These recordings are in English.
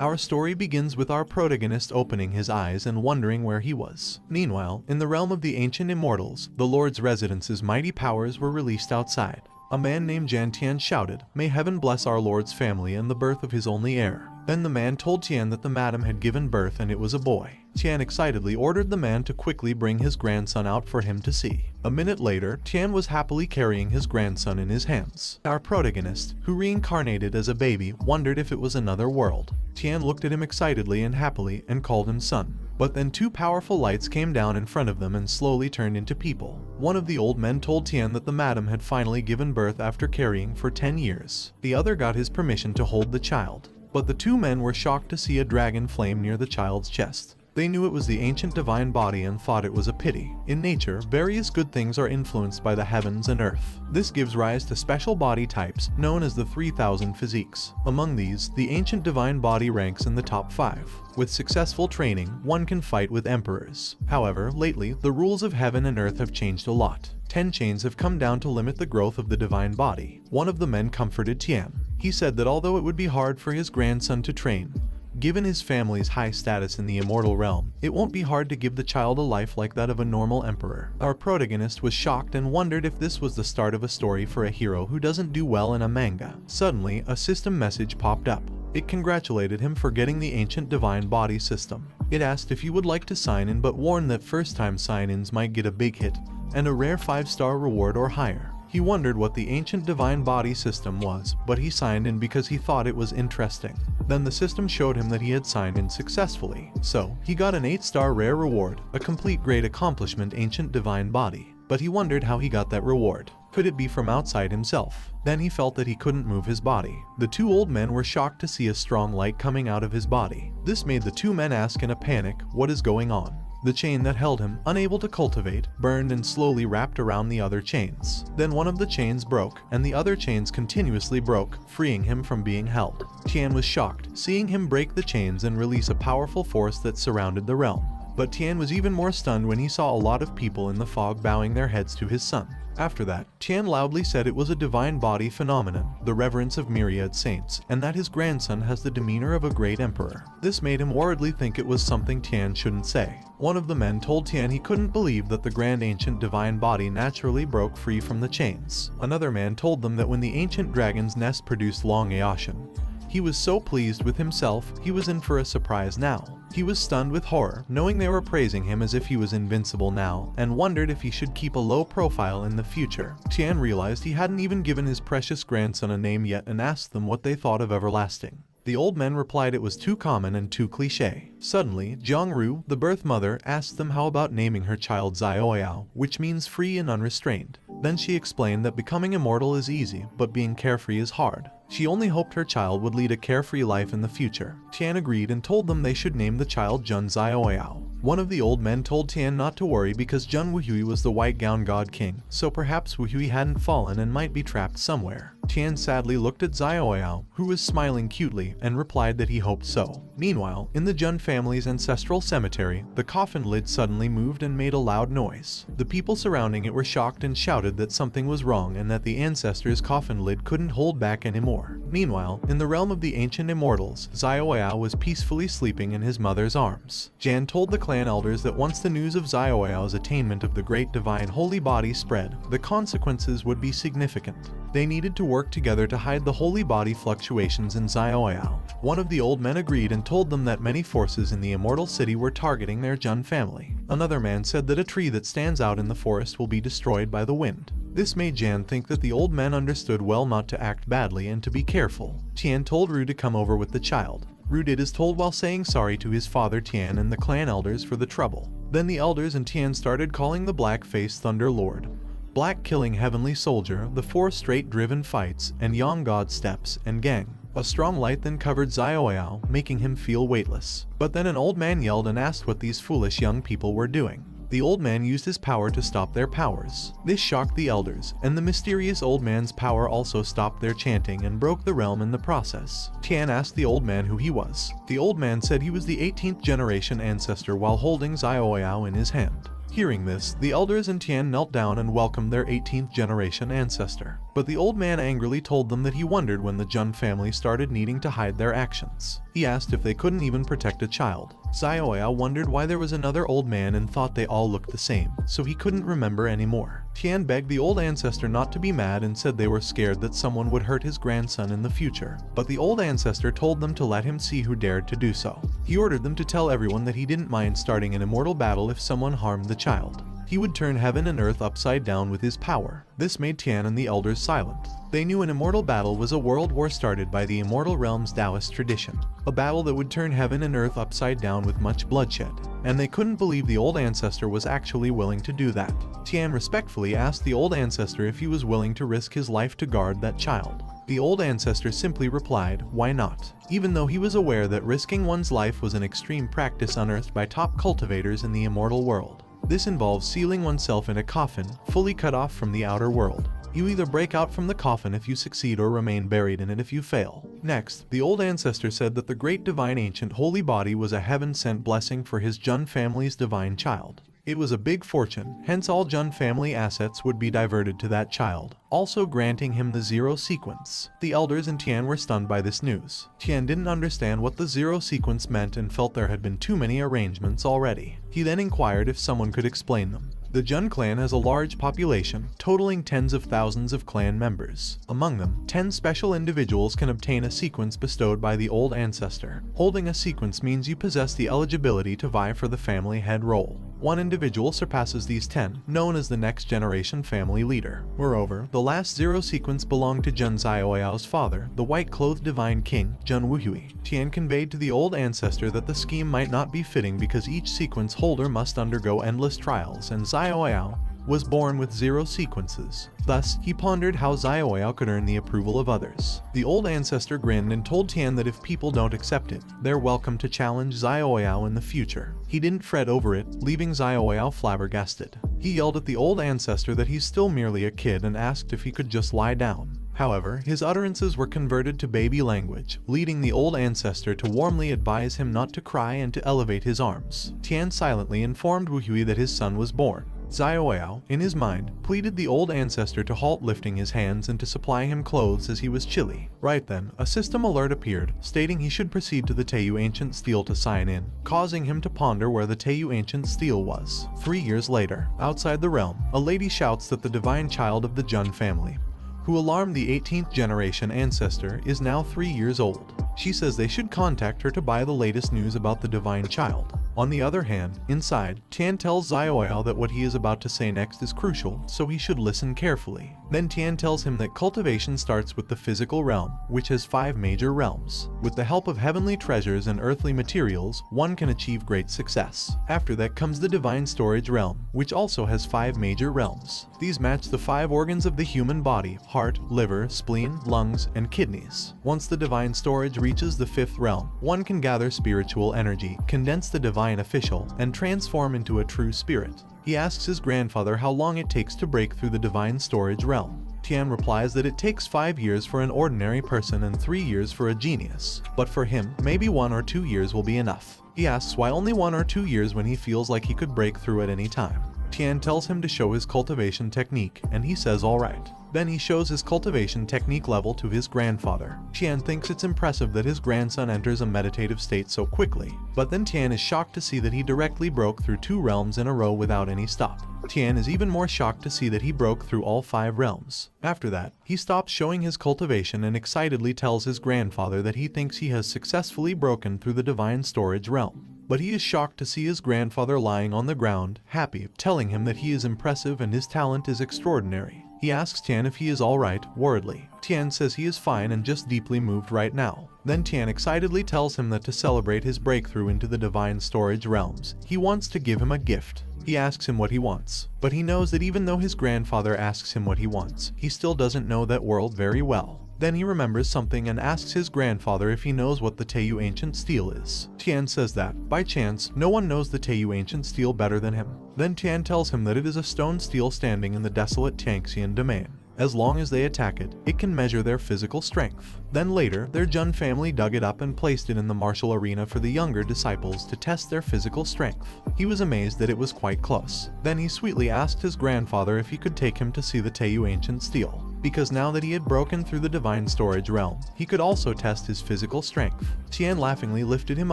Our story begins with our protagonist opening his eyes and wondering where he was. Meanwhile, in the realm of the ancient immortals, the Lord's residence's mighty powers were released outside. A man named Jan Tian shouted, "May heaven bless our Lord's family and the birth of his only heir." Then the man told Tian that the madam had given birth and it was a boy. Tian excitedly ordered the man to quickly bring his grandson out for him to see. A minute later, Tian was happily carrying his grandson in his hands. Our protagonist, who reincarnated as a baby, wondered if it was another world. Tian looked at him excitedly and happily and called him son. But then two powerful lights came down in front of them and slowly turned into people. One of the old men told Tian that the madam had finally given birth after carrying for 10 years. The other got his permission to hold the child. But the two men were shocked to see a dragon flame near the child's chest. They knew it was the ancient divine body and thought it was a pity. In nature, various good things are influenced by the heavens and earth. This gives rise to special body types, known as the 3000 physiques. Among these, the ancient divine body ranks in the top 5. With successful training, one can fight with emperors. However, lately, the rules of heaven and earth have changed a lot. 10 chains have come down to limit the growth of the divine body. One of the men comforted Tian. He said that although it would be hard for his grandson to train, given his family's high status in the immortal realm, it won't be hard to give the child a life like that of a normal emperor. Our protagonist was shocked and wondered if this was the start of a story for a hero who doesn't do well in a manga. Suddenly, a system message popped up. It congratulated him for getting the ancient divine body system. It asked if he would like to sign in but warned that first-time sign-ins might get a big hit and a rare 5-star reward or higher. He wondered what the ancient divine body system was, but he signed in because he thought it was interesting. Then the system showed him that he had signed in successfully. So, he got an 8-star rare reward, a complete great accomplishment ancient divine body. But he wondered how he got that reward. Could it be from outside himself? Then he felt that he couldn't move his body. The two old men were shocked to see a strong light coming out of his body. This made the two men ask in a panic, what is going on? The chain that held him, unable to cultivate, burned and slowly wrapped around the other chains. Then one of the chains broke, and the other chains continuously broke, freeing him from being held. Tian was shocked, seeing him break the chains and release a powerful force that surrounded the realm. But Tian was even more stunned when he saw a lot of people in the fog bowing their heads to his son. After that, Tian loudly said it was a divine body phenomenon, the reverence of myriad saints, and that his grandson has the demeanor of a great emperor. This made him worriedly think it was something Tian shouldn't say. One of the men told Tian he couldn't believe that the grand ancient divine body naturally broke free from the chains. Another man told them that when the ancient dragon's nest produced long Aoshin, he was so pleased with himself, he was in for a surprise now. He was stunned with horror, knowing they were praising him as if he was invincible now, and wondered if he should keep a low profile in the future. Tian realized he hadn't even given his precious grandson a name yet and asked them what they thought of everlasting. The old men replied it was too common and too cliché. Suddenly, Jiangru, the birth mother, asked them how about naming her child Xiaoyao, which means free and unrestrained. Then she explained that becoming immortal is easy, but being carefree is hard. She only hoped her child would lead a carefree life in the future. Tian agreed and told them they should name the child Jun Xiaoyao. One of the old men told Tian not to worry because Jun Wuhui was the white gown god king, so perhaps Wuhui hadn't fallen and might be trapped somewhere. Tian sadly looked at Xiaoyao, who was smiling cutely, and replied that he hoped so. Meanwhile, in the Jun family's ancestral cemetery, the coffin lid suddenly moved and made a loud noise. The people surrounding it were shocked and shouted that something was wrong and that the ancestors' coffin lid couldn't hold back anymore. Meanwhile, in the realm of the ancient immortals, Xiaoyao was peacefully sleeping in his mother's arms. Jan told the clan elders that once the news of Xiaoyao's attainment of the great divine holy body spread, the consequences would be significant. They needed to work together to hide the holy body fluctuations in Xiaoyao. One of the old men agreed and told them that many forces in the immortal city were targeting their Jun family. Another man said that a tree that stands out in the forest will be destroyed by the wind. This made Jan think that the old men understood well not to act badly and to be careful. Tian told Ru to come over with the child. Ru did as told while saying sorry to his father Tian and the clan elders for the trouble. Then the elders and Tian started calling the black-faced Thunder Lord, Black killing Heavenly Soldier, the 4 straight driven fights, and Yang God Steps, and Gang. A strong light then covered Xiaoyao, making him feel weightless. But then an old man yelled and asked what these foolish young people were doing. The old man used his power to stop their powers. This shocked the elders, and the mysterious old man's power also stopped their chanting and broke the realm in the process. Tian asked the old man who he was. The old man said he was the 18th generation ancestor while holding Xiaoyao in his hand. Hearing this, the elders and Tian knelt down and welcomed their 18th generation ancestor. But the old man angrily told them that he wondered when the Jun family started needing to hide their actions. He asked if they couldn't even protect a child. Xiaoyao wondered why there was another old man and thought they all looked the same, so he couldn't remember anymore. Tian begged the old ancestor not to be mad and said they were scared that someone would hurt his grandson in the future. But the old ancestor told them to let him see who dared to do so. He ordered them to tell everyone that he didn't mind starting an immortal battle if someone harmed the child. He would turn heaven and earth upside down with his power. This made Tian and the elders silent. They knew an immortal battle was a world war started by the Immortal Realm's Taoist tradition, a battle that would turn heaven and earth upside down with much bloodshed, and they couldn't believe the old ancestor was actually willing to do that. Tian respectfully asked the old ancestor if he was willing to risk his life to guard that child. The old ancestor simply replied, "Why not?" Even though he was aware that risking one's life was an extreme practice unearthed by top cultivators in the immortal world. This involves sealing oneself in a coffin, fully cut off from the outer world. You either break out from the coffin if you succeed or remain buried in it if you fail. Next, the old ancestor said that the great divine ancient holy body was a heaven-sent blessing for his Jun family's divine child. It was a big fortune, hence all Jun family assets would be diverted to that child, also granting him the zero sequence. The elders and Tian were stunned by this news. Tian didn't understand what the zero sequence meant and felt there had been too many arrangements already. He then inquired if someone could explain them. The Jun clan has a large population, totaling tens of thousands of clan members. Among them, 10 special individuals can obtain a sequence bestowed by the old ancestor. Holding a sequence means you possess the eligibility to vie for the family head role. One individual surpasses these 10, known as the next generation family leader. Moreover, the last zero sequence belonged to Jun Xiaoyao's father, the white-clothed divine king, Jun Wuhui. Tian conveyed to the old ancestor that the scheme might not be fitting because each sequence holder must undergo endless trials, and Xiaoyao was born with zero sequences. Thus, he pondered how Xiaoyao could earn the approval of others. The old ancestor grinned and told Tian that if people don't accept it, they're welcome to challenge Xiaoyao in the future. He didn't fret over it, leaving Xiaoyao flabbergasted. He yelled at the old ancestor that he's still merely a kid and asked if he could just lie down. However, his utterances were converted to baby language, leading the old ancestor to warmly advise him not to cry and to elevate his arms. Tian silently informed Wuhui that his son was born. Xiaoyao, in his mind, pleaded the old ancestor to halt lifting his hands and to supply him clothes as he was chilly. Right then, a system alert appeared, stating he should proceed to the Teiyu Ancient Steel to sign in, causing him to ponder where the Teiyu Ancient Steel was. 3 years later, outside the realm, a lady shouts that the divine child of the Jun family, who alarmed the 18th generation ancestor, is now 3 years old. She says they should contact her to buy the latest news about the divine child. On the other hand, inside, Tian tells Xiaoyao that what he is about to say next is crucial, so he should listen carefully. Then Tian tells him that cultivation starts with the physical realm, which has 5 major realms. With the help of heavenly treasures and earthly materials, one can achieve great success. After that comes the divine storage realm, which also has 5 major realms. These match the 5 organs of the human body: heart, liver, spleen, lungs, and kidneys. Once the divine storage reaches the 5th realm, one can gather spiritual energy, condense the divine official, and transform into a true spirit. He asks his grandfather how long it takes to break through the divine storage realm. Tian replies that it takes 5 years for an ordinary person and 3 years for a genius. But for him, maybe 1 or 2 years will be enough. He asks why only 1 or 2 years when he feels like he could break through at any time. Tian tells him to show his cultivation technique, and he says alright. Then he shows his cultivation technique level to his grandfather. Tian thinks it's impressive that his grandson enters a meditative state so quickly, but then Tian is shocked to see that he directly broke through 2 realms in a row without any stop. Tian is even more shocked to see that he broke through all 5 realms. After that, he stops showing his cultivation and excitedly tells his grandfather that he thinks he has successfully broken through the divine storage realm. But he is shocked to see his grandfather lying on the ground, happy, telling him that he is impressive and his talent is extraordinary. He asks Tian if he is alright, worriedly. Tian says he is fine and just deeply moved right now. Then Tian excitedly tells him that to celebrate his breakthrough into the divine storage realms, he wants to give him a gift. He asks him what he wants, but he knows that even though his grandfather asks him what he wants, he still doesn't know that world very well. Then he remembers something and asks his grandfather if he knows what the Teiyu Ancient Steel is. Tian says that, by chance, no one knows the Teiyu Ancient Steel better than him. Then Tian tells him that it is a stone steel standing in the desolate Tianxian domain. As long as they attack it, it can measure their physical strength. Then later, their Jun family dug it up and placed it in the martial arena for the younger disciples to test their physical strength. He was amazed that it was quite close. Then he sweetly asked his grandfather if he could take him to see the Teiyu ancient steel, because now that he had broken through the divine storage realm, he could also test his physical strength. Tian laughingly lifted him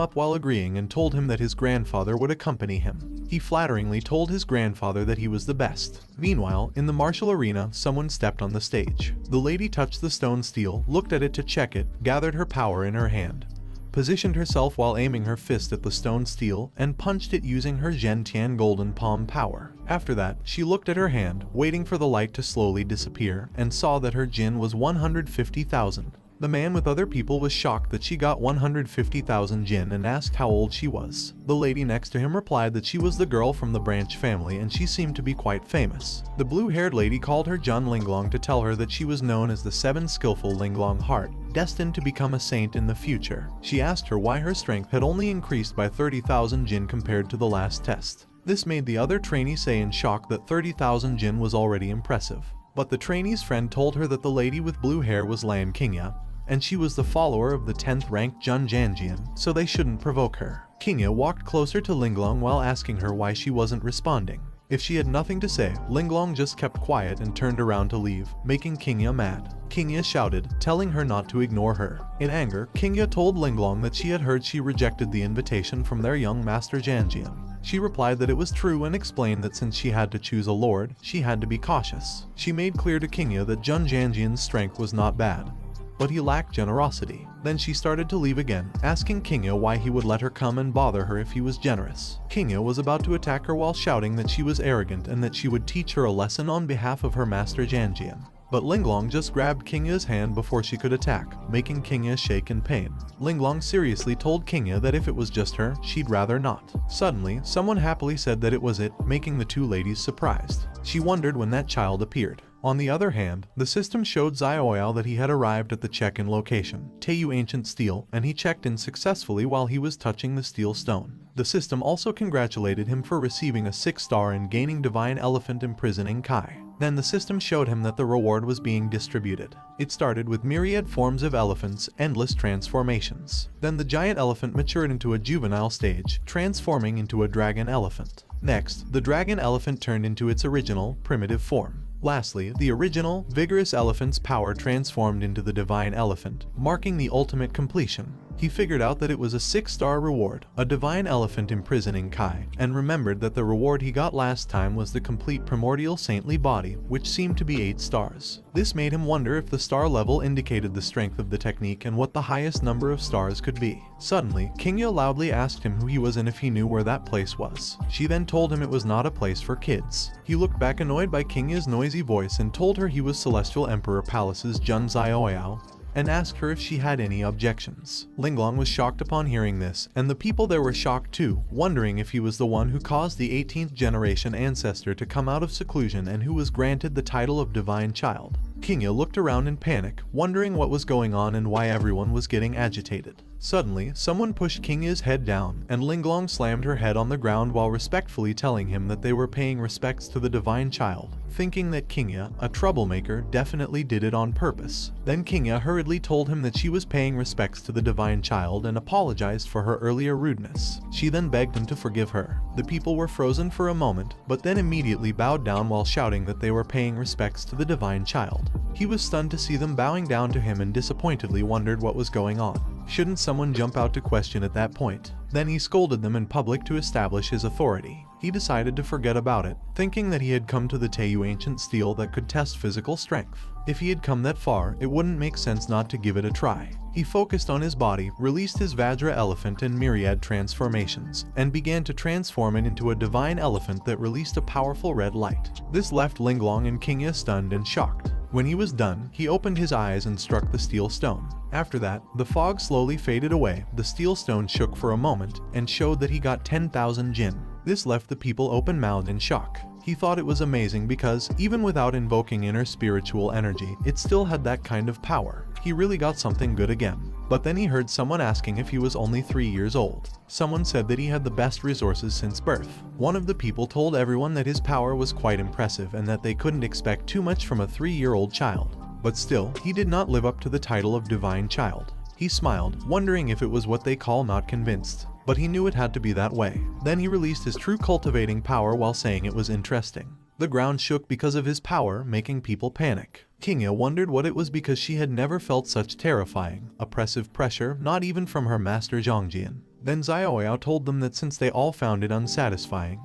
up while agreeing and told him that his grandfather would accompany him. He flatteringly told his grandfather that he was the best. Meanwhile, in the martial arena, someone stepped on the stage. The lady touched the stone steel, looked at it to check it, gathered her power in her hand, positioned herself while aiming her fist at the stone steel, and punched it using her Zhentian golden palm power. After that, she looked at her hand, waiting for the light to slowly disappear, and saw that her Jin was 150,000. The man with other people was shocked that she got 150,000 Jin and asked how old she was. The lady next to him replied that she was the girl from the branch family and she seemed to be quite famous. The blue-haired lady called her Jun Linglong to tell her that she was known as the 7 skillful Linglong heart, destined to become a saint in the future. She asked her why her strength had only increased by 30,000 Jin compared to the last test. This made the other trainee say in shock that 30,000 Jin was already impressive. But the trainee's friend told her that the lady with blue hair was Lan Qingya, and she was the follower of the 10th ranked Jun Janjian, so they shouldn't provoke her. Qingya walked closer to Linglong while asking her why she wasn't responding. If she had nothing to say, Linglong just kept quiet and turned around to leave, making Qingya mad. Qingya shouted, telling her not to ignore her. In anger, Qingya told Linglong that she had heard she rejected the invitation from their young master Janjian. She replied that it was true and explained that since she had to choose a lord, she had to be cautious. She made clear to Qingya that Jun Janjian's strength was not bad, but he lacked generosity. Then she started to leave again, asking Qingya why he would let her come and bother her if he was generous. Qingya was about to attack her while shouting that she was arrogant and that she would teach her a lesson on behalf of her master Janjian. But Linglong just grabbed Qingya's hand before she could attack, making Qingya shake in pain. Linglong seriously told Qingya that if it was just her, she'd rather not. Suddenly, someone happily said that it was it, making the two ladies surprised. She wondered when that child appeared. On the other hand, the system showed Zioyao that he had arrived at the check-in location, Teiyu Ancient Steel, and he checked in successfully while he was touching the steel stone. The system also congratulated him for receiving a 6-star and gaining Divine Elephant Imprisoning Kai. Then the system showed him that the reward was being distributed. It started with myriad forms of elephants, endless transformations. Then the giant elephant matured into a juvenile stage, transforming into a dragon elephant. Next, the dragon elephant turned into its original, primitive form. Lastly, the original, vigorous elephant's power transformed into the divine elephant, marking the ultimate completion. He figured out that it was a 6-star reward, a divine elephant imprisoning Kai, and remembered that the reward he got last time was the complete primordial saintly body, which seemed to be 8 stars. This made him wonder if the star level indicated the strength of the technique and what the highest number of stars could be. Suddenly, Qingya loudly asked him who he was and if he knew where that place was. She then told him it was not a place for kids. He looked back annoyed by Qingya's noisy voice and told her he was Celestial Emperor Palace's Jun Zioyao, and asked her if she had any objections. Linglong was shocked upon hearing this, and the people there were shocked too, wondering if he was the one who caused the 18th generation ancestor to come out of seclusion and who was granted the title of Divine Child. Qingya looked around in panic, wondering what was going on and why everyone was getting agitated. Suddenly, someone pushed Qingya's head down, and Linglong slammed her head on the ground while respectfully telling him that they were paying respects to the Divine Child, thinking that Qingya, a troublemaker, definitely did it on purpose. Then Qingya hurriedly told him that she was paying respects to the Divine Child and apologized for her earlier rudeness. She then begged him to forgive her. The people were frozen for a moment, but then immediately bowed down while shouting that they were paying respects to the Divine Child. He was stunned to see them bowing down to him and disappointedly wondered what was going on. Shouldn't someone jump out to question at that point? Then he scolded them in public to establish his authority. He decided to forget about it, thinking that he had come to the Teiyu Ancient Steel that could test physical strength. If he had come that far, it wouldn't make sense not to give it a try. He focused on his body, released his Vajra elephant in myriad transformations, and began to transform it into a divine elephant that released a powerful red light. This left Linglong and Qingya stunned and shocked. When he was done, he opened his eyes and struck the steel stone. After that, the fog slowly faded away, the steel stone shook for a moment, and showed that he got 10,000 Jin. This left the people open-mouthed in shock. He thought it was amazing because, even without invoking inner spiritual energy, it still had that kind of power. he really got something good again. But then he heard someone asking if he was only 3 years old. Someone said that he had the best resources since birth. One of the people told everyone that his power was quite impressive and that they couldn't expect too much from a 3-year-old child. But still, he did not live up to the title of divine child. He smiled, wondering if it was what they call not convinced. But he knew it had to be that way. Then he released his true cultivating power while saying it was interesting. The ground shook because of his power, making people panic. Kingya wondered what it was because she had never felt such terrifying, oppressive pressure, not even from her master Zhongjian. Then Xiaoyao told them that since they all found it unsatisfying,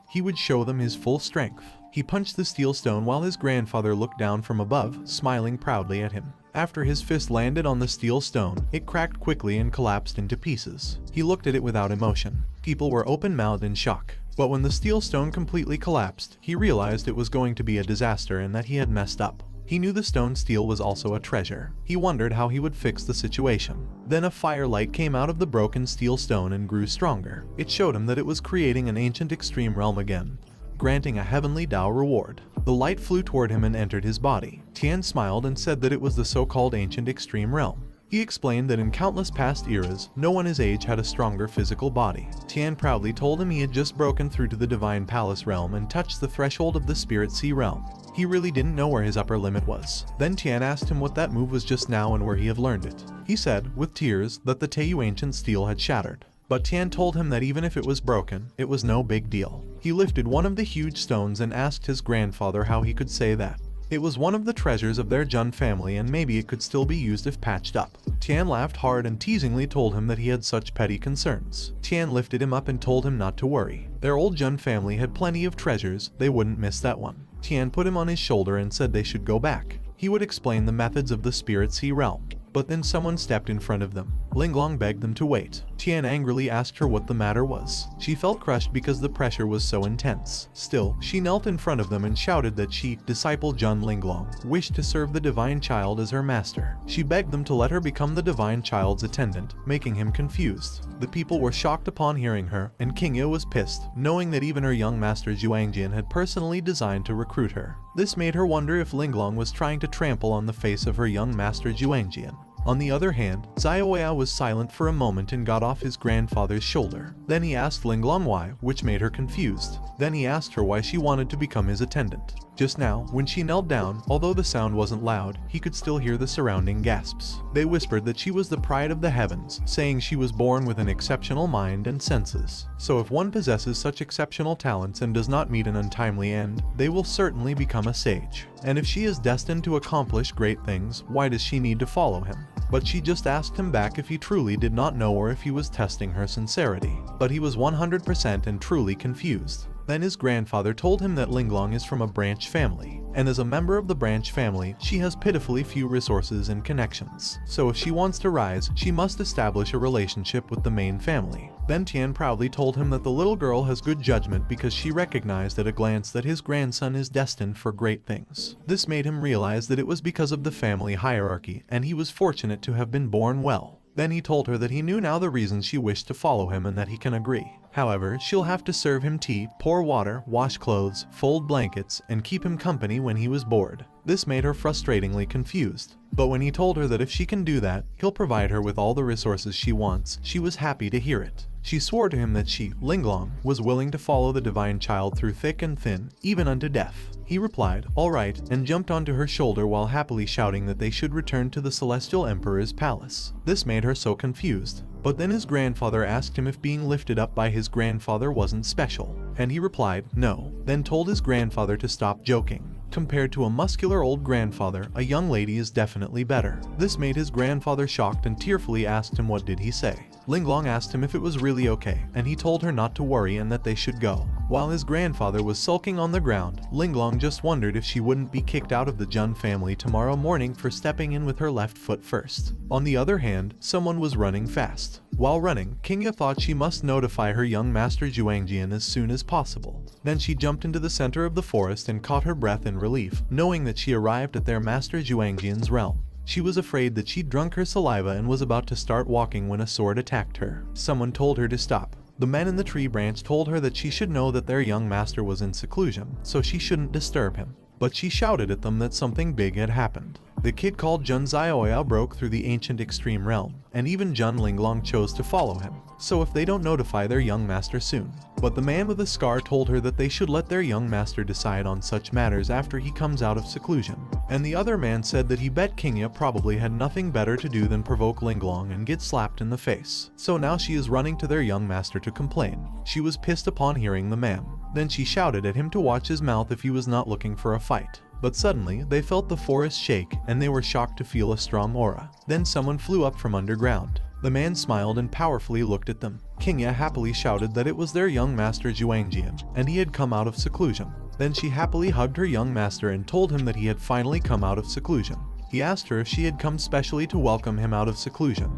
he would show them his full strength. He punched the steel stone while his grandfather looked down from above, smiling proudly at him. After his fist landed on the steel stone, it cracked quickly and collapsed into pieces. He looked at it without emotion. People were open-mouthed in shock. But when the steel stone completely collapsed, he realized it was going to be a disaster and that he had messed up. He knew the stone steel was also a treasure. He wondered how he would fix the situation. Then a firelight came out of the broken steel stone and grew stronger. It showed him that it was creating an ancient extreme realm again, granting a heavenly Tao reward. The light flew toward him and entered his body. Tian smiled and said that it was the so-called ancient extreme realm. He explained that in countless past eras, no one his age had a stronger physical body. Tian proudly told him he had just broken through to the Divine Palace realm and touched the threshold of the Spirit Sea realm. He really didn't know where his upper limit was. Then Tian asked him what that move was just now and where he had learned it. He said, with tears, that the Teiyu ancient steel had shattered. But Tian told him that even if it was broken, it was no big deal. He lifted one of the huge stones and asked his grandfather how he could say that. It was one of the treasures of their Jun family and maybe it could still be used if patched up. Tian laughed hard and teasingly told him that he had such petty concerns. Tian lifted him up and told him not to worry. Their old Jun family had plenty of treasures, they wouldn't miss that one. Tian put him on his shoulder and said they should go back. He would explain the methods of the Spirit Sea realm. But then someone stepped in front of them. Linglong begged them to wait. Tian angrily asked her what the matter was. She felt crushed because the pressure was so intense. Still, she knelt in front of them and shouted that she, disciple Jun Linglong, wished to serve the Divine Child as her master. She begged them to let her become the Divine Child's attendant, making him confused. The people were shocked upon hearing her, and Kingya was pissed, knowing that even her young master Zhuangjian had personally designed to recruit her. This made her wonder if Linglong was trying to trample on the face of her young master Zhuangjian. On the other hand, Xiaoyao was silent for a moment and got off his grandfather's shoulder. Then he asked Linglong why, which made her confused. Then he asked her why she wanted to become his attendant. Just now, when she knelt down, although the sound wasn't loud, he could still hear the surrounding gasps. They whispered that she was the pride of the heavens, saying she was born with an exceptional mind and senses. So if one possesses such exceptional talents and does not meet an untimely end, they will certainly become a sage. And if she is destined to accomplish great things, why does she need to follow him? But she just asked him back if he truly did not know or if he was testing her sincerity. But he was 100% and truly confused. Then his grandfather told him that Linglong is from a branch family, and as a member of the branch family, she has pitifully few resources and connections. So if she wants to rise, she must establish a relationship with the main family. Then Tian proudly told him that the little girl has good judgment because she recognized at a glance that his grandson is destined for great things. This made him realize that it was because of the family hierarchy, and he was fortunate to have been born well. Then he told her that he knew now the reason she wished to follow him and that he can agree. However, she'll have to serve him tea, pour water, wash clothes, fold blankets, and keep him company when he was bored. This made her frustratingly confused. But when he told her that if she can do that, he'll provide her with all the resources she wants, she was happy to hear it. She swore to him that she, Linglong, was willing to follow the Divine Child through thick and thin, even unto death. He replied, "All right," and jumped onto her shoulder while happily shouting that they should return to the Celestial Emperor's palace. This made her so confused. But then his grandfather asked him if being lifted up by his grandfather wasn't special, and he replied, no, then told his grandfather to stop joking. Compared to a muscular old grandfather, a young lady is definitely better. This made his grandfather shocked and tearfully asked him what did he say. Linglong asked him if it was really okay, and he told her not to worry and that they should go. While his grandfather was sulking on the ground, Linglong just wondered if she wouldn't be kicked out of the Jun family tomorrow morning for stepping in with her left foot first. On the other hand, someone was running fast. While running, Kingya thought she must notify her young master Zhuangjian as soon as possible. Then she jumped into the center of the forest and caught her breath in relief, knowing that she arrived at their master Zhuangjian's realm. She was afraid that she'd drunk her saliva and was about to start walking when a sword attacked her. Someone told her to stop. The men in the tree branch told her that she should know that their young master was in seclusion, so she shouldn't disturb him. but she shouted at them that something big had happened. The kid called Jun Zioyao broke through the ancient extreme realm, and even Jun Linglong chose to follow him, so if they don't notify their young master soon. But the man with a scar told her that they should let their young master decide on such matters after he comes out of seclusion. And the other man said that he bet Kingya probably had nothing better to do than provoke Linglong and get slapped in the face. So now she is running to their young master to complain. She was pissed upon hearing the man. Then she shouted at him to watch his mouth if he was not looking for a fight. But suddenly, they felt the forest shake, and they were shocked to feel a strong aura. Then someone flew up from underground. The man smiled and powerfully looked at them. Kingya happily shouted that it was their young master Juangjian, and he had come out of seclusion. Then she happily hugged her young master and told him that he had finally come out of seclusion. He asked her if she had come specially to welcome him out of seclusion.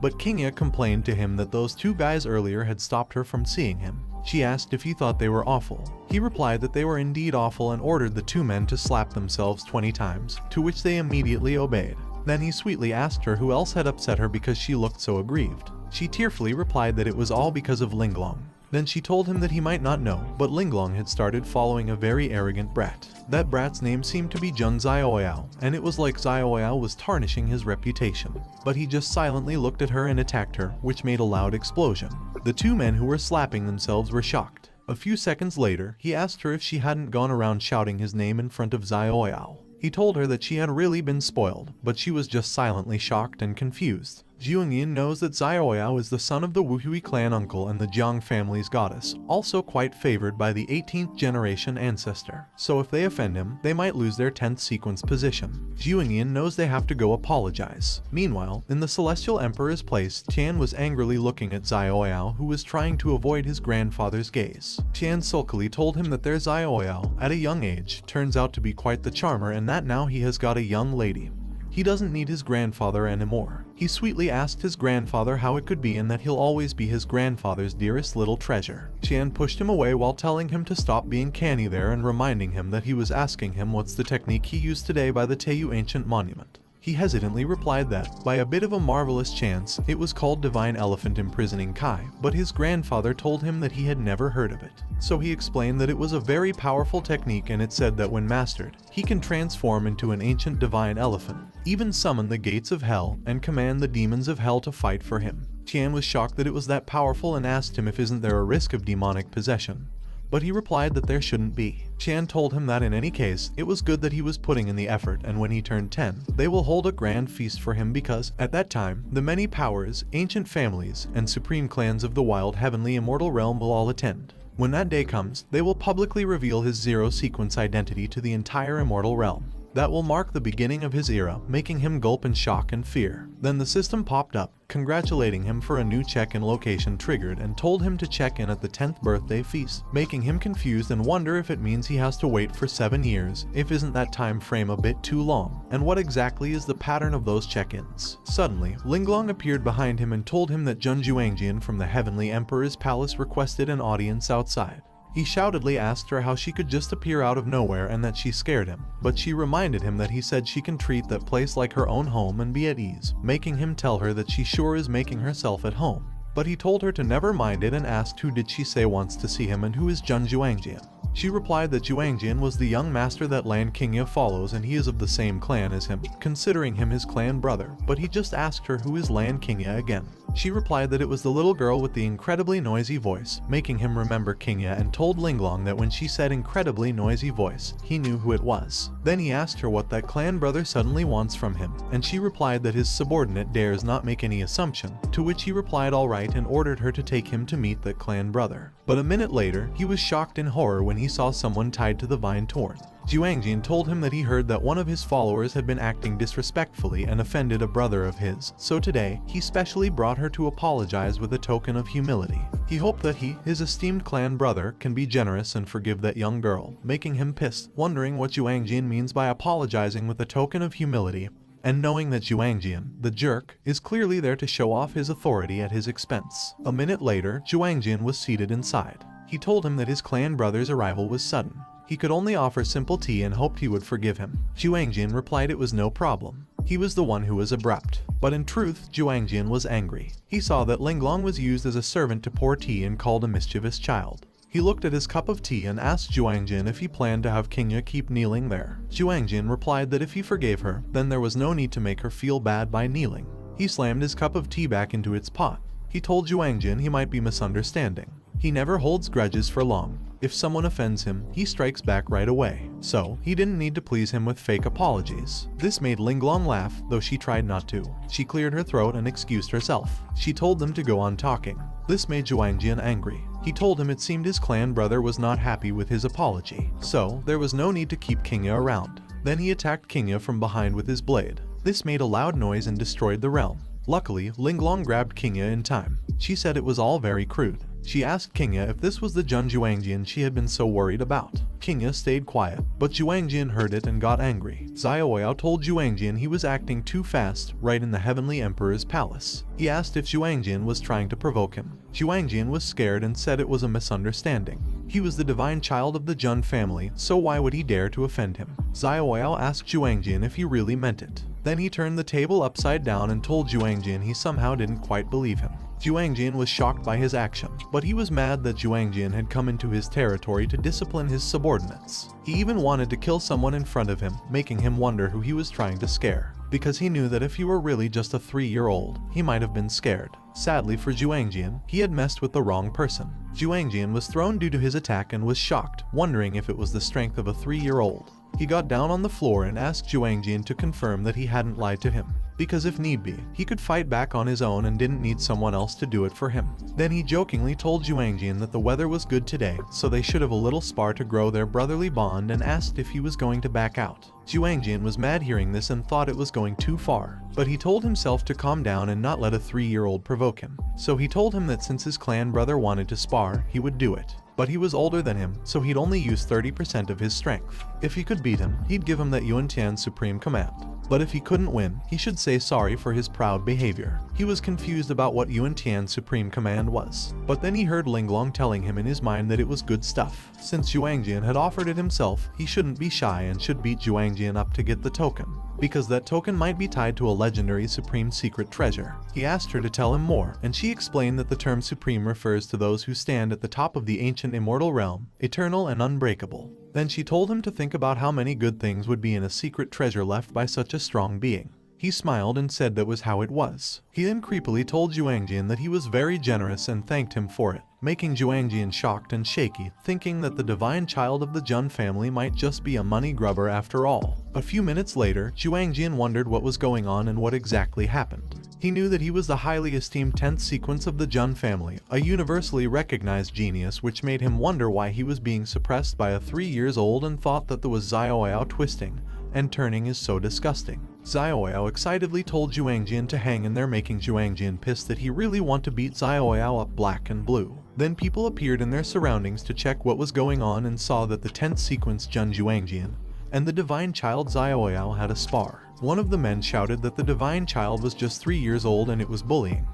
But Kingya complained to him that those two guys earlier had stopped her from seeing him. She asked if he thought they were awful. He replied that they were indeed awful and ordered the two men to slap themselves 20 times, to which they immediately obeyed. Then he sweetly asked her who else had upset her because she looked so aggrieved. She tearfully replied that it was all because of Linglong. Then she told him that he might not know, but Linglong had started following a very arrogant brat. That brat's name seemed to be Jun Zioyao, and it was like Zioyao was tarnishing his reputation. But he just silently looked at her and attacked her, which made a loud explosion. The two men who were slapping themselves were shocked. A few seconds later, he asked her if she hadn't gone around shouting his name in front of Zioyao. He told her that she had really been spoiled, but she was just silently shocked and confused. Jiangyin knows that Zioyao is the son of the Wuhui clan uncle and the Jiang family's goddess, also quite favored by the 18th generation ancestor. So if they offend him, they might lose their 10th sequence position. Jiangyin knows they have to go apologize. Meanwhile, in the Celestial Emperor's place, Tian was angrily looking at Zioyao, who was trying to avoid his grandfather's gaze. Tian sulkily told him that their Zioyao, at a young age, turns out to be quite the charmer and that now he has got a young lady. He doesn't need his grandfather anymore. He sweetly asked his grandfather how it could be and that he'll always be his grandfather's dearest little treasure. Tian pushed him away while telling him to stop being canny there and reminding him that he was asking him what's the technique he used today by the Teiyu ancient monument. He hesitantly replied that, by a bit of a marvelous chance, it was called Divine Elephant Imprisoning Kai, but his grandfather told him that he had never heard of it. So he explained that it was a very powerful technique and it said that when mastered, he can transform into an ancient divine elephant, even summon the gates of hell, and command the demons of hell to fight for him. Tian was shocked that it was that powerful and asked him if isn't there a risk of demonic possession. But he replied that there shouldn't be. Tian told him that in any case, it was good that he was putting in the effort and when he turned 10, they will hold a grand feast for him because, at that time, the many powers, ancient families, and supreme clans of the wild heavenly immortal realm will all attend. When that day comes, they will publicly reveal his zero sequence identity to the entire immortal realm. That will mark the beginning of his era, making him gulp in shock and fear. Then the system popped up, congratulating him for a new check-in location triggered and told him to check in at the 10th birthday feast, making him confused and wonder if it means he has to wait for 7 years, if isn't that time frame a bit too long, and what exactly is the pattern of those check-ins. Suddenly, Linglong appeared behind him and told him that Jun Juangjian from the Heavenly Emperor's palace requested an audience outside. He shoutedly asked her how she could just appear out of nowhere and that she scared him, but she reminded him that he said she can treat that place like her own home and be at ease, making him tell her that she sure is making herself at home. But he told her to never mind it and asked who did she say wants to see him and who is Jun Juangjian. She replied that Juangjian was the young master that Lan Qingya follows and he is of the same clan as him, considering him his clan brother, but he just asked her who is Lan Qingya again. She replied that it was the little girl with the incredibly noisy voice, making him remember Qingya and told Linglong that when she said incredibly noisy voice, he knew who it was. Then he asked her what that clan brother suddenly wants from him, and she replied that his subordinate dares not make any assumption, to which he replied alright and ordered her to take him to meet that clan brother. But a minute later, he was shocked in horror when he saw someone tied to the vine torn. Juangjian told him that he heard that one of his followers had been acting disrespectfully and offended a brother of his, so today, he specially brought her to apologize with a token of humility. He hoped that he, his esteemed clan brother, can be generous and forgive that young girl, making him pissed, wondering what Juangjian means by apologizing with a token of humility, and knowing that Juangjian, the jerk, is clearly there to show off his authority at his expense. A minute later, Juangjian was seated inside. He told him that his clan brother's arrival was sudden. He could only offer simple tea and hoped he would forgive him. Juangjian replied it was no problem. He was the one who was abrupt. But in truth, Juangjian was angry. He saw that Linglong was used as a servant to pour tea and called a mischievous child. He looked at his cup of tea and asked Juangjin if he planned to have Kingya keep kneeling there. Juangjin replied that if he forgave her, then there was no need to make her feel bad by kneeling. He slammed his cup of tea back into its pot. He told Juangjin he might be misunderstanding. He never holds grudges for long. If someone offends him, he strikes back right away. So, he didn't need to please him with fake apologies. This made Linglong laugh, though she tried not to. She cleared her throat and excused herself. She told them to go on talking. This made Juangjin angry. He told him it seemed his clan brother was not happy with his apology. So, there was no need to keep Kingya around. Then he attacked Kingya from behind with his blade. This made a loud noise and destroyed the realm. Luckily, Linglong grabbed Kingya in time. She said it was all very crude. She asked Kingya if this was the Jun Juangjin she had been so worried about. Kingya stayed quiet, but Juangjin heard it and got angry. Xiaoyao told Juangjin he was acting too fast right in the Heavenly Emperor's palace. He asked if Juangjin was trying to provoke him. Juangjin was scared and said it was a misunderstanding. He was the divine child of the Jun family, so why would he dare to offend him? Xiaoyao asked Juangjin if he really meant it. Then he turned the table upside down and told Juangjin he somehow didn't quite believe him. Juangjin was shocked by his action, but he was mad that Juangjin had come into his territory to discipline his subordinates. He even wanted to kill someone in front of him, making him wonder who he was trying to scare, because he knew that if he were really just a 3-year-old, he might have been scared. Sadly for Juangjin, he had messed with the wrong person. Juangjin was thrown due to his attack and was shocked, wondering if it was the strength of a 3-year-old. He got down on the floor and asked Juangjin to confirm that he hadn't lied to him, because if need be, he could fight back on his own and didn't need someone else to do it for him. Then he jokingly told Juangjin that the weather was good today, so they should have a little spar to grow their brotherly bond, and asked if he was going to back out. Juangjin was mad hearing this and thought it was going too far, but he told himself to calm down and not let a 3-year-old provoke him. So he told him that since his clan brother wanted to spar, he would do it. But he was older than him, so he'd only use 30% of his strength. If he could beat him, he'd give him that Yuantian's supreme command. But if he couldn't win, he should say sorry for his proud behavior. He was confused about what Yuantian's supreme command was. But then he heard Linglong telling him in his mind that it was good stuff. Since Juangjin had offered it himself, he shouldn't be shy and should beat Juangjin up to get the token, because that token might be tied to a legendary supreme secret treasure. He asked her to tell him more, and she explained that the term supreme refers to those who stand at the top of the ancient immortal realm, eternal and unbreakable. Then she told him to think about how many good things would be in a secret treasure left by such a strong being. He smiled and said that was how it was. He then creepily told Juangjin that he was very generous and thanked him for it, making Juangjin shocked and shaky, thinking that the divine child of the Jun family might just be a money grubber after all. A few minutes later, Juangjin wondered what was going on and what exactly happened. He knew that he was the highly esteemed 10th sequence of the Jun family, a universally recognized genius, which made him wonder why he was being suppressed by a 3-year-old and thought that the was Xiaoyao twisting and turning is so disgusting. Xiaoyao excitedly told Juangjin to hang in there, making Juangjin pissed that he really want to beat Xiaoyao up black and blue. Then people appeared in their surroundings to check what was going on and saw that the 10th sequence Jun Juangjin and the divine child Xiaoyao had a spar. One of the men shouted that the divine child was just 3 years old and it was bullying.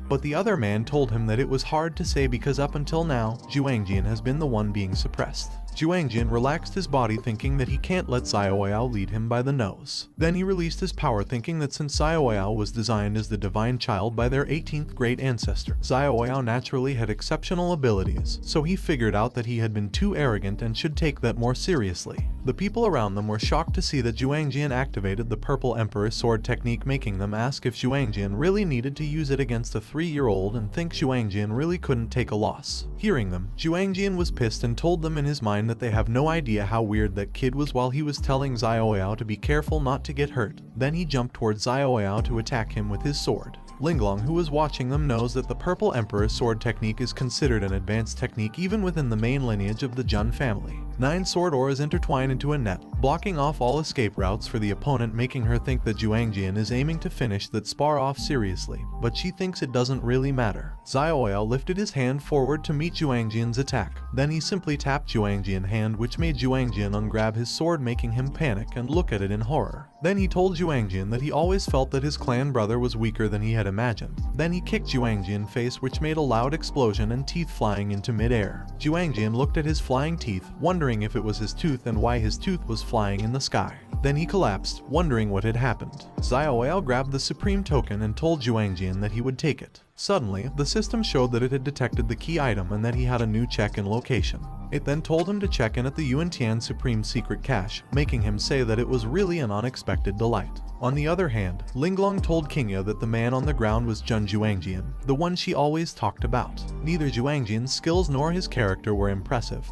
But the other man told him that it was hard to say because up until now, Juangjin has been the one being suppressed. Juangjin relaxed his body, thinking that he can't let Xiaoyao lead him by the nose. Then he released his power, thinking that since Xiaoyao was designed as the divine child by their 18th great ancestor, Xiaoyao naturally had exceptional abilities, so he figured out that he had been too arrogant and should take that more seriously. The people around them were shocked to see that Juangjin activated the Purple Emperor sword technique, making them ask if Juangjin really needed to use it against a 3-year-old and think Juangjin really couldn't take a loss. Hearing them, Juangjin was pissed and told them in his mind that they have no idea how weird that kid was while he was telling Xiaoyao to be careful not to get hurt. Then he jumped towards Xiaoyao to attack him with his sword. Linglong, who was watching them, knows that the Purple Emperor sword technique is considered an advanced technique even within the main lineage of the Jun family. 9 sword auras intertwine into a net, blocking off all escape routes for the opponent, making her think that Juangjin is aiming to finish that spar off seriously, but she thinks it doesn't really matter. Xiaoyao lifted his hand forward to meet Juangjin's attack. Then he simply tapped Juangjin's hand, which made Juangjin ungrab his sword, making him panic and look at it in horror. Then he told Juangjin that he always felt that his clan brother was weaker than he had imagined. Then he kicked Juangjin's face, which made a loud explosion and teeth flying into midair. Juangjin looked at his flying teeth, wondering if it was his tooth and why his tooth was flying in the sky. Then he collapsed, wondering what had happened. Xiaoyao grabbed the supreme token and told Juangjin that he would take it. Suddenly, the system showed that it had detected the key item and that he had a new check-in location. It then told him to check in at the Yuantian Supreme Secret Cache, making him say that it was really an unexpected delight. On the other hand, Linglong told Qingya that the man on the ground was Jun Juangjian, the one she always talked about. Neither Juangjian's skills nor his character were impressive,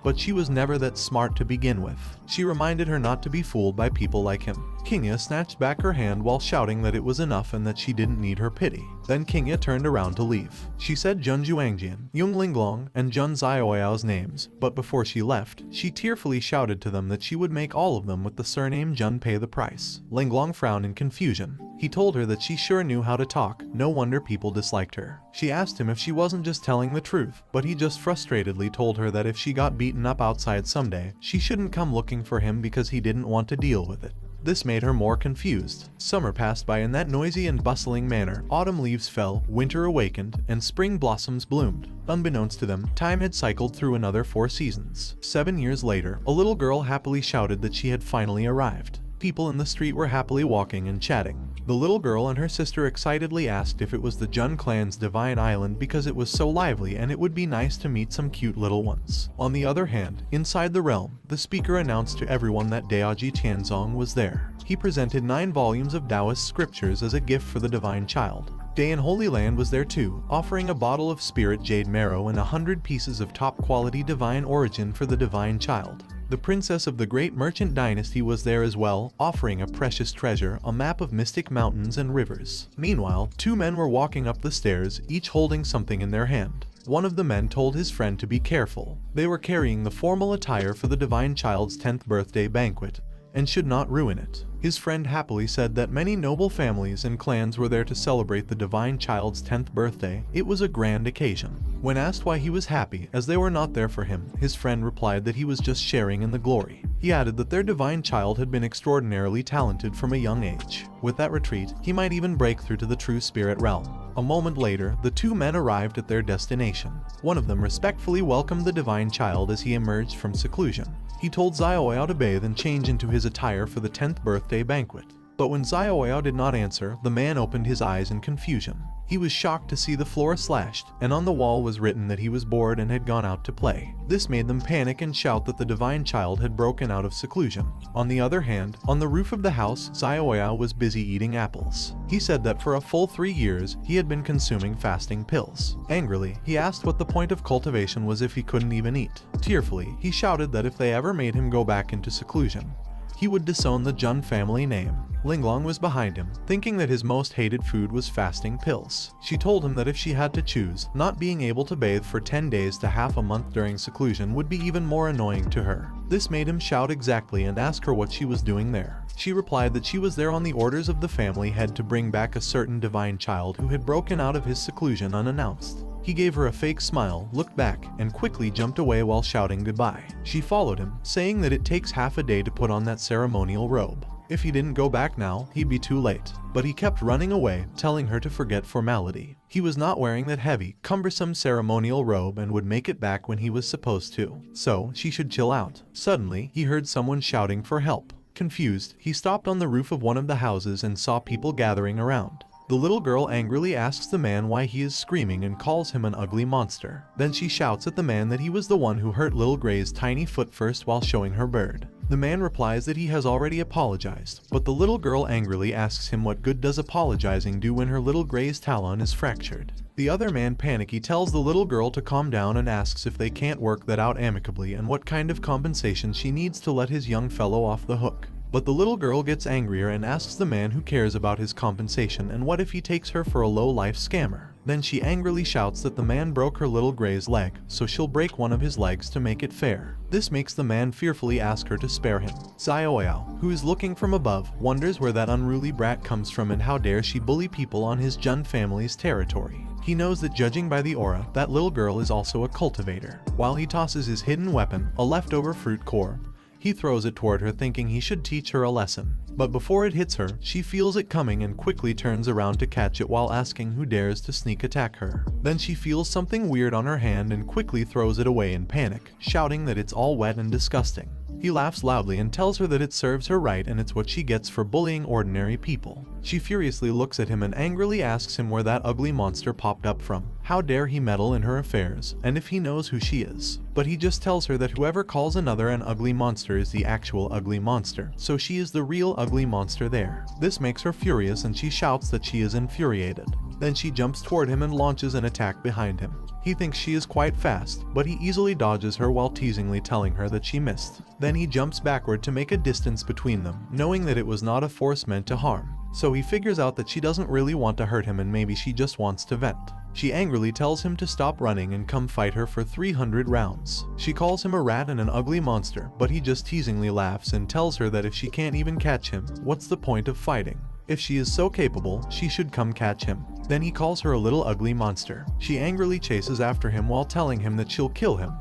but she was never that smart to begin with. She reminded her not to be fooled by people like him. Qingya snatched back her hand while shouting that it was enough and that she didn't need her pity. Then Qingya turned around to leave. She said Jun Juangjian, Yung Linglong, and Jun Zioyao's names, but before she left, she tearfully shouted to them that she would make all of them with the surname Jun pay the price. Linglong frowned in confusion. He told her that she sure knew how to talk, no wonder people disliked her. She asked him if she wasn't just telling the truth, but he just frustratedly told her that if she got beaten up outside someday, she shouldn't come looking for him because he didn't want to deal with it. This made her more confused. Summer passed by in that noisy and bustling manner. Autumn leaves fell, winter awakened, and spring blossoms bloomed. Unbeknownst to them, time had cycled through another 4 seasons. 7 years later, a little girl happily shouted that she had finally arrived. People in the street were happily walking and chatting. The little girl and her sister excitedly asked if it was the Jun clan's divine island because it was so lively and it would be nice to meet some cute little ones. On the other hand, inside the realm, the speaker announced to everyone that Daoji Tianzong was there. He presented 9 volumes of Taoist scriptures as a gift for the divine child. Day in Holy Land was there too, offering a bottle of spirit jade marrow and 100 pieces of top-quality divine origin for the divine child. The princess of the great merchant dynasty was there as well, offering a precious treasure, a map of mystic mountains and rivers. Meanwhile, 2 men were walking up the stairs, each holding something in their hand. One of the men told his friend to be careful. They were carrying the formal attire for the divine child's 10th birthday banquet, and should not ruin it. His friend happily said that many noble families and clans were there to celebrate the divine child's 10th birthday. It was a grand occasion. When asked why he was happy, as they were not there for him, his friend replied that he was just sharing in the glory. He added that their divine child had been extraordinarily talented from a young age. With that retreat, he might even break through to the true spirit realm. A moment later, the 2 men arrived at their destination. One of them respectfully welcomed the divine child as he emerged from seclusion. He told Zioyao to bathe and change into his attire for the 10th birthday banquet. But when Zioyao did not answer, the man opened his eyes in confusion. He was shocked to see the floor slashed, and on the wall was written that he was bored and had gone out to play. This made them panic and shout that the divine child had broken out of seclusion. On the other hand, on the roof of the house, Zioyao was busy eating apples. He said that for a full 3 years, he had been consuming fasting pills. Angrily, he asked what the point of cultivation was if he couldn't even eat. Tearfully, he shouted that if they ever made him go back into seclusion, he would disown the Jun family name. Linglong was behind him, thinking that his most hated food was fasting pills. She told him that if she had to choose, not being able to bathe for 10 days to half a month during seclusion would be even more annoying to her. This made him shout exactly and ask her what she was doing there. She replied that she was there on the orders of the family head to bring back a certain divine child who had broken out of his seclusion unannounced. He gave her a fake smile, looked back, and quickly jumped away while shouting goodbye. She followed him, saying that it takes half a day to put on that ceremonial robe. If he didn't go back now, he'd be too late. But he kept running away, telling her to forget formality. He was not wearing that heavy, cumbersome ceremonial robe and would make it back when he was supposed to. So, she should chill out. Suddenly, he heard someone shouting for help. Confused, he stopped on the roof of one of the houses and saw people gathering around. The little girl angrily asks the man why he is screaming and calls him an ugly monster. Then she shouts at the man that he was the one who hurt little Gray's tiny foot first while showing her bird. The man replies that he has already apologized, but the little girl angrily asks him what good does apologizing do when her little Gray's talon is fractured. The other man panicky tells the little girl to calm down and asks if they can't work that out amicably and what kind of compensation she needs to let his young fellow off the hook. But the little girl gets angrier and asks the man who cares about his compensation and what if he takes her for a low-life scammer. Then she angrily shouts that the man broke her little Gray's leg, so she'll break one of his legs to make it fair. This makes the man fearfully ask her to spare him. Zioyao, who is looking from above, wonders where that unruly brat comes from and how dare she bully people on his Jun family's territory. He knows that judging by the aura, that little girl is also a cultivator. While he tosses his hidden weapon, a leftover fruit core, he throws it toward her thinking he should teach her a lesson. But before it hits her, she feels it coming and quickly turns around to catch it while asking who dares to sneak attack her. Then she feels something weird on her hand and quickly throws it away in panic, shouting that it's all wet and disgusting. He laughs loudly and tells her that it serves her right and it's what she gets for bullying ordinary people. She furiously looks at him and angrily asks him where that ugly monster popped up from. How dare he meddle in her affairs, and if he knows who she is. But he just tells her that whoever calls another an ugly monster is the actual ugly monster, so she is the real ugly monster there. This makes her furious and she shouts that she is infuriated. Then she jumps toward him and launches an attack behind him. He thinks she is quite fast, but he easily dodges her while teasingly telling her that she missed. Then he jumps backward to make a distance between them, knowing that it was not a force meant to harm. So he figures out that she doesn't really want to hurt him and maybe she just wants to vent. She angrily tells him to stop running and come fight her for 300 rounds. She calls him a rat and an ugly monster, but he just teasingly laughs and tells her that if she can't even catch him, what's the point of fighting? If she is so capable, she should come catch him. Then he calls her a little ugly monster. She angrily chases after him while telling him that she'll kill him.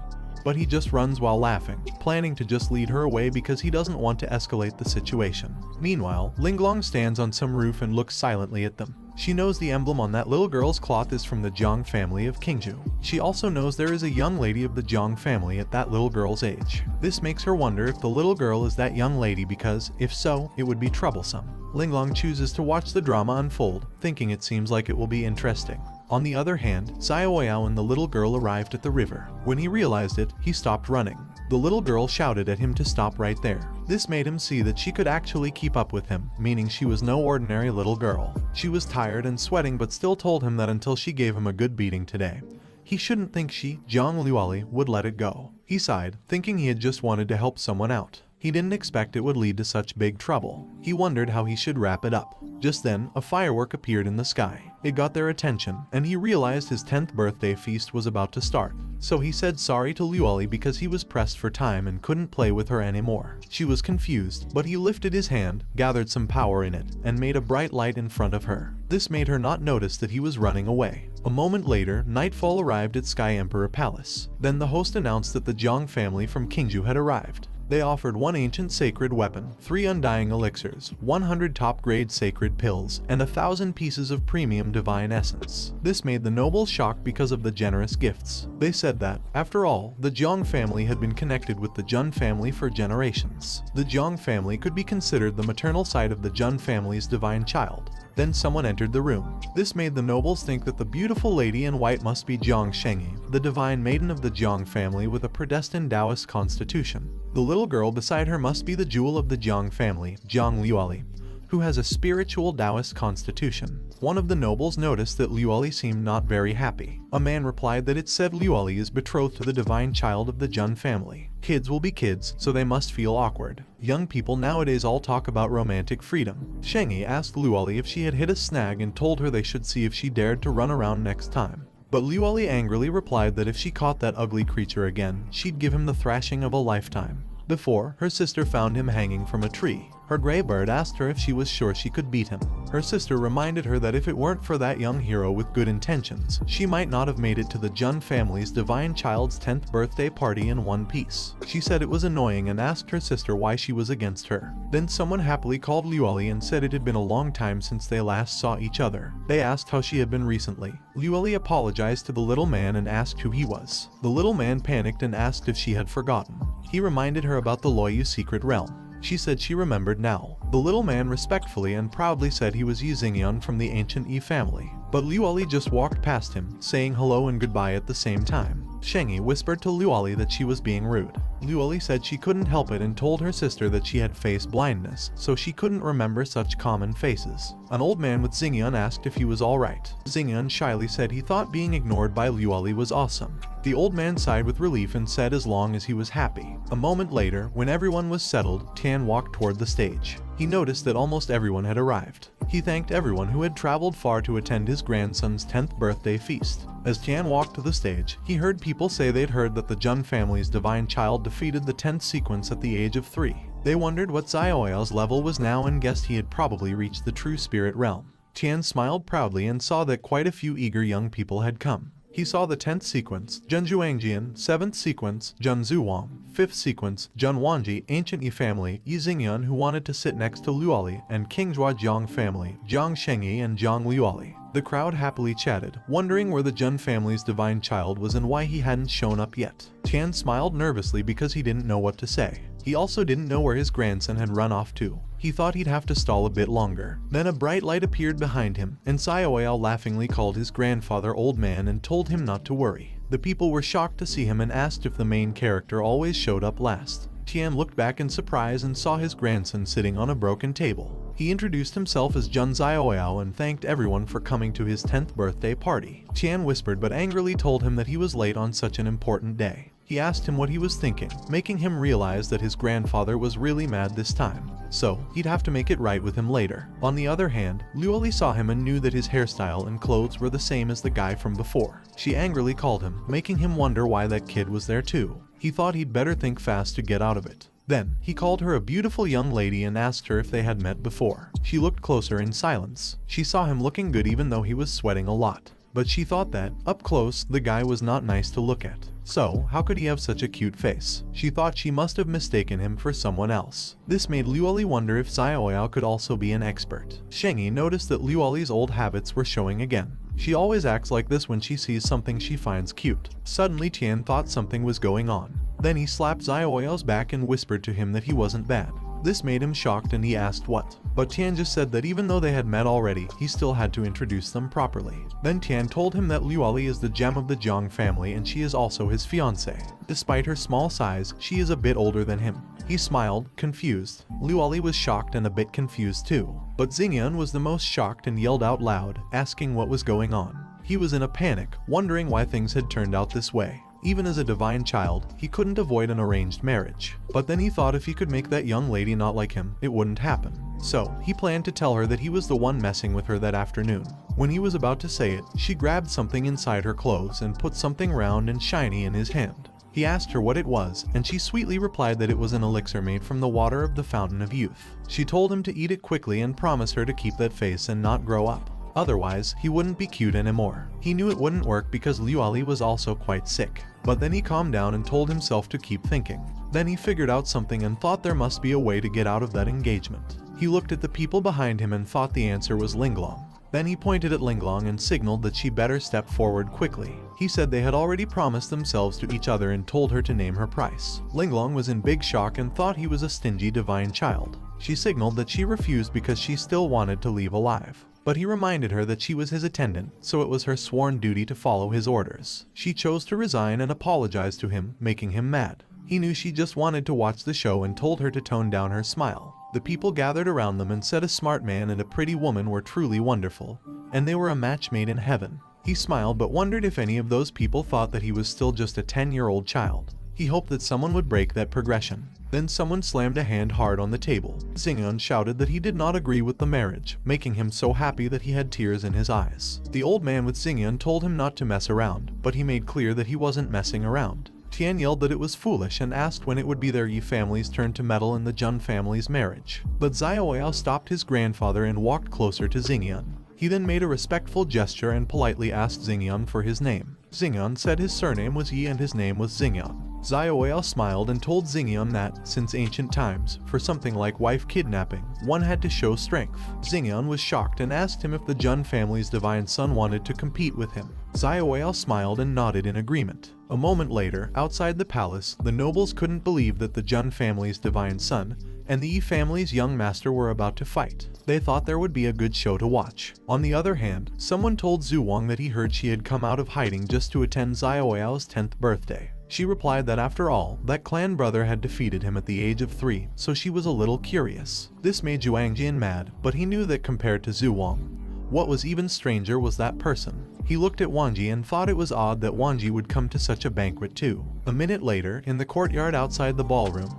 But he just runs while laughing, planning to just lead her away because he doesn't want to escalate the situation. Meanwhile, Linglong stands on some roof and looks silently at them. She knows the emblem on that little girl's cloth is from the Jiang family of Qingzhou. She also knows there is a young lady of the Jiang family at that little girl's age. This makes her wonder if the little girl is that young lady because, if so, it would be troublesome. Linglong chooses to watch the drama unfold, thinking it seems like it will be interesting. On the other hand, Xiaoyao and the little girl arrived at the river. When he realized it, he stopped running. The little girl shouted at him to stop right there. This made him see that she could actually keep up with him, meaning she was no ordinary little girl. She was tired and sweating but still told him that until she gave him a good beating today, he shouldn't think she, Zhang Luoli, would let it go. He sighed, thinking he had just wanted to help someone out. He didn't expect it would lead to such big trouble. He wondered how he should wrap it up. Just then, a firework appeared in the sky. It got their attention, and he realized his 10th birthday feast was about to start. So he said sorry to Luoli because he was pressed for time and couldn't play with her anymore. She was confused, but he lifted his hand, gathered some power in it, and made a bright light in front of her. This made her not notice that he was running away. A moment later, nightfall arrived at Sky Emperor Palace. Then the host announced that the Jiang family from Qingzhou had arrived. They offered 1 ancient sacred weapon, 3 undying elixirs, 100 top-grade sacred pills, and 1,000 pieces of premium divine essence. This made the nobles shocked because of the generous gifts. They said that, after all, the Jiang family had been connected with the Jun family for generations. The Jiang family could be considered the maternal side of the Jun family's divine child. Then someone entered the room. This made the nobles think that the beautiful lady in white must be Jiang Shengyi, the divine maiden of the Jiang family with a predestined Taoist constitution. The little girl beside her must be the jewel of the Jiang family, Jiang Luoli, who has a spiritual Taoist constitution. One of the nobles noticed that Luoli seemed not very happy. A man replied that it said Luoli is betrothed to the divine child of the Jun family. Kids will be kids, so they must feel awkward. Young people nowadays all talk about romantic freedom. Shengyi asked Luoli if she had hit a snag and told her they should see if she dared to run around next time. But Luoli angrily replied that if she caught that ugly creature again, she'd give him the thrashing of a lifetime. Before, her sister found him hanging from a tree. Her gray bird asked her if she was sure she could beat him. Her sister reminded her that if it weren't for that young hero with good intentions, she might not have made it to the Jun family's divine child's 10th birthday party in one piece. She said it was annoying and asked her sister why she was against her. Then someone happily called Luoli and said it had been a long time since they last saw each other. They asked how she had been recently. Luoli apologized to the little man and asked who he was. The little man panicked and asked if she had forgotten. He reminded her about the Loyu secret realm. She said she remembered now. The little man respectfully and proudly said he was Yi Xingyan from the ancient Yi family. But Luoli just walked past him, saying hello and goodbye at the same time. Shengyi whispered to Luoli that she was being rude. Luoli said she couldn't help it and told her sister that she had face blindness, so she couldn't remember such common faces. An old man with Xingyan asked if he was alright. Xingyan shyly said he thought being ignored by Luoli was awesome. The old man sighed with relief and said as long as he was happy. A moment later, when everyone was settled, Tian walked toward the stage. He noticed that almost everyone had arrived. He thanked everyone who had traveled far to attend his grandson's 10th birthday feast. As Tian walked to the stage, he heard people say they'd heard that the Jun family's divine child defeated the 10th sequence at the age of 3. They wondered what Xiaoyao's level was now and guessed he had probably reached the true spirit realm. Tian smiled proudly and saw that quite a few eager young people had come. He saw the 10th sequence, Jun Zhuangjian, 7th sequence, Jun Zuwang, 5th sequence, Jun Wanji, ancient Yi family, Yi Xingyan who wanted to sit next to Luoli, and Qingzhou Jiang family, Jiang Shengyi and Jiang Luoli. The crowd happily chatted, wondering where the Jun family's divine child was and why he hadn't shown up yet. Tian smiled nervously because he didn't know what to say. He also didn't know where his grandson had run off to. He thought he'd have to stall a bit longer. Then a bright light appeared behind him, and Xiaoyao laughingly called his grandfather Old Man and told him not to worry. The people were shocked to see him and asked if the main character always showed up last. Tian looked back in surprise and saw his grandson sitting on a broken table. He introduced himself as Jun Xiaoyao and thanked everyone for coming to his 10th birthday party. Tian whispered but angrily told him that he was late on such an important day. He asked him what he was thinking, making him realize that his grandfather was really mad this time, so he'd have to make it right with him later. On the other hand, Luoli saw him and knew that his hairstyle and clothes were the same as the guy from before. She angrily called him, making him wonder why that kid was there too. He thought he'd better think fast to get out of it. Then, he called her a beautiful young lady and asked her if they had met before. She looked closer in silence. She saw him looking good even though he was sweating a lot. But she thought that, up close, the guy was not nice to look at. So, how could he have such a cute face? She thought she must have mistaken him for someone else. This made Luoli wonder if Xiaoyao could also be an expert. Shengyi noticed that Luoli's old habits were showing again. She always acts like this when she sees something she finds cute. Suddenly Tian thought something was going on. Then he slapped Xiaoyao's back and whispered to him that he wasn't bad. This made him shocked and he asked what. But Tian just said that even though they had met already, he still had to introduce them properly. Then Tian told him that Luoli is the gem of the Zhang family and she is also his fiancée. Despite her small size, she is a bit older than him. He smiled, confused. Luoli was shocked and a bit confused too. But Xingyan was the most shocked and yelled out loud, asking what was going on. He was in a panic, wondering why things had turned out this way. Even as a divine child, he couldn't avoid an arranged marriage. But then he thought if he could make that young lady not like him, it wouldn't happen. So, he planned to tell her that he was the one messing with her that afternoon. When he was about to say it, she grabbed something inside her clothes and put something round and shiny in his hand. He asked her what it was, and she sweetly replied that it was an elixir made from the water of the fountain of youth. She told him to eat it quickly and promise her to keep that face and not grow up. Otherwise, he wouldn't be cute anymore. He knew it wouldn't work because Luoli was also quite sick. But then he calmed down and told himself to keep thinking. Then he figured out something and thought there must be a way to get out of that engagement. He looked at the people behind him and thought the answer was Linglong. Then he pointed at Linglong and signaled that she better step forward quickly. He said they had already promised themselves to each other and told her to name her price. Linglong was in big shock and thought he was a stingy divine child. She signaled that she refused because she still wanted to leave alive. But he reminded her that she was his attendant, so it was her sworn duty to follow his orders. She chose to resign and apologize to him, making him mad. He knew she just wanted to watch the show and told her to tone down her smile. The people gathered around them and said a smart man and a pretty woman were truly wonderful, and they were a match made in heaven. He smiled but wondered if any of those people thought that he was still just a 10-year-old child. He hoped that someone would break that progression. Then someone slammed a hand hard on the table. Xingyan shouted that he did not agree with the marriage, making him so happy that he had tears in his eyes. The old man with Xingyan told him not to mess around, but he made clear that he wasn't messing around. Tian yelled that it was foolish and asked when it would be their Yi family's turn to meddle in the Jun family's marriage. But Xiaoyao stopped his grandfather and walked closer to Xingyan. He then made a respectful gesture and politely asked Xingyan for his name. Xingyan said his surname was Yi and his name was Xingyan. Xiaoyao smiled and told Xingyan that, since ancient times, for something like wife kidnapping, one had to show strength. Xingyan was shocked and asked him if the Jun family's divine son wanted to compete with him. Xiaoyao smiled and nodded in agreement. A moment later, outside the palace, the nobles couldn't believe that the Jun family's divine son and the Yi family's young master were about to fight. They thought there would be a good show to watch. On the other hand, someone told Zhu Wang that he heard she had come out of hiding just to attend Xiaoyao's 10th birthday. She replied that after all, that clan brother had defeated him at the age of 3, so she was a little curious. This made Zhuangjian mad, but he knew that compared to Zhu Wang, what was even stranger was that person. He looked at Wang Ji and thought it was odd that Wang Ji would come to such a banquet too. A minute later, in the courtyard outside the ballroom,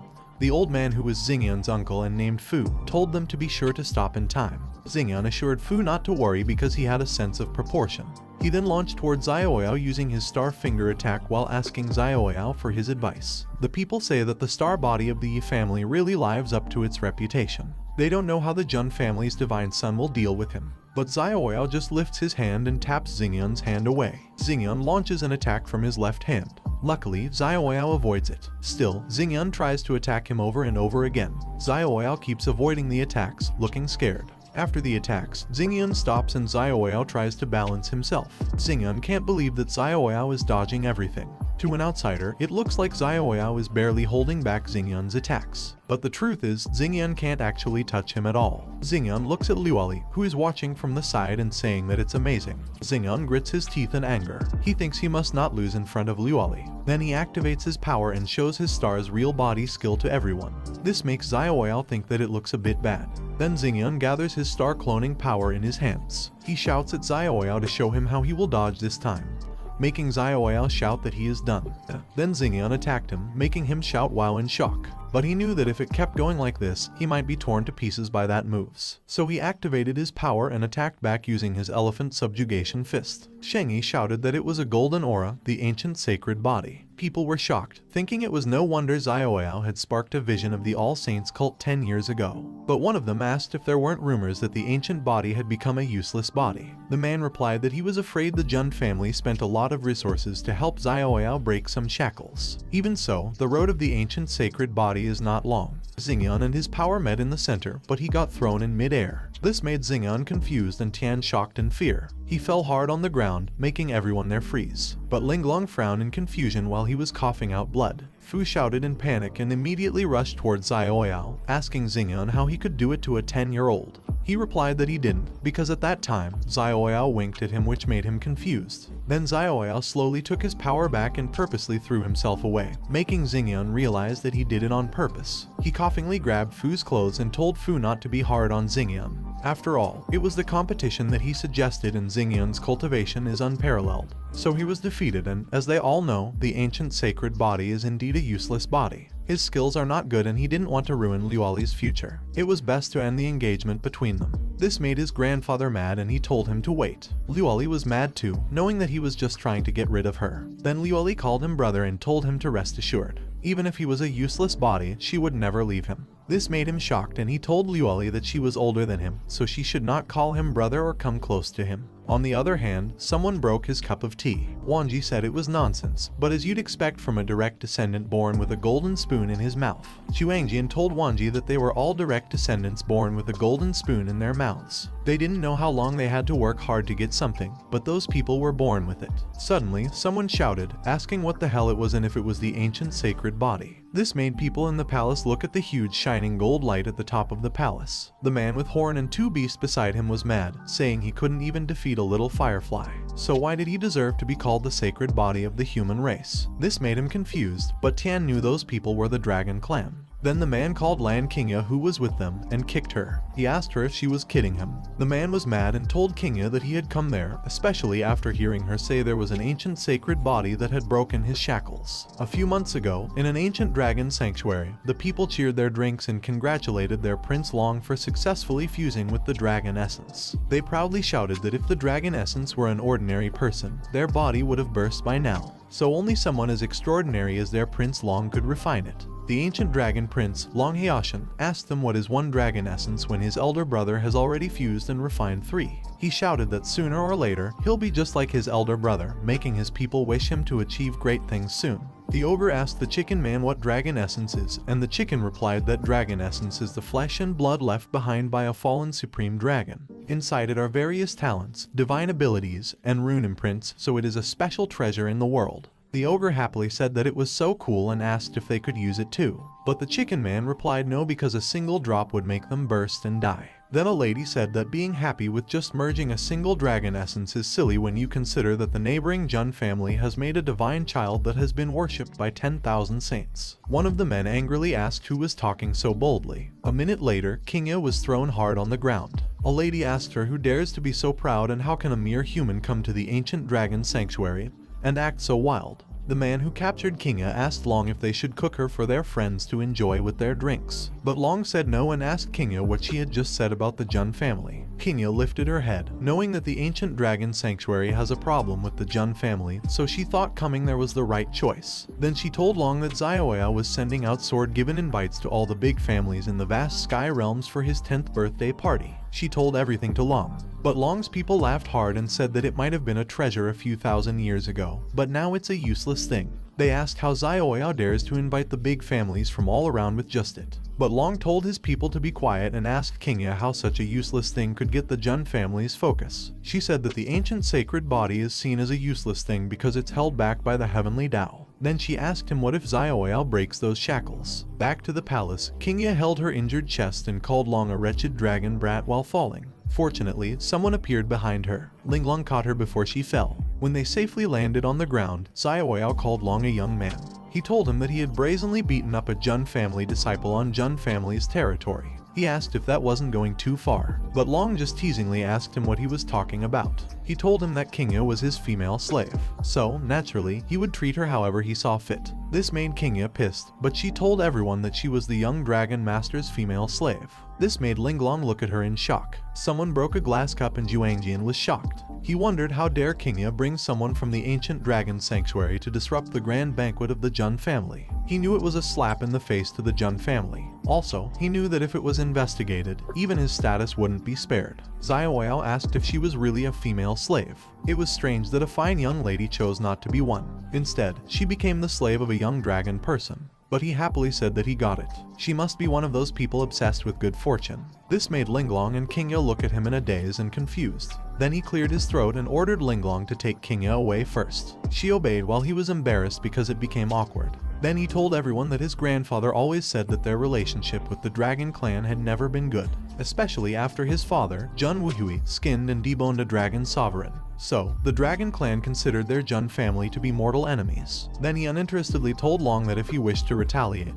the old man who was Xingyan's uncle and named Fu told them to be sure to stop in time. Xingyan assured Fu not to worry because he had a sense of proportion. He then launched towards Xiaoyao using his star finger attack while asking Xiaoyao for his advice. The people say that the star body of the Yi family really lives up to its reputation. They don't know how the Jun family's divine son will deal with him. But Xiaoyao just lifts his hand and taps Xingyan's hand away. Xingyan launches an attack from his left hand. Luckily, Xiaoyao avoids it. Still, Xingyan tries to attack him over and over again. Xiaoyao keeps avoiding the attacks, looking scared. After the attacks, Xingyan stops and Xiaoyao tries to balance himself. Xingyan can't believe that Xiaoyao is dodging everything. To an outsider, it looks like Xiaoyao is barely holding back Xingyun's attacks. But the truth is, Xingyun can't actually touch him at all. Xingyun looks at Liuali, who is watching from the side and saying that it's amazing. Xingyun grits his teeth in anger. He thinks he must not lose in front of Liuali. Then he activates his power and shows his star's real body skill to everyone. This makes Xiaoyao think that it looks a bit bad. Then Xingyun gathers his star cloning power in his hands. He shouts at Xiaoyao to show him how he will dodge this time, making Xiaoyao shout that he is done. Then Xingyun attacked him, making him shout wow in shock. But he knew that if it kept going like this, he might be torn to pieces by that moves. So he activated his power and attacked back using his elephant subjugation fist. Shengyi shouted that it was a golden aura, the ancient sacred body. People were shocked, thinking it was no wonder Xiaoyao had sparked a vision of the All Saints cult 10 years ago. But one of them asked if there weren't rumors that the ancient body had become a useless body. The man replied that he was afraid the Jun family spent a lot of resources to help Xiaoyao break some shackles. Even so, the road of the ancient sacred body is not long. Xingyun and his power met in the center, but he got thrown in mid-air. This made Xingyun confused and Tian shocked in fear. He fell hard on the ground, making everyone there freeze. But Linglong frowned in confusion while he was coughing out blood. Fu shouted in panic and immediately rushed towards Xiaoyao, asking Xingyun how he could do it to a 10-year-old. He replied that he didn't, because at that time, Xiaoyao winked at him, which made him confused. Then Xiaoyao slowly took his power back and purposely threw himself away, making Xingyun realize that he did it on purpose. He coughingly grabbed Fu's clothes and told Fu not to be hard on Xingyun. After all, it was the competition that he suggested, and Xingyun's cultivation is unparalleled. So he was defeated, and, as they all know, the ancient sacred body is indeed a useless body. His skills are not good and he didn't want to ruin Liuali's future. It was best to end the engagement between them. This made his grandfather mad and he told him to wait. Liuali was mad too, knowing that he was just trying to get rid of her. Then Liuali called him brother and told him to rest assured. Even if he was a useless body, she would never leave him. This made him shocked and he told Liuali that she was older than him, so she should not call him brother or come close to him. On the other hand, someone broke his cup of tea. Wanji said it was nonsense, but as you'd expect from a direct descendant born with a golden spoon in his mouth. Chuangjian told Wanji that they were all direct descendants born with a golden spoon in their mouths. They didn't know how long they had to work hard to get something, but those people were born with it. Suddenly, someone shouted, asking what the hell it was and if it was the ancient sacred body. This made people in the palace look at the huge shining gold light at the top of the palace. The man with horn and two beasts beside him was mad, saying he couldn't even defeat a little firefly. So why did he deserve to be called the sacred body of the human race? This made him confused, but Tian knew those people were the dragon clan. Then the man called Lan Qingya, who was with them, and kicked her. He asked her if she was kidding him. The man was mad and told Qingya that he had come there, especially after hearing her say there was an ancient sacred body that had broken his shackles. A few months ago, in an ancient dragon sanctuary, the people cheered their drinks and congratulated their Prince Long for successfully fusing with the dragon essence. They proudly shouted that if the dragon essence were an ordinary person, their body would have burst by now. So only someone as extraordinary as their Prince Long could refine it. The ancient dragon prince, Long Heashan, asked them what is one dragon essence when his elder brother has already fused and refined 3. He shouted that sooner or later, he'll be just like his elder brother, making his people wish him to achieve great things soon. The ogre asked the chicken man what dragon essence is, and the chicken replied that dragon essence is the flesh and blood left behind by a fallen supreme dragon. Inside it are various talents, divine abilities, and rune imprints, so it is a special treasure in the world. The ogre happily said that it was so cool and asked if they could use it too. But the chicken man replied no, because a single drop would make them burst and die. Then a lady said that being happy with just merging a single dragon essence is silly when you consider that the neighboring Jun family has made a divine child that has been worshipped by 10,000 saints. One of the men angrily asked who was talking so boldly. A minute later, Qingya was thrown hard on the ground. A lady asked her who dares to be so proud and how can a mere human come to the ancient dragon sanctuary and act so wild. The man who captured Qingya asked Long if they should cook her for their friends to enjoy with their drinks. But Long said no and asked Qingya what she had just said about the Jun family. Qingya lifted her head, knowing that the ancient dragon sanctuary has a problem with the Jun family, so she thought coming there was the right choice. Then she told Long that Xiaoyao was sending out sword-given invites to all the big families in the vast sky realms for his 10th birthday party. She told everything to Long. But Long's people laughed hard and said that it might have been a treasure a few thousand years ago, but now it's a useless thing. They asked how Xiaoyao dares to invite the big families from all around with just it. But Long told his people to be quiet and asked Qingya how such a useless thing could get the Jun family's focus. She said that the ancient sacred body is seen as a useless thing because it's held back by the heavenly Tao. Then she asked him what if Xiaoyao breaks those shackles. Back to the palace, Kingya held her injured chest and called Long a wretched dragon brat while falling. Fortunately, someone appeared behind her. Linglong caught her before she fell. When they safely landed on the ground, Xiaoyao called Long a young man. He told him that he had brazenly beaten up a Jun family disciple on Jun family's territory. He asked if that wasn't going too far, but Long just teasingly asked him what he was talking about. He told him that Kingya was his female slave, so, naturally, he would treat her however he saw fit. This made Kingya pissed, but she told everyone that she was the young dragon master's female slave. This made Linglong look at her in shock. Someone broke a glass cup and Juangjian was shocked. He wondered how dare Kingya bring someone from the ancient dragon sanctuary to disrupt the grand banquet of the Jun family. He knew it was a slap in the face to the Jun family. Also, he knew that if it was investigated, even his status wouldn't be spared. Xiaoyao asked if she was really a female slave. It was strange that a fine young lady chose not to be one. Instead, she became the slave of a young dragon person. But he happily said that he got it. She must be one of those people obsessed with good fortune. This made Linglong and Kingya look at him in a daze and confused. Then he cleared his throat and ordered Linglong to take Kingya away first. She obeyed while he was embarrassed because it became awkward. Then he told everyone that his grandfather always said that their relationship with the dragon clan had never been good, especially after his father, Jun Wuhui, skinned and deboned a dragon sovereign. So, the dragon clan considered their Jun family to be mortal enemies. Then he uninterestedly told Long that if he wished to retaliate,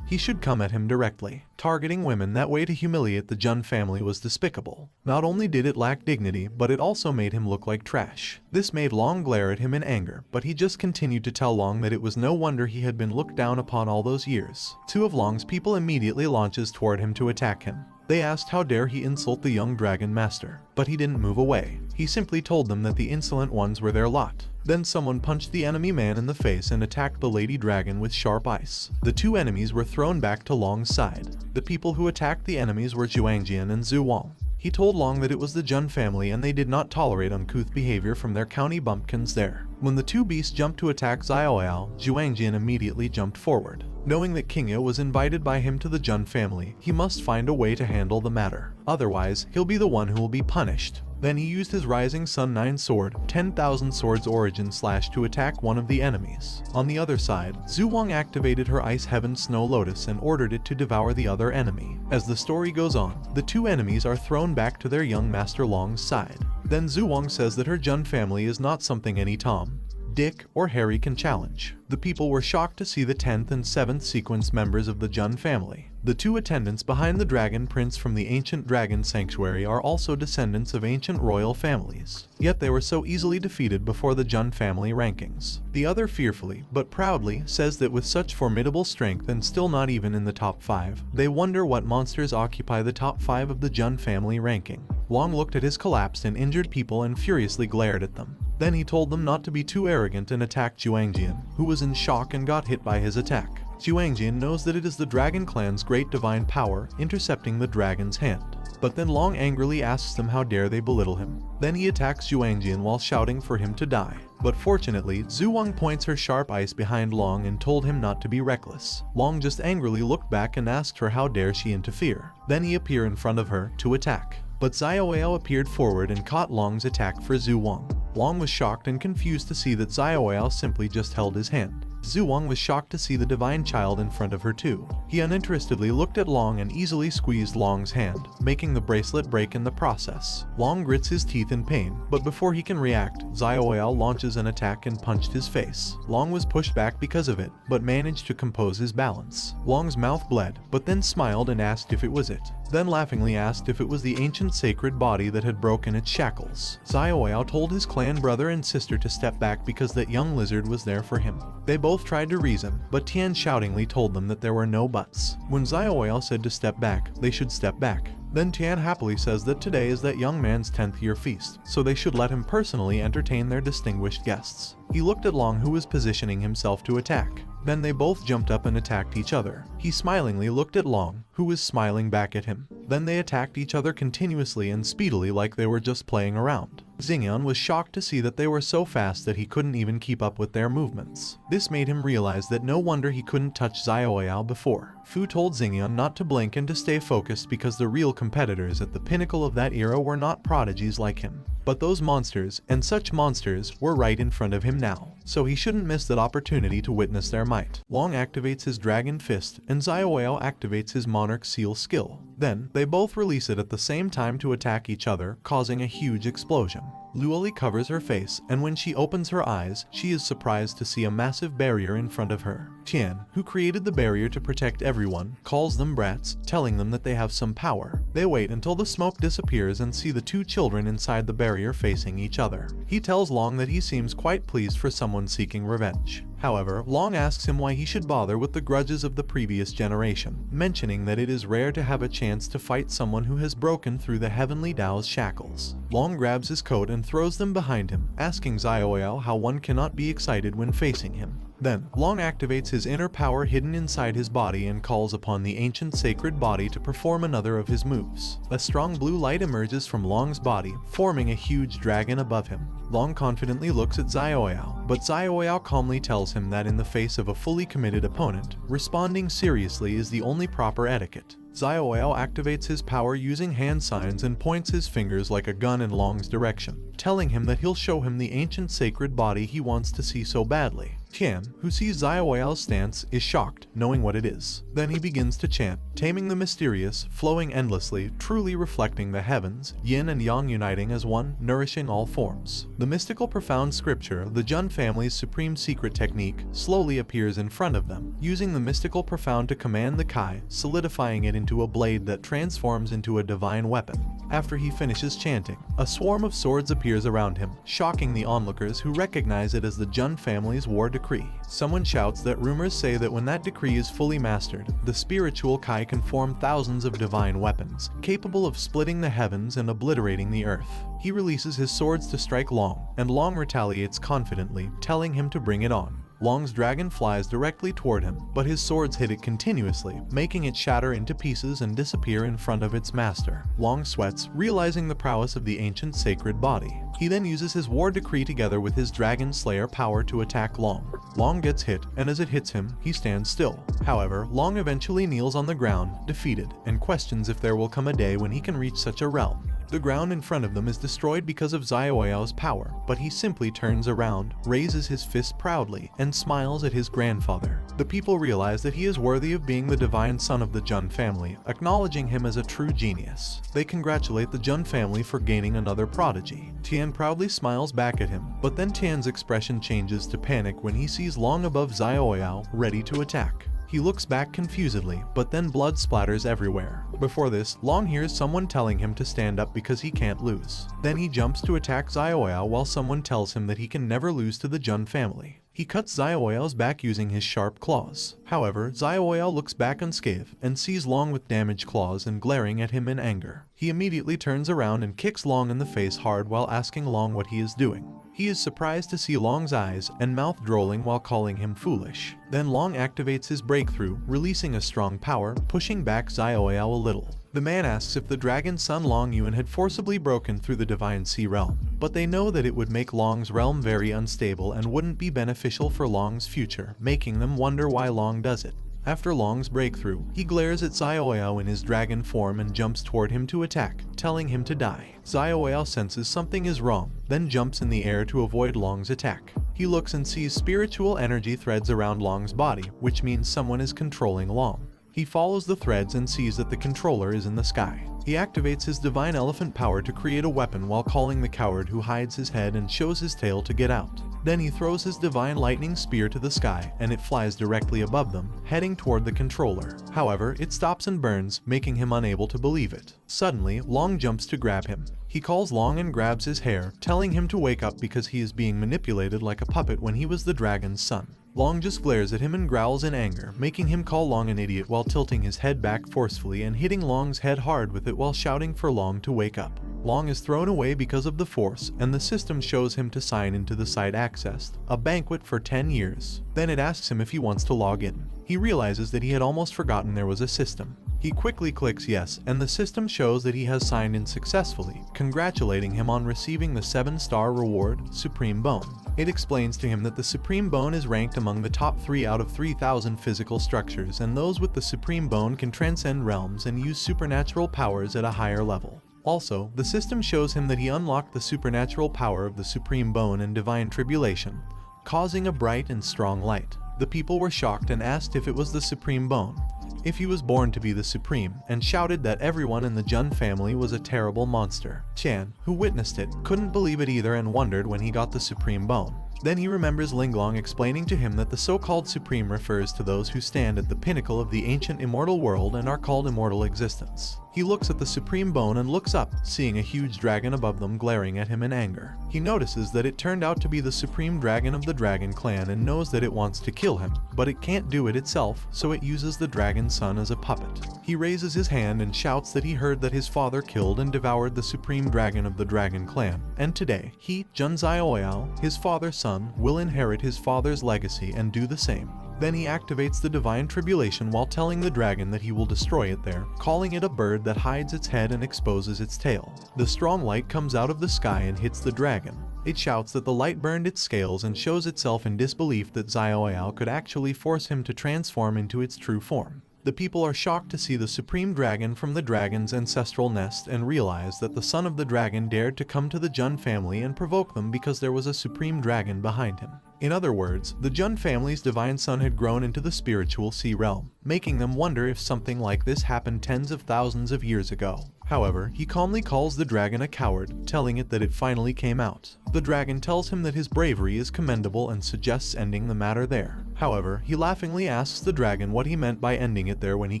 he should come at him directly. Targeting women that way to humiliate the Jun family was despicable. Not only did it lack dignity, but it also made him look like trash. This made Long glare at him in anger, but he just continued to tell Long that it was no wonder he had been looked down upon all those years. Two of Long's people immediately launches toward him to attack him. They asked how dare he insult the young dragon master, but he didn't move away. He simply told them that the insolent ones were their lot. Then someone punched the enemy man in the face and attacked the lady dragon with sharp ice. The two enemies were thrown back to Long's side. The people who attacked the enemies were Juangjian and Zhu Wang. He told Long that it was the Jun family and they did not tolerate uncouth behavior from their county bumpkins there. When the two beasts jumped to attack Xiaoyao, Juangjian immediately jumped forward. Knowing that Kingya was invited by him to the Jun family, he must find a way to handle the matter. Otherwise, he'll be the one who will be punished. Then he used his Rising Sun 9 sword, 10,000 Swords Origin Slash to attack one of the enemies. On the other side, Zhu Wang activated her Ice Heaven Snow Lotus and ordered it to devour the other enemy. As the story goes on, the two enemies are thrown back to their young master Long's side. Then Zhu Wang says that her Jun family is not something any Tom, Dick, or Harry can challenge. The people were shocked to see the 10th and 7th sequence members of the Jun family. The two attendants behind the dragon prince from the ancient dragon sanctuary are also descendants of ancient royal families. Yet they were so easily defeated before the Jun family rankings. The other fearfully, but proudly, says that with such formidable strength and still not even in the top 5, they wonder what monsters occupy the top 5 of the Jun family ranking. Long looked at his collapsed and injured people and furiously glared at them. Then he told them not to be too arrogant and attacked Juangjian, who was in shock and got hit by his attack. Juangjian knows that it is the Dragon Clan's great divine power intercepting the dragon's hand. But then Long angrily asks them how dare they belittle him. Then he attacks Juangjian while shouting for him to die. But fortunately, Zhu Wang points her sharp ice behind Long and told him not to be reckless. Long just angrily looked back and asked her how dare she interfere. Then he appeared in front of her to attack. But Xiaoyao appeared forward and caught Long's attack for Zhu Wang. Long was shocked and confused to see that Xiaoyao simply just held his hand. Zhu Wang was shocked to see the divine child in front of her too. He uninterestedly looked at Long and easily squeezed Long's hand, making the bracelet break in the process. Long grits his teeth in pain, but before he can react, Xiaoyao launches an attack and punched his face. Long was pushed back because of it, but managed to compose his balance. Long's mouth bled, but then smiled and asked if it was it. Then laughingly asked if it was the ancient sacred body that had broken its shackles. Xiaoyao told his clan brother and sister to step back because that young lizard was there for him. They both tried to reason, but Tian shoutingly told them that there were no buts. When Xiaoyao said to step back, they should step back. Then Tian happily says that today is that young man's 10th year feast, so they should let him personally entertain their distinguished guests. He looked at Long, who was positioning himself to attack. Then they both jumped up and attacked each other. He smilingly looked at Long, who was smiling back at him. Then they attacked each other continuously and speedily like they were just playing around. Xingyan was shocked to see that they were so fast that he couldn't even keep up with their movements. This made him realize that no wonder he couldn't touch Xiaoyao before. Fu told Xingyan not to blink and to stay focused because the real competitors at the pinnacle of that era were not prodigies like him. But those monsters, and such monsters, were right in front of him now, so he shouldn't miss that opportunity to witness their might. Long activates his Dragon Fist, and Xiaoyao activates his Monarch Seal skill. Then, they both release it at the same time to attack each other, causing a huge explosion. Luoli covers her face, and when she opens her eyes, she is surprised to see a massive barrier in front of her. Tian, who created the barrier to protect everyone, calls them brats, telling them that they have some power. They wait until the smoke disappears and see the two children inside the barrier facing each other. He tells Long that he seems quite pleased for someone seeking revenge. However, Long asks him why he should bother with the grudges of the previous generation, mentioning that it is rare to have a chance to fight someone who has broken through the Heavenly Tao's shackles. Long grabs his coat and throws them behind him, asking Xiaoyao how one cannot be excited when facing him. Then, Long activates his inner power hidden inside his body and calls upon the ancient sacred body to perform another of his moves. A strong blue light emerges from Long's body, forming a huge dragon above him. Long confidently looks at Xiaoyao, but Xiaoyao calmly tells him that in the face of a fully committed opponent, responding seriously is the only proper etiquette. Xiaoyao activates his power using hand signs and points his fingers like a gun in Long's direction, telling him that he'll show him the ancient sacred body he wants to see so badly. Tian, who sees Xiaoyao's stance, is shocked, knowing what it is. Then he begins to chant, taming the mysterious, flowing endlessly, truly reflecting the heavens, yin and yang uniting as one, nourishing all forms. The mystical profound scripture, the Jun family's supreme secret technique, slowly appears in front of them, using the mystical profound to command the Kai, solidifying it into a blade that transforms into a divine weapon. After he finishes chanting, a swarm of swords appears around him, shocking the onlookers who recognize it as the Jun family's war decree. Someone shouts that rumors say that when that decree is fully mastered, the spiritual Kai can form thousands of divine weapons, capable of splitting the heavens and obliterating the earth. He releases his swords to strike Long, and Long retaliates confidently, telling him to bring it on. Long's dragon flies directly toward him, but his swords hit it continuously, making it shatter into pieces and disappear in front of its master. Long sweats, realizing the prowess of the ancient sacred body. He then uses his war decree together with his dragon slayer power to attack Long. Long gets hit, and as it hits him, he stands still. However, Long eventually kneels on the ground, defeated, and questions if there will come a day when he can reach such a realm. The ground in front of them is destroyed because of Xiaoyao's power, but he simply turns around, raises his fist proudly, and smiles at his grandfather. The people realize that he is worthy of being the divine son of the Jun family, acknowledging him as a true genius. They congratulate the Jun family for gaining another prodigy. Tian proudly smiles back at him, but then Tian's expression changes to panic when he sees Long above Xiaoyao, ready to attack. He looks back confusedly, but then blood splatters everywhere. Before this, Long hears someone telling him to stand up because he can't lose. Then he jumps to attack Xiaoyao while someone tells him that he can never lose to the Jun family. He cuts Xiaoyao's back using his sharp claws. However, Xiaoyao looks back unscathed and sees Long with damaged claws and glaring at him in anger. He immediately turns around and kicks Long in the face hard while asking Long what he is doing. He is surprised to see Long's eyes and mouth drooling while calling him foolish. Then Long activates his breakthrough, releasing a strong power, pushing back Xiaoyao a little. The man asks if the dragon's son Long Yuan had forcibly broken through the Divine Sea realm, but they know that it would make Long's realm very unstable and wouldn't be beneficial for Long's future, making them wonder why Long does it. After Long's breakthrough, he glares at Xiaoyao in his dragon form and jumps toward him to attack, telling him to die. Xiaoyao senses something is wrong, then jumps in the air to avoid Long's attack. He looks and sees spiritual energy threads around Long's body, which means someone is controlling Long. He follows the threads and sees that the controller is in the sky. He activates his divine elephant power to create a weapon while calling the coward who hides his head and shows his tail to get out. Then he throws his divine lightning spear to the sky and it flies directly above them, heading toward the controller. However, it stops and burns, making him unable to believe it. Suddenly, Long jumps to grab him. He calls Long and grabs his hair, telling him to wake up because he is being manipulated like a puppet when he was the dragon's son. Long just glares at him and growls in anger, making him call Long an idiot while tilting his head back forcefully and hitting Long's head hard with it while shouting for Long to wake up. Long is thrown away because of the force, and the system shows him to sign into the site accessed, a banquet for 10 years. Then it asks him if he wants to log in. He realizes that he had almost forgotten there was a system. He quickly clicks yes, and the system shows that he has signed in successfully, congratulating him on receiving the 7-star reward, Supreme Bone. It explains to him that the Supreme Bone is ranked among the top 3 out of 3,000 physical structures, and those with the Supreme Bone can transcend realms and use supernatural powers at a higher level. Also, the system shows him that he unlocked the supernatural power of the Supreme Bone in Divine Tribulation, causing a bright and strong light. The people were shocked and asked if it was the Supreme Bone, if he was born to be the Supreme, and shouted that everyone in the Jun family was a terrible monster. Tian, who witnessed it, couldn't believe it either and wondered when he got the Supreme Bone. Then he remembers Linglong explaining to him that the so-called Supreme refers to those who stand at the pinnacle of the ancient immortal world and are called immortal existence. He looks at the Supreme Bone and looks up, seeing a huge dragon above them glaring at him in anger. He notices that it turned out to be the Supreme Dragon of the Dragon Clan and knows that it wants to kill him, but it can't do it itself, so it uses the dragon's son as a puppet. He raises his hand and shouts that he heard that his father killed and devoured the Supreme Dragon of the Dragon Clan, and today, he, Jun Zioyao, his father's son, will inherit his father's legacy and do the same. Then he activates the Divine Tribulation while telling the dragon that he will destroy it there, calling it a bird that hides its head and exposes its tail. The strong light comes out of the sky and hits the dragon. It shouts that the light burned its scales and shows itself in disbelief that Zioyao could actually force him to transform into its true form. The people are shocked to see the Supreme Dragon from the dragon's ancestral nest and realize that the son of the dragon dared to come to the Jun family and provoke them because there was a Supreme Dragon behind him. In other words, the Jun family's divine son had grown into the spiritual sea realm, making them wonder if something like this happened tens of thousands of years ago. However, he calmly calls the dragon a coward, telling it that it finally came out. The dragon tells him that his bravery is commendable and suggests ending the matter there. However, he laughingly asks the dragon what he meant by ending it there when he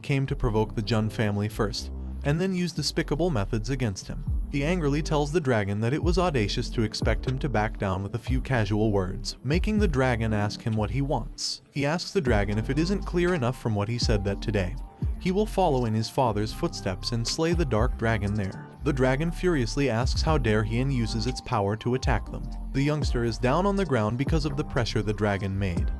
came to provoke the Jun family first, and then used despicable methods against him. He angrily tells the dragon that it was audacious to expect him to back down with a few casual words, making the dragon ask him what he wants. He asks the dragon if it isn't clear enough from what he said that today he will follow in his father's footsteps and slay the dark dragon there. The dragon furiously asks how dare he and uses its power to attack them. The youngster is down on the ground because of the pressure the dragon made,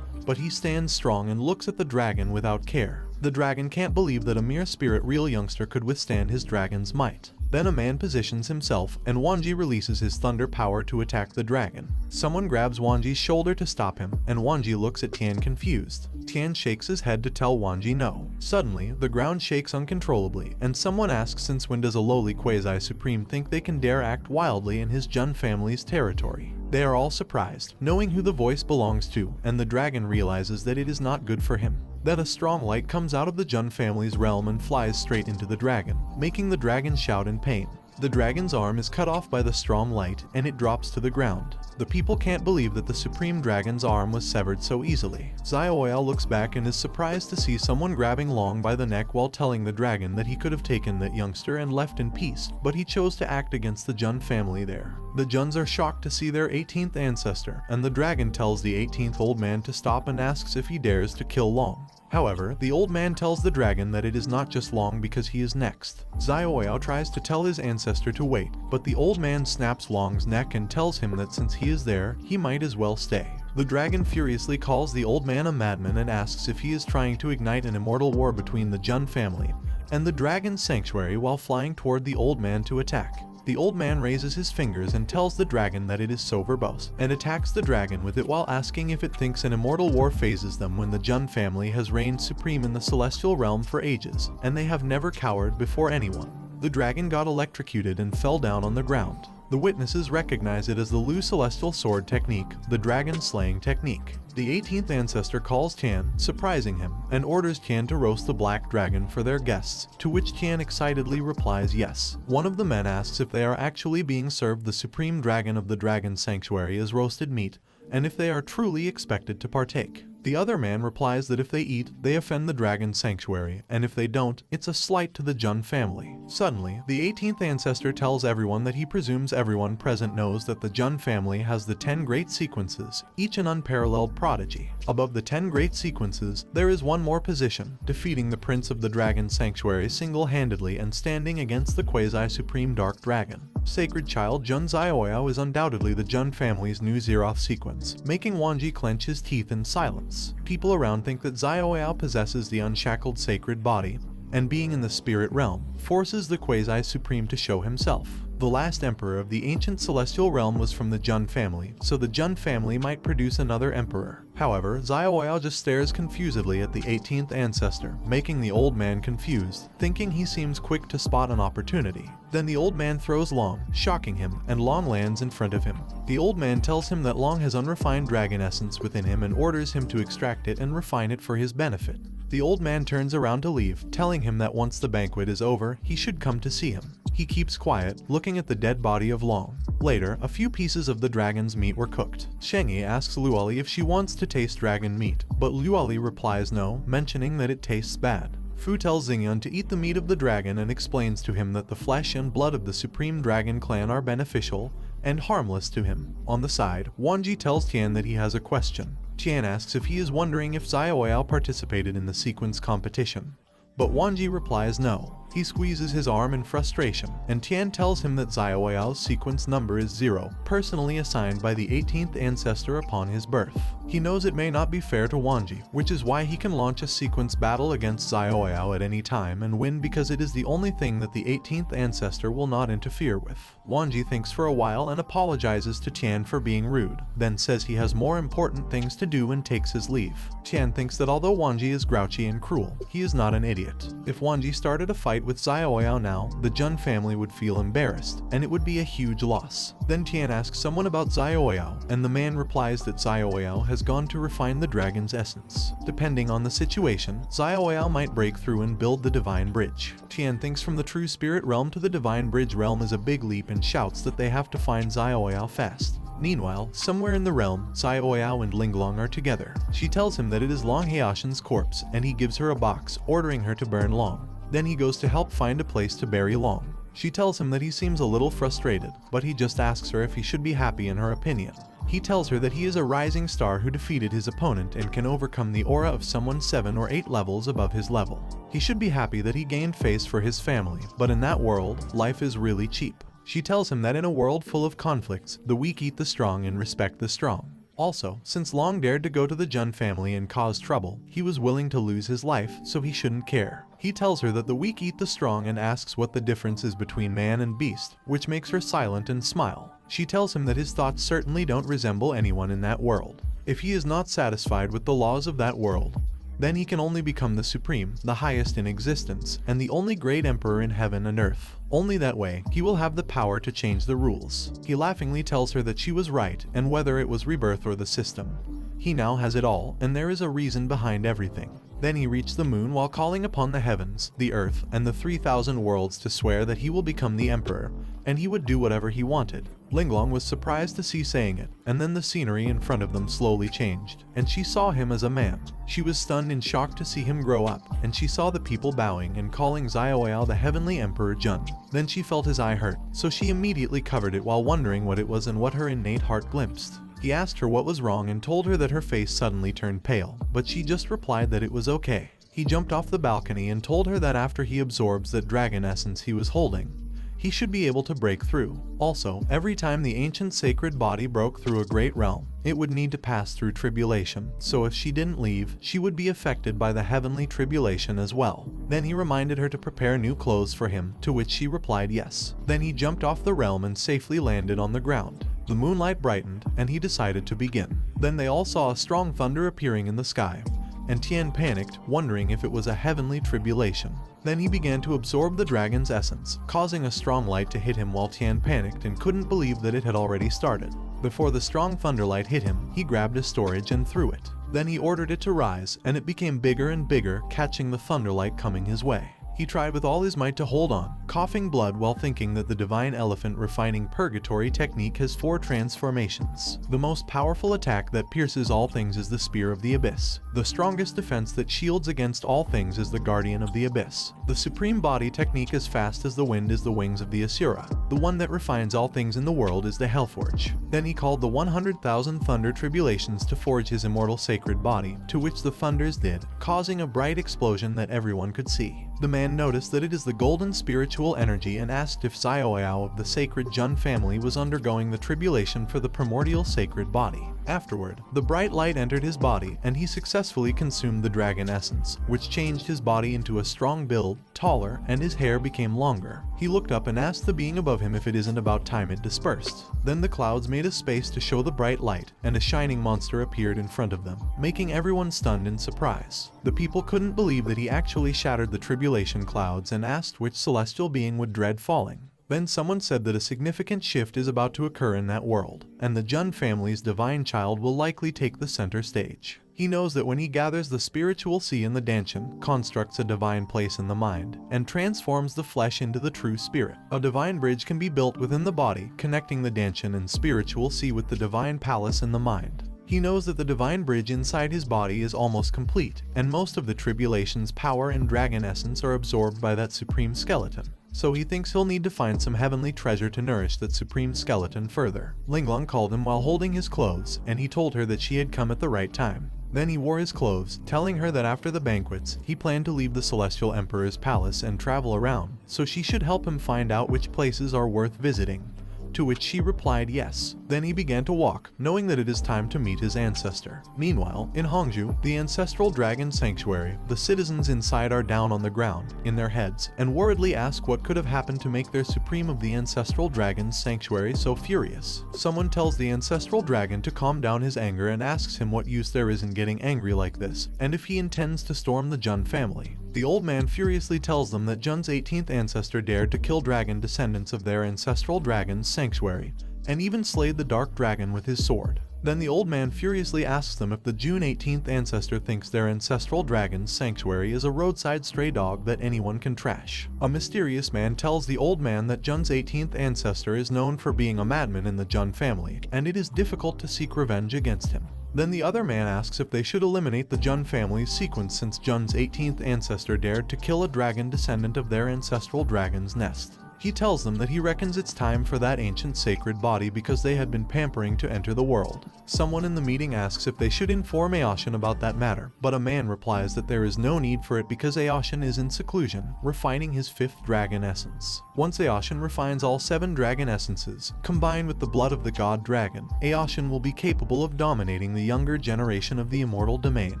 but he stands strong and looks at the dragon without care. The dragon can't believe that a mere spirit-real youngster could withstand his dragon's might. Then a man positions himself, and Wanji releases his thunder power to attack the dragon. Someone grabs Wanji's shoulder to stop him, and Wanji looks at Tian confused. Tian shakes his head to tell Wanji no. Suddenly, the ground shakes uncontrollably, and someone asks since when does a lowly quasi-supreme think they can dare act wildly in his Jun family's territory. They are all surprised, knowing who the voice belongs to, and the dragon realizes that it is not good for him. Then a strong light comes out of the Jun family's realm and flies straight into the dragon, making the dragon shout in pain. The dragon's arm is cut off by the strong light, and it drops to the ground. The people can't believe that the Supreme Dragon's arm was severed so easily. Zioyao looks back and is surprised to see someone grabbing Long by the neck while telling the dragon that he could have taken that youngster and left in peace, but he chose to act against the Jun family there. The Juns are shocked to see their 18th ancestor, and the dragon tells the 18th old man to stop and asks if he dares to kill Long. However, the old man tells the dragon that it is not just Long because he is next. Zioyao tries to tell his ancestor to wait, but the old man snaps Long's neck and tells him that since he is there, he might as well stay. The dragon furiously calls the old man a madman and asks if he is trying to ignite an immortal war between the Jun family and the dragon's sanctuary while flying toward the old man to attack. The old man raises his fingers and tells the dragon that it is so verbose, and attacks the dragon with it while asking if it thinks an immortal war phases them when the Jun family has reigned supreme in the celestial realm for ages, and they have never cowered before anyone. The dragon got electrocuted and fell down on the ground. The witnesses recognize it as the Lu Celestial Sword technique, the dragon slaying technique. The 18th ancestor calls Tian, surprising him, and orders Tian to roast the black dragon for their guests, to which Tian excitedly replies yes. One of the men asks if they are actually being served the Supreme Dragon of the Dragon Sanctuary as roasted meat, and if they are truly expected to partake. The other man replies that if they eat, they offend the dragon sanctuary, and if they don't, it's a slight to the Jun family. Suddenly, the 18th ancestor tells everyone that he presumes everyone present knows that the Jun family has the 10 great sequences, each an unparalleled prodigy. Above the 10 great sequences, there is one more position, defeating the Prince of the Dragon Sanctuary single-handedly and standing against the quasi-supreme Dark Dragon. Sacred Child Jun Zioyao is undoubtedly the Jun family's new Zeroth sequence, making Wanji clench his teeth in silence. People around think that Zioyao possesses the unshackled sacred body, and being in the spirit realm, forces the Quasi-Supreme to show himself. The last emperor of the ancient celestial realm was from the Jun family, so the Jun family might produce another emperor. However, Xiaoyao just stares confusedly at the 18th ancestor, making the old man confused, thinking he seems quick to spot an opportunity. Then the old man throws Long, shocking him, and Long lands in front of him. The old man tells him that Long has unrefined dragon essence within him and orders him to extract it and refine it for his benefit. The old man turns around to leave, telling him that once the banquet is over, he should come to see him. He keeps quiet, looking at the dead body of Long. Later, a few pieces of the dragon's meat were cooked. Shengyi asks Luoli if she wants to taste dragon meat, but Luoli replies no, mentioning that it tastes bad. Fu tells Xingyun to eat the meat of the dragon and explains to him that the flesh and blood of the Supreme Dragon Clan are beneficial and harmless to him. On the side, Wanji tells Tian that he has a question. Tian asks if he is wondering if Xiaoyao participated in the sequence competition, but Wanji replies no. He squeezes his arm in frustration, and Tian tells him that Xiaoyao's sequence number is 0, personally assigned by the 18th ancestor upon his birth. He knows it may not be fair to Wanji, which is why he can launch a sequence battle against Xiaoyao at any time and win because it is the only thing that the 18th ancestor will not interfere with. Wanji thinks for a while and apologizes to Tian for being rude, then says he has more important things to do and takes his leave. Tian thinks that although Wanji is grouchy and cruel, he is not an idiot. If Wanji started a fight with Xiaoyao now, the Jun family would feel embarrassed, and it would be a huge loss. Then Tian asks someone about Xiaoyao, and the man replies that Xiaoyao has gone to refine the dragon's essence. Depending on the situation, Xiaoyao might break through and build the divine bridge. Tian thinks from the true spirit realm to the divine bridge realm is a big leap and shouts that they have to find Xiaoyao fast. Meanwhile, somewhere in the realm, Xiaoyao and Linglong are together. She tells him that it is Long Heashan's corpse, and he gives her a box, ordering her to burn Long. Then he goes to help find a place to bury Long. She tells him that he seems a little frustrated, but he just asks her if he should be happy in her opinion. He tells her that he is a rising star who defeated his opponent and can overcome the aura of someone 7 or 8 levels above his level. He should be happy that he gained face for his family, but in that world, life is really cheap. She tells him that in a world full of conflicts, the weak eat the strong and respect the strong. Also, since Long dared to go to the Jun family and cause trouble, he was willing to lose his life, so he shouldn't care. He tells her that the weak eat the strong and asks what the difference is between man and beast, which makes her silent and smile. She tells him that his thoughts certainly don't resemble anyone in that world. If he is not satisfied with the laws of that world, then he can only become the supreme, the highest in existence, and the only great emperor in heaven and earth. Only that way, he will have the power to change the rules. He laughingly tells her that she was right, and whether it was rebirth or the system, he now has it all, and there is a reason behind everything. Then he reached the moon while calling upon the heavens, the earth, and the 3,000 worlds to swear that he will become the emperor, and he would do whatever he wanted. Linglong was surprised to see saying it, and then the scenery in front of them slowly changed, and she saw him as a man. She was stunned and shocked to see him grow up, and she saw the people bowing and calling Xiaoyao the heavenly emperor Jun. Then she felt his eye hurt, so she immediately covered it while wondering what it was and what her innate heart glimpsed. He asked her what was wrong and told her that her face suddenly turned pale, but she just replied that it was okay. He jumped off the balcony and told her that after he absorbs that dragon essence he was holding, he should be able to break through. Also, every time the ancient sacred body broke through a great realm, it would need to pass through tribulation, so if she didn't leave, she would be affected by the heavenly tribulation as well. Then he reminded her to prepare new clothes for him, to which she replied yes. Then he jumped off the realm and safely landed on the ground. The moonlight brightened, and he decided to begin. Then they all saw a strong thunder appearing in the sky, and Tian panicked, wondering if it was a heavenly tribulation. Then he began to absorb the dragon's essence, causing a strong light to hit him while Tian panicked and couldn't believe that it had already started. Before the strong thunderlight hit him, he grabbed a storage and threw it. Then he ordered it to rise, and it became bigger and bigger, catching the thunderlight coming his way. He tried with all his might to hold on, coughing blood while thinking that the divine elephant refining purgatory technique has 4 transformations. The most powerful attack that pierces all things is the Spear of the Abyss. The strongest defense that shields against all things is the Guardian of the Abyss. The supreme body technique as fast as the wind is the Wings of the Asura. The one that refines all things in the world is the Hellforge. Then he called the 100,000 thunder tribulations to forge his immortal sacred body, to which the thunders did, causing a bright explosion that everyone could see. The man noticed that it is the golden spiritual energy and asked if Xiaoyao of the sacred Jun family was undergoing the tribulation for the primordial sacred body. Afterward, the bright light entered his body and he successfully consumed the dragon essence, which changed his body into a strong build, taller, and his hair became longer. He looked up and asked the being above him if it isn't about time it dispersed. Then the clouds made a space to show the bright light, and a shining monster appeared in front of them, making everyone stunned in surprise. The people couldn't believe that he actually shattered the tribulation clouds and asked which celestial being would dread falling. Then someone said that a significant shift is about to occur in that world, and the Jun family's divine child will likely take the center stage. He knows that when he gathers the spiritual sea in the Danshin, constructs a divine place in the mind, and transforms the flesh into the true spirit, a divine bridge can be built within the body, connecting the Danshin and spiritual sea with the divine palace in the mind. He knows that the divine bridge inside his body is almost complete, and most of the tribulation's power and dragon essence are absorbed by that supreme skeleton. So he thinks he'll need to find some heavenly treasure to nourish that supreme skeleton further. Linglong called him while holding his clothes, and he told her that she had come at the right time. Then he wore his clothes, telling her that after the banquets, he planned to leave the Celestial Emperor's palace and travel around, so she should help him find out which places are worth visiting. To which she replied yes. Then he began to walk, knowing that it is time to meet his ancestor. Meanwhile, in Hongju, the ancestral dragon sanctuary, the citizens inside are down on the ground, in their heads, and worriedly ask what could have happened to make their supreme of the ancestral dragon's sanctuary so furious. Someone tells the ancestral dragon to calm down his anger and asks him what use there is in getting angry like this, and if he intends to storm the Jun family. The old man furiously tells them that Jun's 18th ancestor dared to kill dragon descendants of their ancestral dragon's sanctuary, and even slayed the dark dragon with his sword. Then the old man furiously asks them if the June 18th ancestor thinks their ancestral dragon's sanctuary is a roadside stray dog that anyone can trash. A mysterious man tells the old man that Jun's 18th ancestor is known for being a madman in the Jun family, and it is difficult to seek revenge against him. Then the other man asks if they should eliminate the Jun family's sequence since Jun's 18th ancestor dared to kill a dragon descendant of their ancestral dragon's nest. He tells them that he reckons it's time for that ancient sacred body because they had been pampering to enter the world. Someone in the meeting asks if they should inform Aoshin about that matter, but a man replies that there is no need for it because Aoshin is in seclusion, refining his 5th dragon essence. Once Aoshin refines all 7 dragon essences, combined with the blood of the god dragon, Aoshin will be capable of dominating the younger generation of the immortal domain.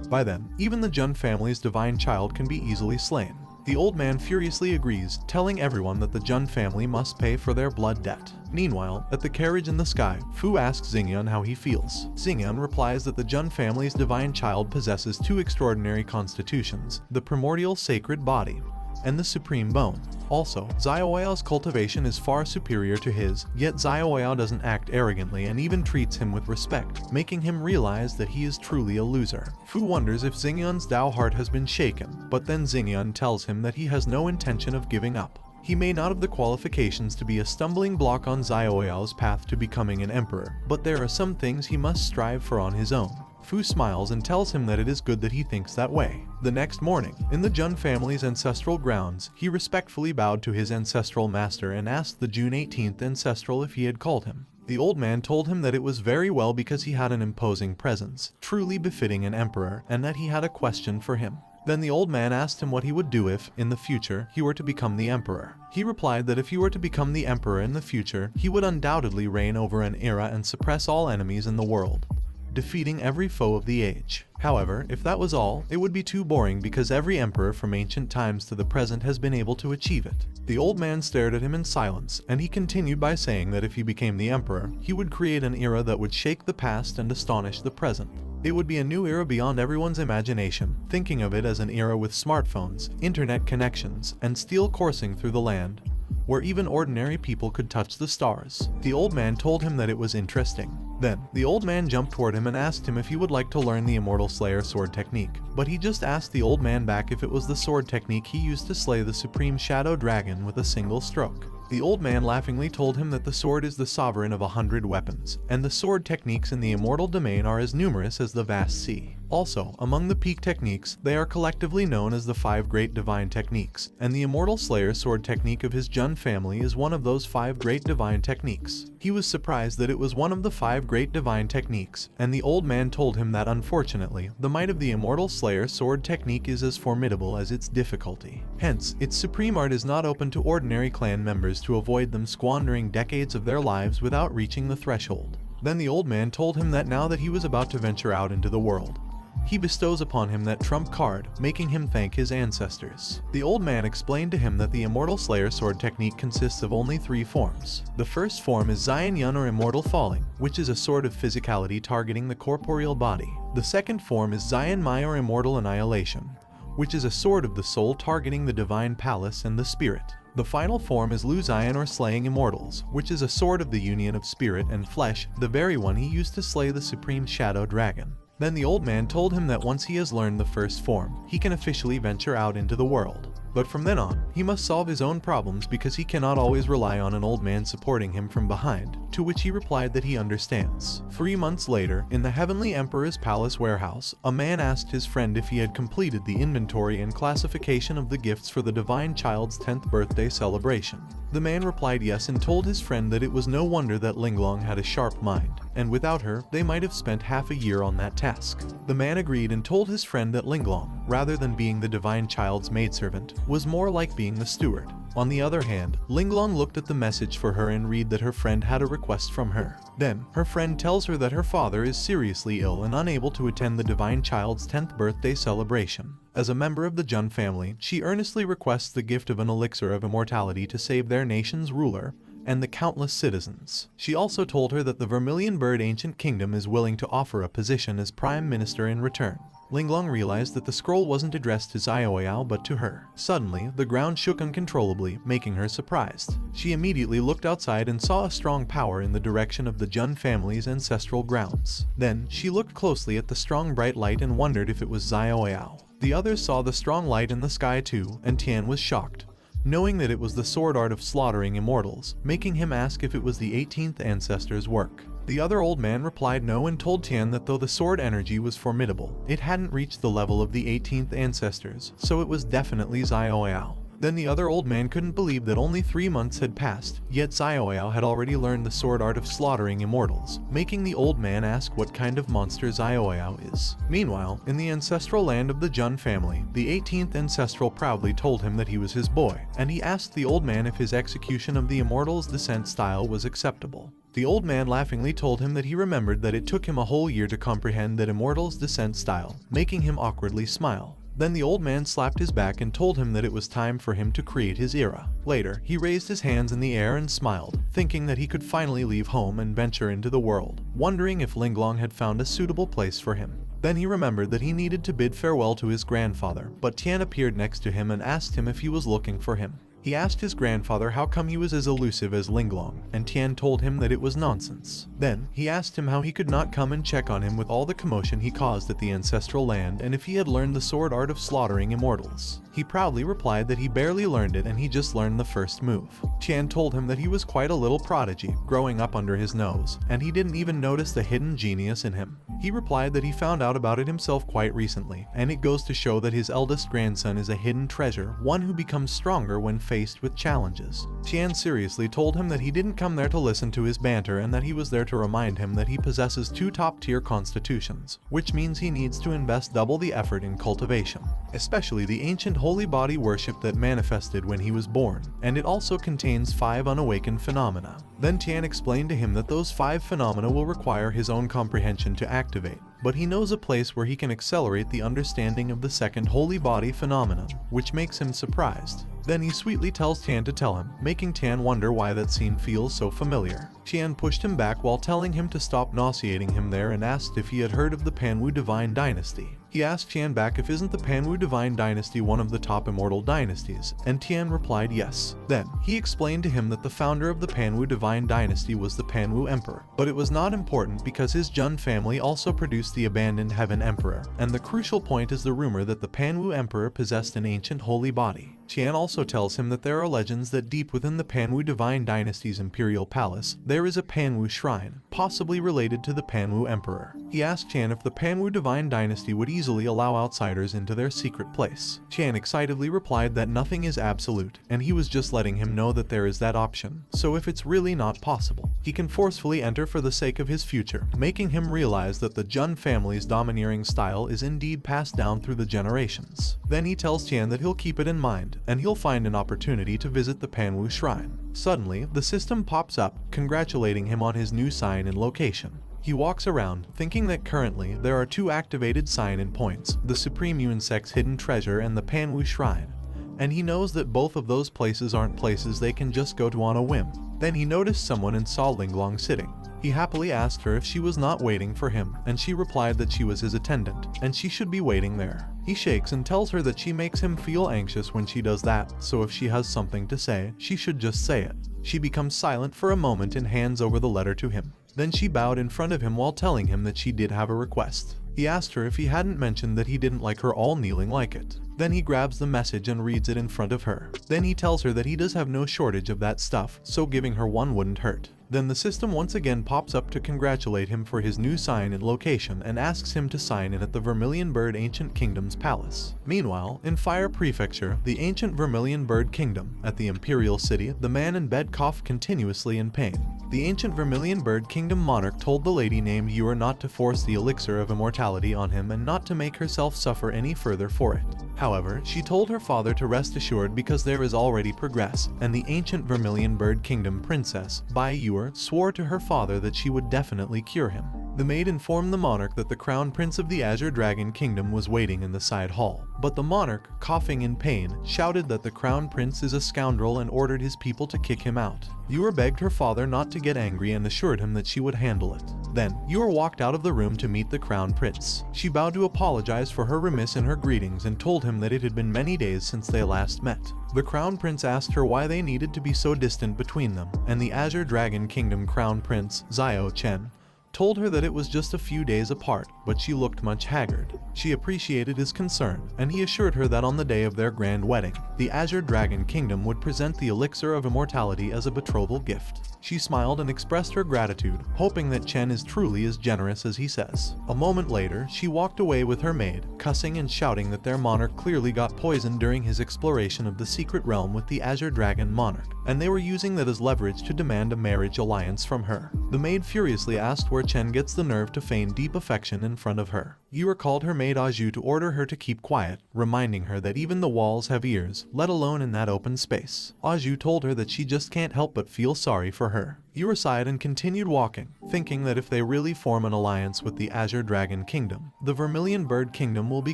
By then, even the Jun family's divine child can be easily slain. The old man furiously agrees, telling everyone that the Jun family must pay for their blood debt. Meanwhile, at the carriage in the sky, Fu asks Xingyan how he feels. Xingyan replies that the Jun family's divine child possesses 2 extraordinary constitutions, the primordial sacred body, and the supreme bone. Also, Xiaoyao's cultivation is far superior to his, yet Xiaoyao doesn't act arrogantly and even treats him with respect, making him realize that he is truly a loser. Fu wonders if Xingyan's Dao heart has been shaken, but then Xingyan tells him that he has no intention of giving up. He may not have the qualifications to be a stumbling block on Xiaoyao's path to becoming an emperor, but there are some things he must strive for on his own. Fu smiles and tells him that it is good that he thinks that way. The next morning, in the Jun family's ancestral grounds, he respectfully bowed to his ancestral master and asked the June 18th ancestral if he had called him. The old man told him that it was very well because he had an imposing presence, truly befitting an emperor, and that he had a question for him. Then the old man asked him what he would do if, in the future, he were to become the emperor. He replied that if he were to become the emperor in the future, he would undoubtedly reign over an era and suppress all enemies in the world, defeating every foe of the age. However, if that was all, it would be too boring because every emperor from ancient times to the present has been able to achieve it. The old man stared at him in silence, and he continued by saying that if he became the emperor, he would create an era that would shake the past and astonish the present. It would be a new era beyond everyone's imagination, thinking of it as an era with smartphones, internet connections, and steel coursing through the land, where even ordinary people could touch the stars. The old man told him that it was interesting. Then, the old man jumped toward him and asked him if he would like to learn the Immortal Slayer sword technique, but he just asked the old man back if it was the sword technique he used to slay the Supreme Shadow Dragon with a single stroke. The old man laughingly told him that the sword is the sovereign of 100 weapons, and the sword techniques in the immortal domain are as numerous as the vast sea. Also, among the peak techniques, they are collectively known as the 5 great divine techniques, and the Immortal Slayer sword technique of his Jun family is one of those 5 great divine techniques. He was surprised that it was one of the 5 great divine techniques, and the old man told him that unfortunately, the might of the Immortal Slayer sword technique is as formidable as its difficulty. Hence, its supreme art is not open to ordinary clan members to avoid them squandering decades of their lives without reaching the threshold. Then the old man told him that now that he was about to venture out into the world, he bestows upon him that trump card, making him thank his ancestors. The old man explained to him that the Immortal Slayer sword technique consists of only 3 forms. The first form is Zion Yun or Immortal Falling, which is a sword of physicality targeting the corporeal body. The second form is Zion Mai or Immortal Annihilation, which is a sword of the soul targeting the divine palace and the spirit. The final form is Lu Zion or Slaying Immortals, which is a sword of the union of spirit and flesh, the very one he used to slay the supreme shadow dragon. Then the old man told him that once he has learned the first form, he can officially venture out into the world. But from then on, he must solve his own problems because he cannot always rely on an old man supporting him from behind, to which he replied that he understands. 3 months later, in the Heavenly Emperor's palace warehouse, a man asked his friend if he had completed the inventory and classification of the gifts for the Divine Child's 10th birthday celebration. The man replied yes and told his friend that it was no wonder that Linglong had a sharp mind, and without her, they might have spent half a year on that task. The man agreed and told his friend that Linglong, rather than being the Divine Child's maidservant, was more like being the steward. On the other hand, Linglong looked at the message for her and read that her friend had a request from her. Then, her friend tells her that her father is seriously ill and unable to attend the Divine Child's 10th birthday celebration. As a member of the Jun family, she earnestly requests the gift of an elixir of immortality to save their nation's ruler and the countless citizens. She also told her that the Vermilion Bird Ancient Kingdom is willing to offer a position as Prime Minister in return. Linglong realized that the scroll wasn't addressed to Xiaoyao but to her. Suddenly, the ground shook uncontrollably, making her surprised. She immediately looked outside and saw a strong power in the direction of the Jun family's ancestral grounds. Then, she looked closely at the strong bright light and wondered if it was Xiaoyao. The others saw the strong light in the sky too, and Tian was shocked, knowing that it was the sword art of slaughtering immortals, making him ask if it was the 18th ancestor's work. The other old man replied no and told Tian that though the sword energy was formidable, it hadn't reached the level of the 18th ancestors, so it was definitely Xiaoyao. Then the other old man couldn't believe that only 3 months had passed, yet Xiaoyao had already learned the sword art of slaughtering immortals, making the old man ask what kind of monster Xiaoyao is. Meanwhile, in the ancestral land of the Jun family, the 18th ancestral proudly told him that he was his boy, and he asked the old man if his execution of the immortal's descent style was acceptable. The old man laughingly told him that he remembered that it took him a whole year to comprehend that immortal's descent style, making him awkwardly smile. Then the old man slapped his back and told him that it was time for him to create his era. Later, he raised his hands in the air and smiled, thinking that he could finally leave home and venture into the world, wondering if Linglong had found a suitable place for him. Then he remembered that he needed to bid farewell to his grandfather, but Tian appeared next to him and asked him if he was looking for him. He asked his grandfather how come he was as elusive as Linglong, and Tian told him that it was nonsense. Then, he asked him how he could not come and check on him with all the commotion he caused at the ancestral land and if he had learned the sword art of slaughtering immortals. He proudly replied that he barely learned it and he just learned the first move. Tian told him that he was quite a little prodigy, growing up under his nose, and he didn't even notice the hidden genius in him. He replied that he found out about it himself quite recently, and it goes to show that his eldest grandson is a hidden treasure, one who becomes stronger when faced with challenges. Tian seriously told him that he didn't come there to listen to his banter and that he was there to remind him that he possesses 2 top-tier constitutions, which means he needs to invest double the effort in cultivation, especially the ancient holy body worship that manifested when he was born, and it also contains 5 unawakened phenomena. Then Tian explained to him that those 5 phenomena will require his own comprehension to activate, but he knows a place where he can accelerate the understanding of the second holy body phenomenon, which makes him surprised. Then he sweetly tells Tian to tell him, making Tian wonder why that scene feels so familiar. Tian pushed him back while telling him to stop nauseating him there and asked if he had heard of the Panwu Divine Dynasty. He asked Tian back if isn't the Panwu Divine Dynasty one of the top immortal dynasties, and Tian replied yes. Then, he explained to him that the founder of the Panwu Divine Dynasty was the Panwu Emperor, but it was not important because his Jun family also produced the abandoned Heaven Emperor, and the crucial point is the rumor that the Panwu Emperor possessed an ancient holy body. Tian also tells him that there are legends that deep within the Panwu Divine Dynasty's imperial palace, there is a Panwu shrine, possibly related to the Panwu Emperor. He asked Tian if the Panwu Divine Dynasty would easily allow outsiders into their secret place. Tian excitedly replied that nothing is absolute, and he was just letting him know that there is that option, so if it's really not possible, he can forcefully enter for the sake of his future, making him realize that the Jun family's domineering style is indeed passed down through the generations. Then he tells Tian that he'll keep it in mind, good, and he'll find an opportunity to visit the Panwu Shrine. Suddenly, the system pops up, congratulating him on his new sign and location. He walks around, thinking that currently there are 2 activated sign-in points, the Supreme Unisex Hidden Treasure and the Panwu Shrine. And he knows that both of those places aren't places they can just go to on a whim. Then he noticed someone and saw Linglong sitting. He happily asked her if she was not waiting for him, and she replied that she was his attendant, and she should be waiting there. He shakes and tells her that she makes him feel anxious when she does that, so if she has something to say, she should just say it. She becomes silent for a moment and hands over the letter to him. Then she bowed in front of him while telling him that she did have a request. He asked her if he hadn't mentioned that he didn't like her all kneeling like it. Then he grabs the message and reads it in front of her. Then he tells her that he does have no shortage of that stuff, so giving her one wouldn't hurt. Then the system once again pops up to congratulate him for his new sign and location and asks him to sign in at the Vermilion Bird Ancient Kingdom's palace. Meanwhile, in Fire Prefecture, the ancient Vermilion Bird Kingdom, at the Imperial City, the man in bed coughed continuously in pain. The ancient Vermilion Bird Kingdom monarch told the lady named Yor not to force the elixir of immortality on him and not to make herself suffer any further for it. However, she told her father to rest assured because there is already progress, and the ancient Vermilion Bird Kingdom princess, Bai Yor, swore to her father that she would definitely cure him. The maid informed the monarch that the crown prince of the Azure Dragon Kingdom was waiting in the side hall, but the monarch, coughing in pain, shouted that the crown prince is a scoundrel and ordered his people to kick him out. Yor begged her father not to get angry and assured him that she would handle it. Then, Yor walked out of the room to meet the crown prince. She bowed to apologize for her remiss in her greetings and told him that it had been many days since they last met. The crown prince asked her why they needed to be so distant between them, and the Azure Dragon Kingdom crown prince, Xiao Chen, told her that it was just a few days apart, but she looked much haggard. She appreciated his concern, and he assured her that on the day of their grand wedding, the Azure Dragon Kingdom would present the elixir of immortality as a betrothal gift. She smiled and expressed her gratitude, hoping that Chen is truly as generous as he says. A moment later, she walked away with her maid, cussing and shouting that their monarch clearly got poisoned during his exploration of the secret realm with the Azure Dragon monarch, and they were using that as leverage to demand a marriage alliance from her. The maid furiously asked where Chen gets the nerve to feign deep affection in front of her. Yor called her maid Aju to order her to keep quiet, reminding her that even the walls have ears, let alone in that open space. Aju told her that she just can't help but feel sorry for her. Yor sighed and continued walking, thinking that if they really form an alliance with the Azure Dragon Kingdom, the Vermilion Bird Kingdom will be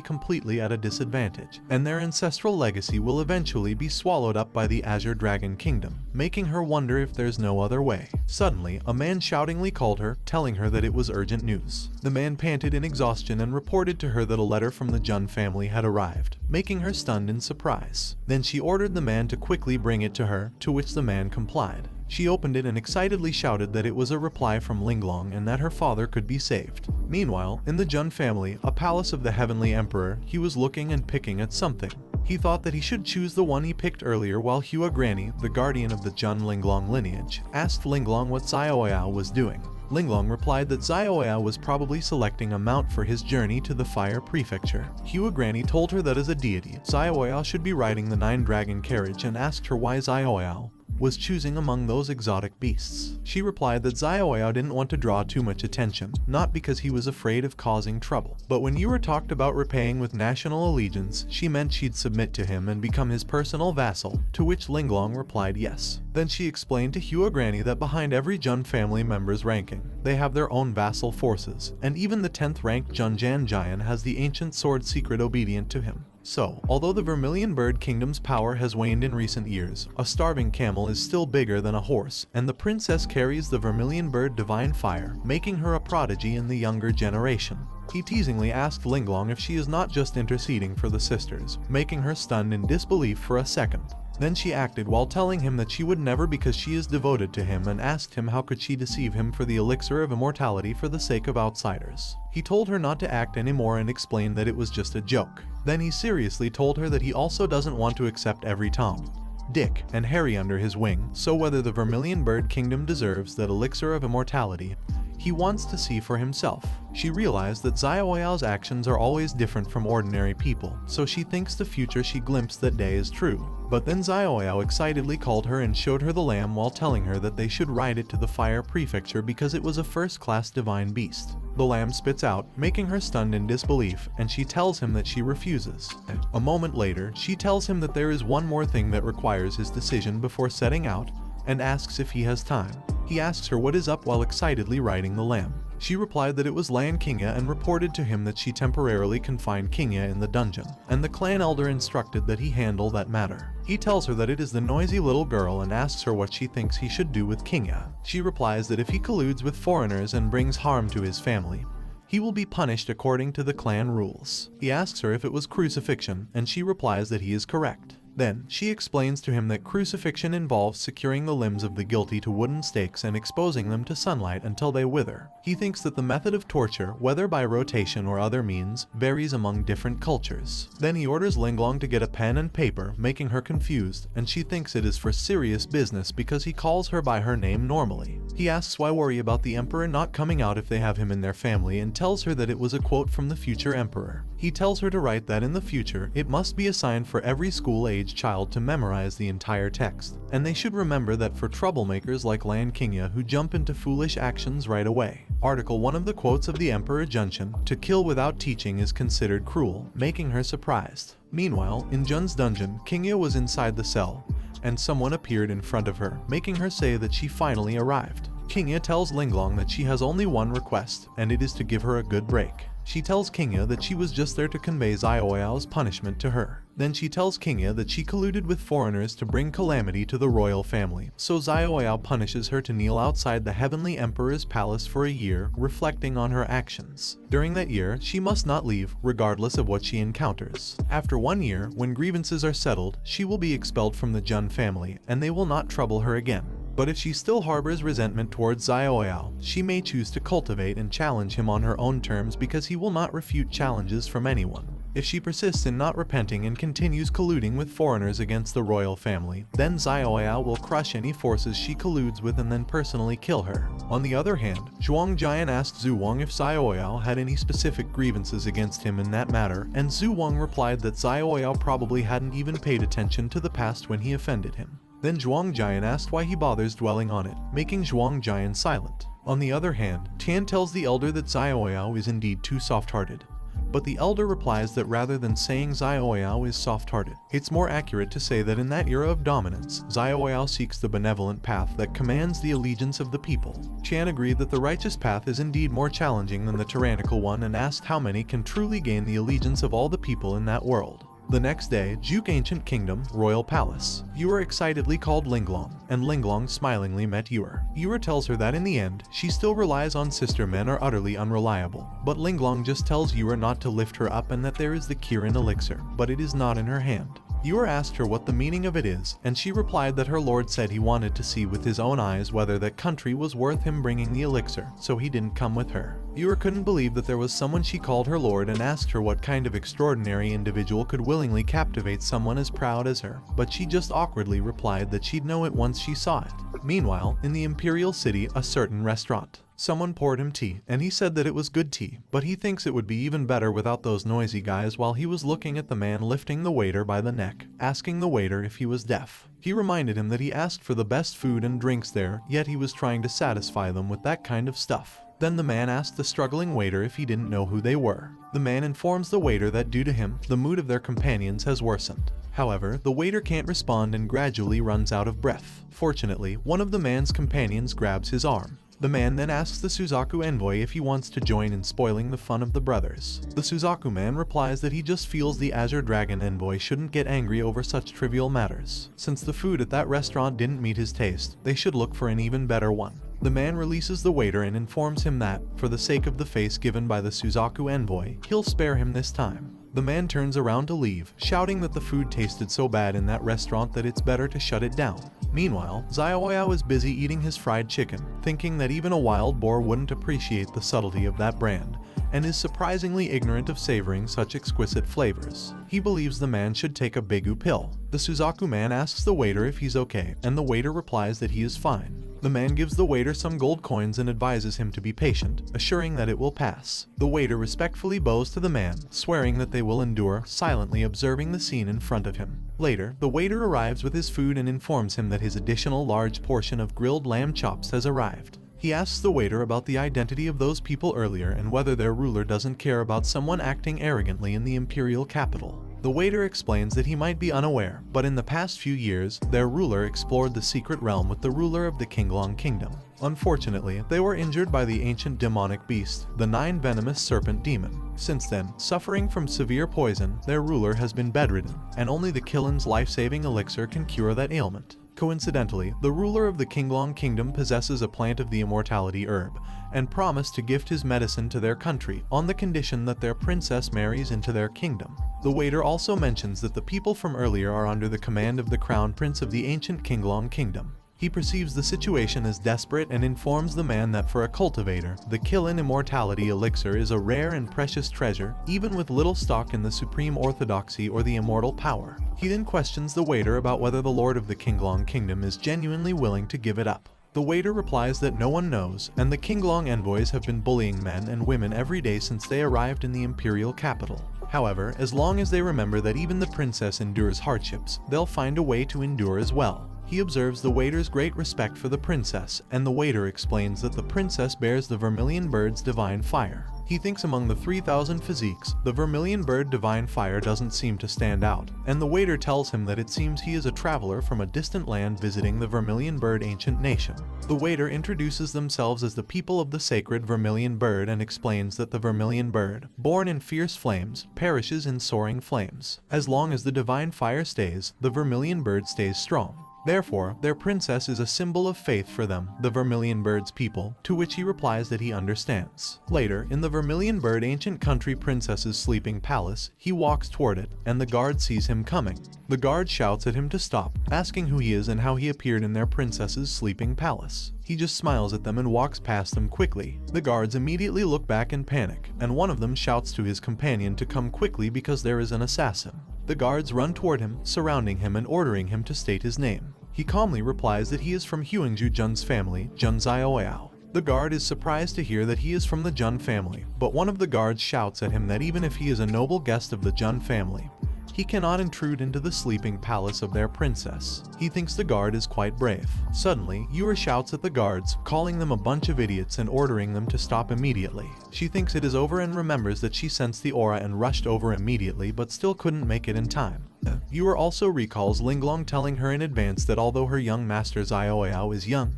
completely at a disadvantage, and their ancestral legacy will eventually be swallowed up by the Azure Dragon Kingdom, making her wonder if there's no other way. Suddenly, a man shoutingly called her, telling her that it was urgent news. The man panted in exhaustion and reported to her that a letter from the Jun family had arrived, making her stunned in surprise. Then she ordered the man to quickly bring it to her, to which the man complied. She opened it and excitedly shouted that it was a reply from Linglong and that her father could be saved. Meanwhile, in the Jun family, a palace of the Heavenly Emperor, he was looking and picking at something. He thought that he should choose the one he picked earlier while Hua Granny, the guardian of the Jun Linglong lineage, asked Linglong what Xiaoyao was doing. Linglong replied that Xiaoyao was probably selecting a mount for his journey to the Fire Prefecture. Hua Granny told her that as a deity, Xiaoyao should be riding the 9-dragon carriage and asked her why Xiaoyao was choosing among those exotic beasts. She replied that Xiaoyao didn't want to draw too much attention, not because he was afraid of causing trouble. But when Yor talked about repaying with national allegiance, she meant she'd submit to him and become his personal vassal, to which Linglong replied yes. Then she explained to Hua Granny that behind every Jun family member's ranking, they have their own vassal forces, and even the 10th ranked Junjan Jian has the ancient sword secret obedient to him. So, although the Vermilion Bird Kingdom's power has waned in recent years, a starving camel is still bigger than a horse, and the princess carries the Vermilion Bird Divine Fire, making her a prodigy in the younger generation. He teasingly asked Linglong if she is not just interceding for the sisters, making her stunned in disbelief for a second. Then she acted while telling him that she would never because she is devoted to him and asked him how could she deceive him for the elixir of immortality for the sake of outsiders. He told her not to act anymore and explained that it was just a joke. Then he seriously told her that he also doesn't want to accept every Tom, Dick, and Harry under his wing, so whether the Vermilion Bird Kingdom deserves that elixir of immortality, He wants to see for himself. She realized that Xiaoyao's actions are always different from ordinary people, so she thinks the future she glimpsed that day is true. But then Xiaoyao excitedly called her and showed her the lamb while telling her that they should ride it to the fire prefecture because it was a first-class divine beast. The lamb spits out, making her stunned in disbelief, and she tells him that she refuses. A moment later, she tells him that there is one more thing that requires his decision before setting out, and asks if he has time. He asks her what is up while excitedly riding the lamb. She replied that it was Lan Qingya and reported to him that she temporarily confined Qingya in the dungeon, and the clan elder instructed that he handle that matter. He tells her that it is the noisy little girl and asks her what she thinks he should do with Qingya. She replies that if he colludes with foreigners and brings harm to his family, he will be punished according to the clan rules. He asks her if it was crucifixion, and she replies that he is correct. Then, she explains to him that crucifixion involves securing the limbs of the guilty to wooden stakes and exposing them to sunlight until they wither. He thinks that the method of torture, whether by rotation or other means, varies among different cultures. Then he orders Linglong to get a pen and paper, making her confused, and she thinks it is for serious business because he calls her by her name normally. He asks why worry about the emperor not coming out if they have him in their family and tells her that it was a quote from the future emperor. He tells her to write that in the future, it must be assigned for every school-age child to memorize the entire text, and they should remember that for troublemakers like Lan Qingya who jump into foolish actions right away. Article 1 of the quotes of the Emperor Junshin, to kill without teaching is considered cruel, making her surprised. Meanwhile, in Jun's dungeon, Qingya was inside the cell, and someone appeared in front of her, making her say that she finally arrived. Qingya tells Linglong that she has only one request, and it is to give her a good break. She tells Qingya that she was just there to convey Xiaoyao's punishment to her. Then she tells Qingya that she colluded with foreigners to bring calamity to the royal family, so Xiaoyao punishes her to kneel outside the Heavenly Emperor's palace for a year, reflecting on her actions. During that year, she must not leave, regardless of what she encounters. After 1 year, when grievances are settled, she will be expelled from the Jun family, and they will not trouble her again. But if she still harbors resentment towards Xiaoyao, she may choose to cultivate and challenge him on her own terms because he will not refute challenges from anyone. If she persists in not repenting and continues colluding with foreigners against the royal family, then Xiaoyao will crush any forces she colludes with and then personally kill her. On the other hand, Zhuang Jian asked Zhu Wang if Xiaoyao had any specific grievances against him in that matter, and Zhu Wang replied that Xiaoyao probably hadn't even paid attention to the past when he offended him. Then Zhuang Jian asked why he bothers dwelling on it, making Zhuang Jian silent. On the other hand, Tian tells the elder that Xiaoyao is indeed too soft-hearted. But the elder replies that rather than saying Xiaoyao is soft-hearted, it's more accurate to say that in that era of dominance, Xiaoyao seeks the benevolent path that commands the allegiance of the people. Tian agreed that the righteous path is indeed more challenging than the tyrannical one and asked how many can truly gain the allegiance of all the people in that world. The next day, Juk Ancient Kingdom, Royal Palace. Yuer excitedly called Linglong, and Linglong smilingly met Yuer. Yuer tells her that in the end, she still relies on sister men are utterly unreliable. But Linglong just tells Yuer not to lift her up and that there is the Kirin elixir, but it is not in her hand. Yuer asked her what the meaning of it is, and she replied that her lord said he wanted to see with his own eyes whether that country was worth him bringing the elixir, so he didn't come with her. Yuer couldn't believe that there was someone she called her lord and asked her what kind of extraordinary individual could willingly captivate someone as proud as her, but she just awkwardly replied that she'd know it once she saw it. Meanwhile, in the imperial city, a certain restaurant. Someone poured him tea, and he said that it was good tea, but he thinks it would be even better without those noisy guys while he was looking at the man lifting the waiter by the neck, asking the waiter if he was deaf. He reminded him that he asked for the best food and drinks there, yet he was trying to satisfy them with that kind of stuff. Then the man asked the struggling waiter if he didn't know who they were. The man informs the waiter that due to him, the mood of their companions has worsened. However, the waiter can't respond and gradually runs out of breath. Fortunately, one of the man's companions grabs his arm. The man then asks the Suzaku envoy if he wants to join in spoiling the fun of the brothers. The Suzaku man replies that he just feels the Azure Dragon envoy shouldn't get angry over such trivial matters. Since the food at that restaurant didn't meet his taste, they should look for an even better one. The man releases the waiter and informs him that, for the sake of the face given by the Suzaku envoy, he'll spare him this time. The man turns around to leave, shouting that the food tasted so bad in that restaurant that it's better to shut it down. Meanwhile, Xiaoyao is busy eating his fried chicken, thinking that even a wild boar wouldn't appreciate the subtlety of that brand, and is surprisingly ignorant of savoring such exquisite flavors. He believes the man should take a Bigu pill. The Suzaku man asks the waiter if he's okay, and the waiter replies that he is fine. The man gives the waiter some gold coins and advises him to be patient, assuring that it will pass. The waiter respectfully bows to the man, swearing that they will endure, silently observing the scene in front of him. Later, the waiter arrives with his food and informs him that his additional large portion of grilled lamb chops has arrived. He asks the waiter about the identity of those people earlier and whether their ruler doesn't care about someone acting arrogantly in the imperial capital. The waiter explains that he might be unaware, but in the past few years, their ruler explored the secret realm with the ruler of the Qinglong Kingdom. Unfortunately, they were injured by the ancient demonic beast, the 9 venomous serpent demon. Since then, suffering from severe poison, their ruler has been bedridden, and only the Killin's life-saving elixir can cure that ailment. Coincidentally, the ruler of the Qinglong Kingdom possesses a plant of the immortality herb, and promised to gift his medicine to their country on the condition that their princess marries into their kingdom. The waiter also mentions that the people from earlier are under the command of the crown prince of the ancient Qinglong Kingdom. He perceives the situation as desperate and informs the man that for a cultivator, the Qilin immortality elixir is a rare and precious treasure, even with little stock in the supreme orthodoxy or the immortal power. He then questions the waiter about whether the lord of the Qinglong Kingdom is genuinely willing to give it up. The waiter replies that no one knows, and the Qinglong envoys have been bullying men and women every day since they arrived in the imperial capital. However, as long as they remember that even the princess endures hardships, they'll find a way to endure as well. He observes the waiter's great respect for the princess, and the waiter explains that the princess bears the vermilion bird's divine fire. He thinks among the 3,000 physiques, the vermilion bird divine fire doesn't seem to stand out, and the waiter tells him that it seems he is a traveler from a distant land visiting the vermilion bird ancient nation. The waiter introduces themselves as the people of the sacred vermilion bird and explains that the vermilion bird, born in fierce flames, perishes in soaring flames. As long as the divine fire stays, the vermilion bird stays strong. Therefore, their princess is a symbol of faith for them, the Vermilion Bird's people, to which he replies that he understands. Later, in the Vermilion Bird ancient country princess's sleeping palace, he walks toward it, and the guard sees him coming. The guard shouts at him to stop, asking who he is and how he appeared in their princess's sleeping palace. He just smiles at them and walks past them quickly. The guards immediately look back in panic, and one of them shouts to his companion to come quickly because there is an assassin. The guards run toward him, surrounding him and ordering him to state his name. He calmly replies that he is from Huangju Jun's family, Jun Zioao. The guard is surprised to hear that he is from the Jun family, but one of the guards shouts at him that even if he is a noble guest of the Jun family, he cannot intrude into the sleeping palace of their princess. He thinks the guard is quite brave. Suddenly, Yura shouts at the guards, calling them a bunch of idiots and ordering them to stop immediately. She thinks it is over and remembers that she sensed the aura and rushed over immediately but still couldn't make it in time. Yura also recalls Linglong telling her in advance that although her young master Zioao is young,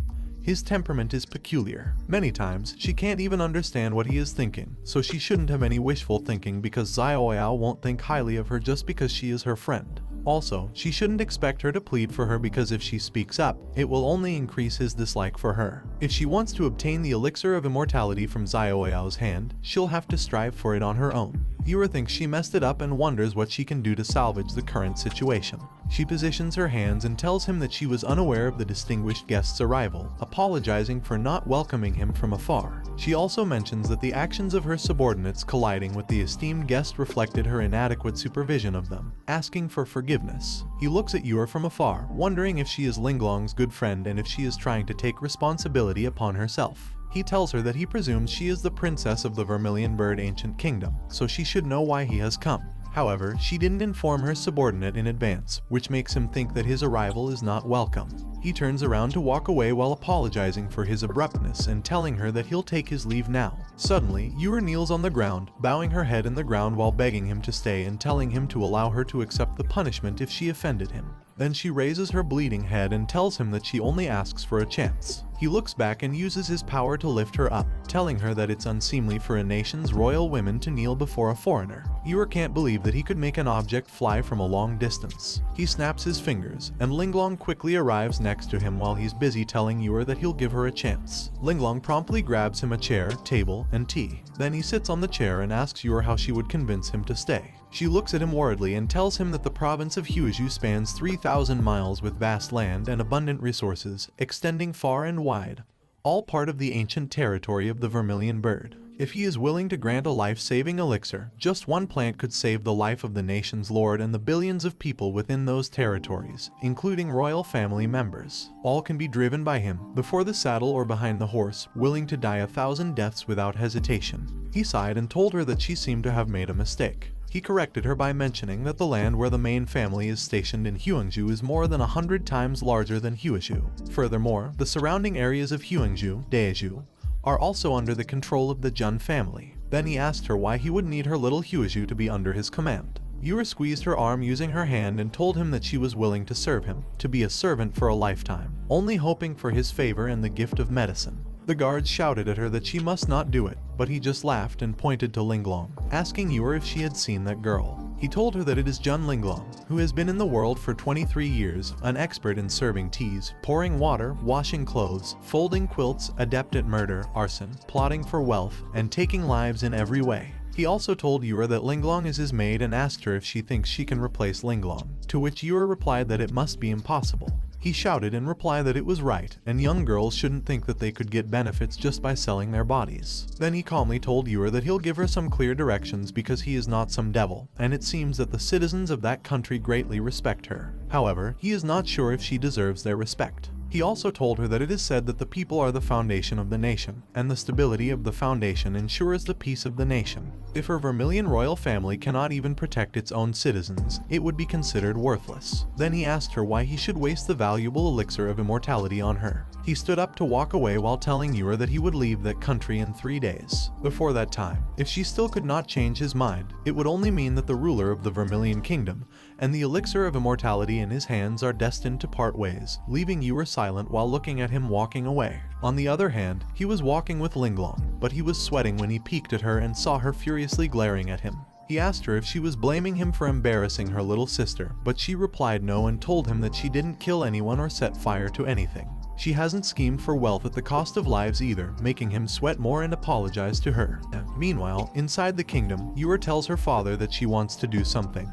his temperament is peculiar. Many times, she can't even understand what he is thinking, so she shouldn't have any wishful thinking because Zioao won't think highly of her just because she is her friend. Also, she shouldn't expect her to plead for her because if she speaks up, it will only increase his dislike for her. If she wants to obtain the elixir of immortality from Zioao's hand, she'll have to strive for it on her own. Yura thinks she messed it up and wonders what she can do to salvage the current situation. She positions her hands and tells him that she was unaware of the distinguished guest's arrival, apologizing for not welcoming him from afar. She also mentions that the actions of her subordinates colliding with the esteemed guest reflected her inadequate supervision of them, asking for forgiveness. He looks at Yura from afar, wondering if she is Linglong's good friend and if she is trying to take responsibility upon herself. He tells her that he presumes she is the princess of the Vermilion Bird Ancient Kingdom, so she should know why he has come. However, she didn't inform her subordinate in advance, which makes him think that his arrival is not welcome. He turns around to walk away while apologizing for his abruptness and telling her that he'll take his leave now. Suddenly, Yura kneels on the ground, bowing her head in the ground while begging him to stay and telling him to allow her to accept the punishment if she offended him. Then she raises her bleeding head and tells him that she only asks for a chance. He looks back and uses his power to lift her up, telling her that it's unseemly for a nation's royal women to kneel before a foreigner. Yura can't believe that he could make an object fly from a long distance. He snaps his fingers, and Linglong quickly arrives next to him while he's busy telling Yura that he'll give her a chance. Linglong promptly grabs him a chair, table, and tea. Then he sits on the chair and asks Yura how she would convince him to stay. She looks at him worriedly and tells him that the province of Huizhou spans 3,000 miles with vast land and abundant resources, extending far and wide. all part of the ancient territory of the Vermilion Bird. If he is willing to grant a life-saving elixir, just one plant could save the life of the nation's lord and the billions of people within those territories, including royal family members. All can be driven by him, before the saddle or behind the horse, willing to die 1,000 deaths without hesitation. He sighed and told her that she seemed to have made a mistake. He corrected her by mentioning that the land where the main family is stationed in Huangju is more than 100 times larger than Huizhou. Furthermore, the surrounding areas of Huangju, Daizhou, are also under the control of the Jun family. Then he asked her why he would need her little Huizhou to be under his command. Yura squeezed her arm using her hand and told him that she was willing to serve him, to be a servant for a lifetime, only hoping for his favor and the gift of medicine. The guards shouted at her that she must not do it, but he just laughed and pointed to Linglong, asking Yura if she had seen that girl. He told her that it is Jun Linglong, who has been in the world for 23 years, an expert in serving teas, pouring water, washing clothes, folding quilts, adept at murder, arson, plotting for wealth, and taking lives in every way. He also told Yura that Linglong is his maid and asked her if she thinks she can replace Linglong, to which Yura replied that it must be impossible. He shouted in reply that it was right, and young girls shouldn't think that they could get benefits just by selling their bodies. Then he calmly told Yura that he'll give her some clear directions because he is not some devil, and it seems that the citizens of that country greatly respect her. However, he is not sure if she deserves their respect. He also told her that it is said that the people are the foundation of the nation, and the stability of the foundation ensures the peace of the nation. If her Vermilion royal family cannot even protect its own citizens, it would be considered worthless. Then he asked her why he should waste the valuable elixir of immortality on her. He stood up to walk away while telling Yura that he would leave that country in 3 days. Before that time, if she still could not change his mind, it would only mean that the ruler of the Vermilion Kingdom and the elixir of immortality in his hands are destined to part ways, leaving Yura silent while looking at him walking away. On the other hand, he was walking with Linglong, but he was sweating when he peeked at her and saw her furiously glaring at him. He asked her if she was blaming him for embarrassing her little sister, but she replied no and told him that she didn't kill anyone or set fire to anything. She hasn't schemed for wealth at the cost of lives either, making him sweat more and apologize to her. Meanwhile, inside the kingdom, Yura tells her father that she wants to do something,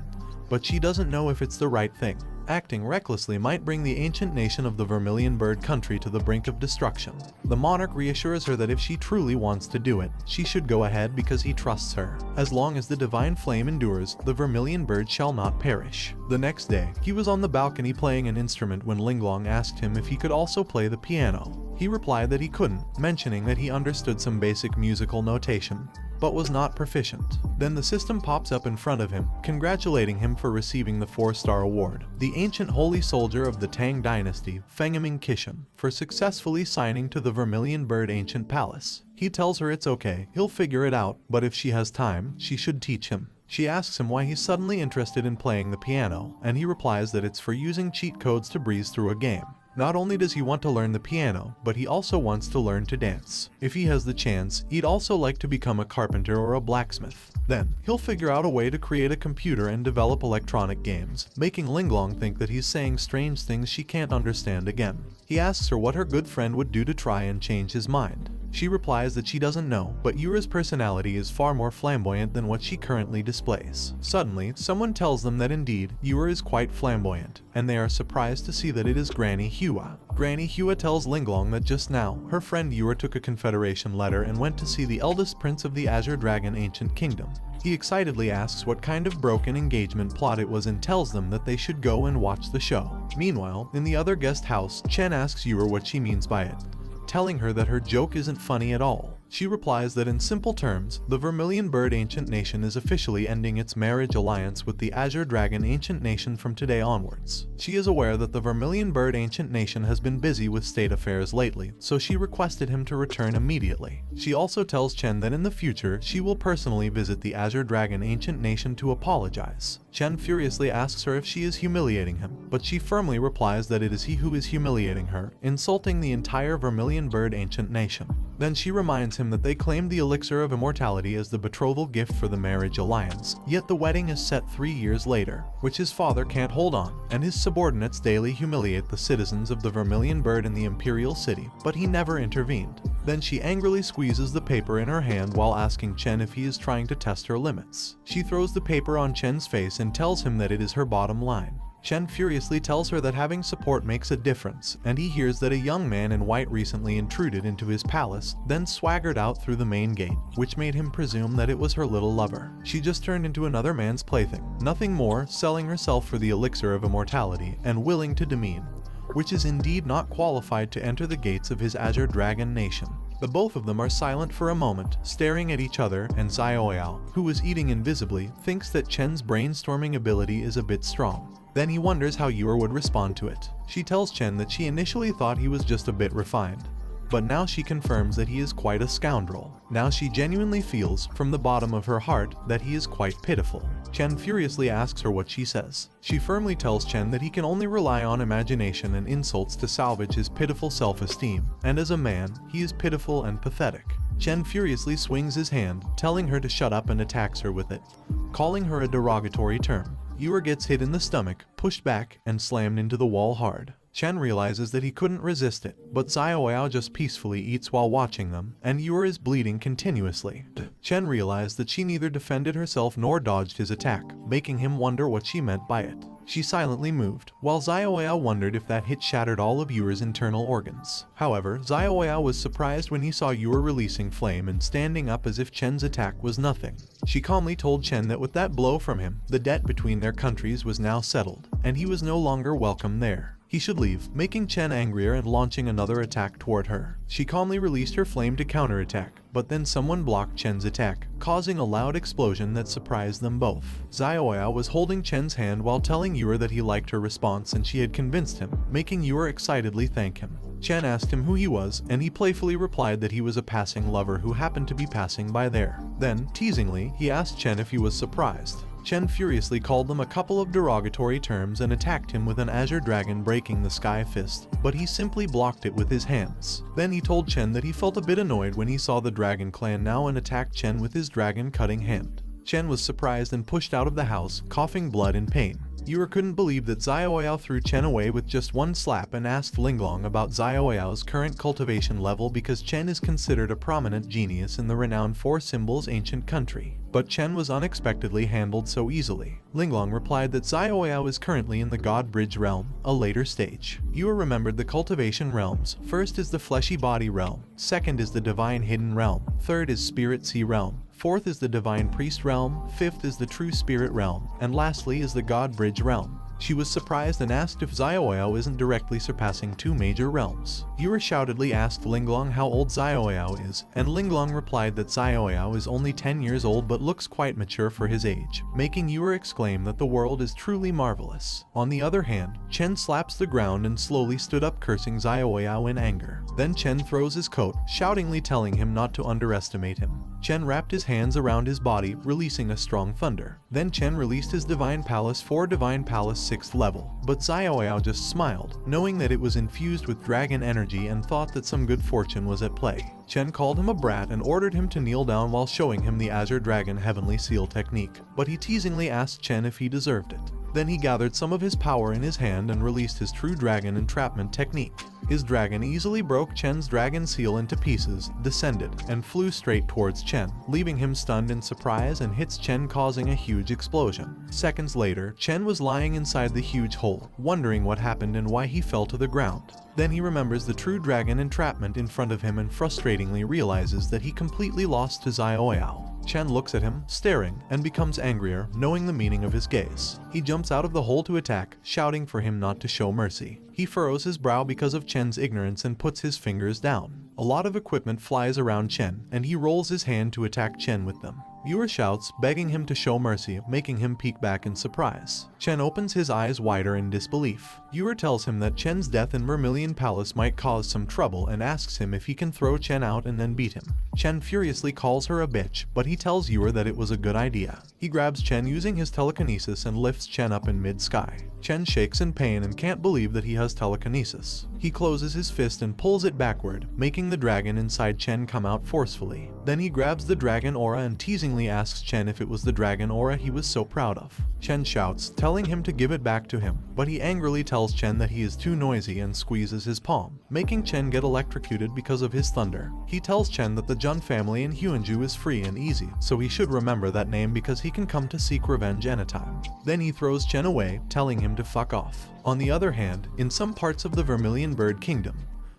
but she doesn't know if it's the right thing. Acting recklessly might bring the ancient nation of the Vermilion Bird country to the brink of destruction. The monarch reassures her that if she truly wants to do it, she should go ahead because he trusts her. As long as the divine flame endures, the Vermilion Bird shall not perish. The next day, he was on the balcony playing an instrument when Linglong asked him if he could also play the piano. He replied that he couldn't, mentioning that he understood some basic musical notation, but was not proficient. Then the system pops up in front of him, congratulating him for receiving the 4-star award. The ancient holy soldier of the Tang dynasty, Fengeming Kishan, for successfully signing to the Vermilion Bird Ancient Palace. He tells her it's okay, he'll figure it out, but if she has time, she should teach him. She asks him why he's suddenly interested in playing the piano, and he replies that it's for using cheat codes to breeze through a game. Not only does he want to learn the piano, but he also wants to learn to dance. If he has the chance, he'd also like to become a carpenter or a blacksmith. Then, he'll figure out a way to create a computer and develop electronic games, making Linglong think that he's saying strange things she can't understand again. He asks her what her good friend would do to try and change his mind. She replies that she doesn't know, but Yura's personality is far more flamboyant than what she currently displays. Suddenly, someone tells them that indeed, Yura is quite flamboyant, and they are surprised to see that it is Granny Hua. Granny Hua tells Linglong that just now, her friend Yura took a confederation letter and went to see the eldest prince of the Azure Dragon Ancient Kingdom. He excitedly asks what kind of broken engagement plot it was and tells them that they should go and watch the show. Meanwhile, in the other guest house, Chen asks Yura what she means by it, telling her that her joke isn't funny at all. She replies that in simple terms, the Vermilion Bird Ancient Nation is officially ending its marriage alliance with the Azure Dragon Ancient Nation from today onwards. She is aware that the Vermilion Bird Ancient Nation has been busy with state affairs lately, so she requested him to return immediately. She also tells Chen that in the future, she will personally visit the Azure Dragon Ancient Nation to apologize. Chen furiously asks her if she is humiliating him, but she firmly replies that it is he who is humiliating her, insulting the entire Vermilion Bird Ancient Nation. Then she reminds him that they claimed the elixir of immortality as the betrothal gift for the marriage alliance, yet the wedding is set 3 years later, which his father can't hold on, and his subordinates daily humiliate the citizens of the Vermilion Bird in the Imperial City, but he never intervened. Then she angrily squeezes the paper in her hand while asking Chen if he is trying to test her limits. She throws the paper on Chen's face and tells him that it is her bottom line. Chen furiously tells her that having support makes a difference, and he hears that a young man in white recently intruded into his palace, then swaggered out through the main gate, which made him presume that it was her little lover. She just turned into another man's plaything, nothing more, selling herself for the elixir of immortality, and willing to demean, which is indeed not qualified to enter the gates of his Azure Dragon nation. The both of them are silent for a moment, staring at each other, and Xiaoyao, who was eating invisibly, thinks that Chen's brainstorming ability is a bit strong. Then he wonders how Yor would respond to it. She tells Chen that she initially thought he was just a bit refined, but now she confirms that he is quite a scoundrel. Now she genuinely feels, from the bottom of her heart, that he is quite pitiful. Chen furiously asks her what she says. She firmly tells Chen that he can only rely on imagination and insults to salvage his pitiful self-esteem, and as a man, he is pitiful and pathetic. Chen furiously swings his hand, telling her to shut up, and attacks her with it, calling her a derogatory term. Yor gets hit in the stomach, pushed back, and slammed into the wall hard. Chen realizes that he couldn't resist it, but Xiaoyao just peacefully eats while watching them, and Yor is bleeding continuously. Chen realized that she neither defended herself nor dodged his attack, making him wonder what she meant by it. She silently moved, while Xiaoyao wondered if that hit shattered all of Yor's internal organs. However, Xiaoyao was surprised when he saw Yor releasing flame and standing up as if Chen's attack was nothing. She calmly told Chen that with that blow from him, the debt between their countries was now settled, and he was no longer welcome there. He should leave, making Chen angrier and launching another attack toward her. She calmly released her flame to counterattack, but then someone blocked Chen's attack, causing a loud explosion that surprised them both. Xiaoyao was holding Chen's hand while telling Yor that he liked her response and she had convinced him, making Yor excitedly thank him. Chen asked him who he was, and he playfully replied that he was a passing lover who happened to be passing by there. Then, teasingly, he asked Chen if he was surprised. Chen furiously called them a couple of derogatory terms and attacked him with an Azure Dragon breaking the Sky Fist, but he simply blocked it with his hands. Then he told Chen that he felt a bit annoyed when he saw the Dragon Clan now and attacked Chen with his dragon cutting hand. Chen was surprised and pushed out of the house, coughing blood in pain. Yor couldn't believe that Xiaoyao threw Chen away with just one slap and asked Linglong about Xiaoyao's current cultivation level because Chen is considered a prominent genius in the renowned Four Symbols ancient country. But Chen was unexpectedly handled so easily. Linglong replied that Xiaoyao is currently in the God Bridge realm, a later stage. Yor remembered the cultivation realms. First is the fleshy body realm, second is the divine hidden realm, third is spirit sea realm, fourth is the divine priest realm, fifth is the true spirit realm, and lastly is the God Bridge realm. She was surprised and asked if Xiaoyao isn't directly surpassing two major realms. Yor shoutedly asked Linglong how old Xiaoyao is, and Linglong replied that Xiaoyao is only 10 years old but looks quite mature for his age, making Yor exclaim that the world is truly marvelous. On the other hand, Chen slaps the ground and slowly stood up, cursing Xiaoyao in anger. Then Chen throws his coat, shoutingly telling him not to underestimate him. Chen wrapped his hands around his body, releasing a strong thunder. Then Chen released his Divine Palace for Divine Palace 6th level, but Xiaoyao just smiled, knowing that it was infused with dragon energy and thought that some good fortune was at play. Chen called him a brat and ordered him to kneel down while showing him the Azure Dragon Heavenly Seal technique, but he teasingly asked Chen if he deserved it. Then he gathered some of his power in his hand and released his True Dragon Entrapment technique. His dragon easily broke Chen's dragon seal into pieces, descended, and flew straight towards Chen, leaving him stunned in surprise and hits Chen, causing a huge explosion. Seconds later, Chen was lying inside the huge hole, wondering what happened and why he fell to the ground. Then he remembers the True Dragon Entrapment in front of him and frustratingly realizes that he completely lost to Xiaoyao. Chen looks at him, staring, and becomes angrier, knowing the meaning of his gaze. He jumps out of the hole to attack, shouting for him not to show mercy. He furrows his brow because of Chen's ignorance and puts his fingers down. A lot of equipment flies around Chen, and he rolls his hand to attack Chen with them. Yor shouts, begging him to show mercy, making him peek back in surprise. Chen opens his eyes wider in disbelief. Yor tells him that Chen's death in Vermilion Palace might cause some trouble and asks him if he can throw Chen out and then beat him. Chen furiously calls her a bitch, but he tells Yor that it was a good idea. He grabs Chen using his telekinesis and lifts Chen up in mid-sky. Chen shakes in pain and can't believe that he has telekinesis. He closes his fist and pulls it backward, making the dragon inside Chen come out forcefully. Then he grabs the dragon aura and teasingly asks Chen if it was the dragon aura he was so proud of. Chen shouts, telling him to give it back to him, but he angrily tells Chen that he is too noisy and squeezes his palm, making Chen get electrocuted because of his thunder. He tells Chen that the Jun family in Huanju is free and easy, so he should remember that name because he can come to seek revenge anytime. Then he throws Chen away, telling him him to fuck off. On the other hand, in some parts of the Vermilion Bird Kingdom,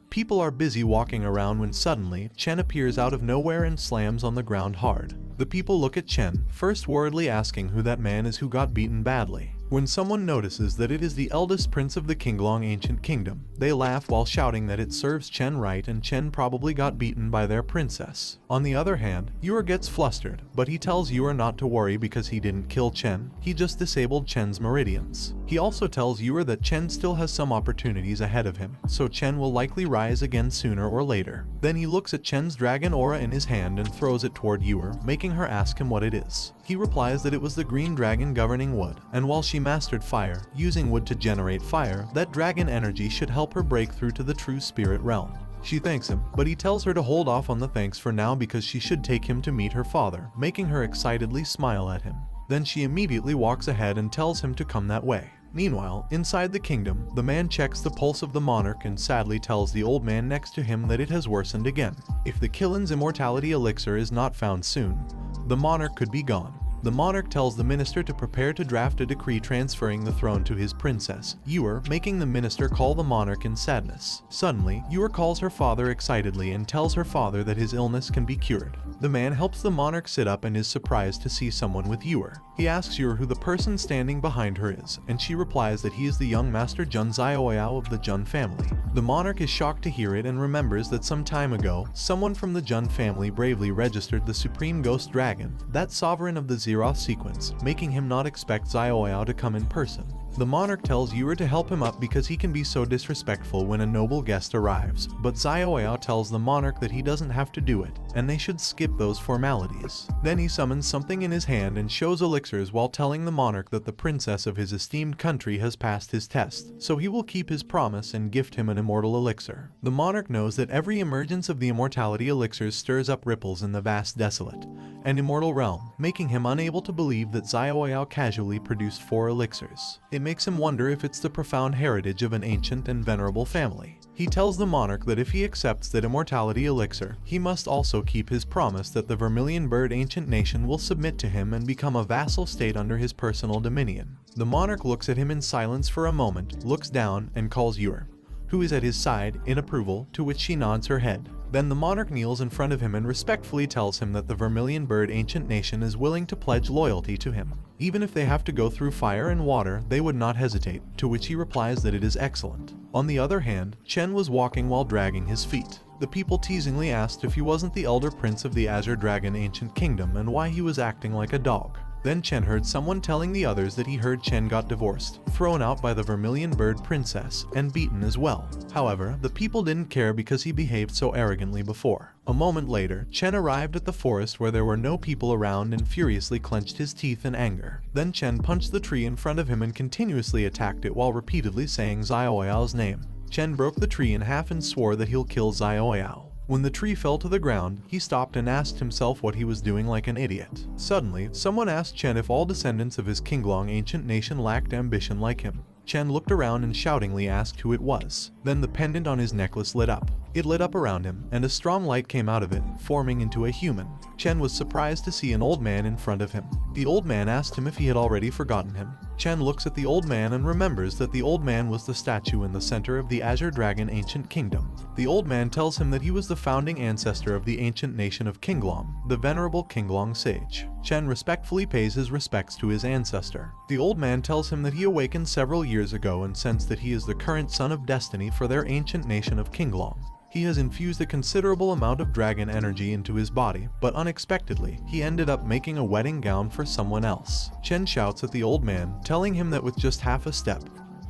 people are busy walking around when suddenly Chen appears out of nowhere and slams on the ground hard. The people look at Chen, first worriedly asking who that man is who got beaten badly. When someone notices that it is the eldest prince of the Qinglong ancient kingdom, they laugh while shouting that it serves Chen right and Chen probably got beaten by their princess. On the other hand, Yue gets flustered, but he tells Yue not to worry because he didn't kill Chen, he just disabled Chen's meridians. He also tells Yue that Chen still has some opportunities ahead of him, so Chen will likely rise again sooner or later. Then he looks at Chen's dragon aura in his hand and throws it toward Yue, making her ask him what it is. He replies that it was the green dragon governing wood, and while she mastered fire, using wood to generate fire, that dragon energy should help her break through to the true spirit realm. She thanks him, but he tells her to hold off on the thanks for now because she should take him to meet her father, making her excitedly smile at him. Then she immediately walks ahead and tells him to come that way. Meanwhile, inside the kingdom, the man checks the pulse of the monarch and sadly tells the old man next to him that it has worsened again. If the Killen's immortality elixir is not found soon, the monarch could be gone. The monarch tells the minister to prepare to draft a decree transferring the throne to his princess, Yue, making the minister call the monarch in sadness. Suddenly, Yue calls her father excitedly and tells her father that his illness can be cured. The man helps the monarch sit up and is surprised to see someone with Yue. He asks Yue who the person standing behind her is, and she replies that he is the young master Jun Zioyao of the Jun family. The monarch is shocked to hear it and remembers that some time ago, someone from the Jun family bravely registered the Supreme Ghost Dragon, that sovereign of the Zeroth sequence, making him not expect Zioyao to come in person. The monarch tells Yue to help him up because he can be so disrespectful when a noble guest arrives, but Zioyao tells the monarch that he doesn't have to do it, and they should skip those formalities. Then he summons something in his hand and shows elixirs while telling the monarch that the princess of his esteemed country has passed his test, so he will keep his promise and gift him an immortal elixir. The monarch knows that every emergence of the immortality elixirs stirs up ripples in the vast desolate and immortal realm, making him unable to believe that Zioyao casually produced 4 elixirs. It makes him wonder if it's the profound heritage of an ancient and venerable family. He tells the monarch that if he accepts that immortality elixir, he must also keep his promise that the Vermilion Bird ancient nation will submit to him and become a vassal state under his personal dominion. The monarch looks at him in silence for a moment, looks down, and calls Yue, who is at his side, in approval, to which she nods her head. Then the monarch kneels in front of him and respectfully tells him that the Vermilion Bird ancient nation is willing to pledge loyalty to him. Even if they have to go through fire and water, they would not hesitate, to which he replies that it is excellent. On the other hand, Chen was walking while dragging his feet. The people teasingly asked if he wasn't the elder prince of the Azure Dragon ancient kingdom and why he was acting like a dog. Then Chen heard someone telling the others that he heard Chen got divorced, thrown out by the Vermilion Bird princess, and beaten as well. However, the people didn't care because he behaved so arrogantly before. A moment later, Chen arrived at the forest where there were no people around and furiously clenched his teeth in anger. Then Chen punched the tree in front of him and continuously attacked it while repeatedly saying Zioyao's name. Chen broke the tree in half and swore that he'll kill Zioyao. When the tree fell to the ground, he stopped and asked himself what he was doing like an idiot. Suddenly, someone asked Chen if all descendants of his Qinglong ancient nation lacked ambition like him. Chen looked around and shoutingly asked who it was. Then the pendant on his necklace lit up. It lit up around him, and a strong light came out of it, forming into a human. Chen was surprised to see an old man in front of him. The old man asked him if he had already forgotten him. Chen looks at the old man and remembers that the old man was the statue in the center of the Azure Dragon ancient kingdom. The old man tells him that he was the founding ancestor of the ancient nation of Qinglong, the venerable Qinglong sage. Chen respectfully pays his respects to his ancestor. The old man tells him that he awakened several years ago and sensed that he is the current son of destiny for their ancient nation of Qinglong. He has infused a considerable amount of dragon energy into his body, but unexpectedly, he ended up making a wedding gown for someone else. Chen shouts at the old man, telling him that with just half a step,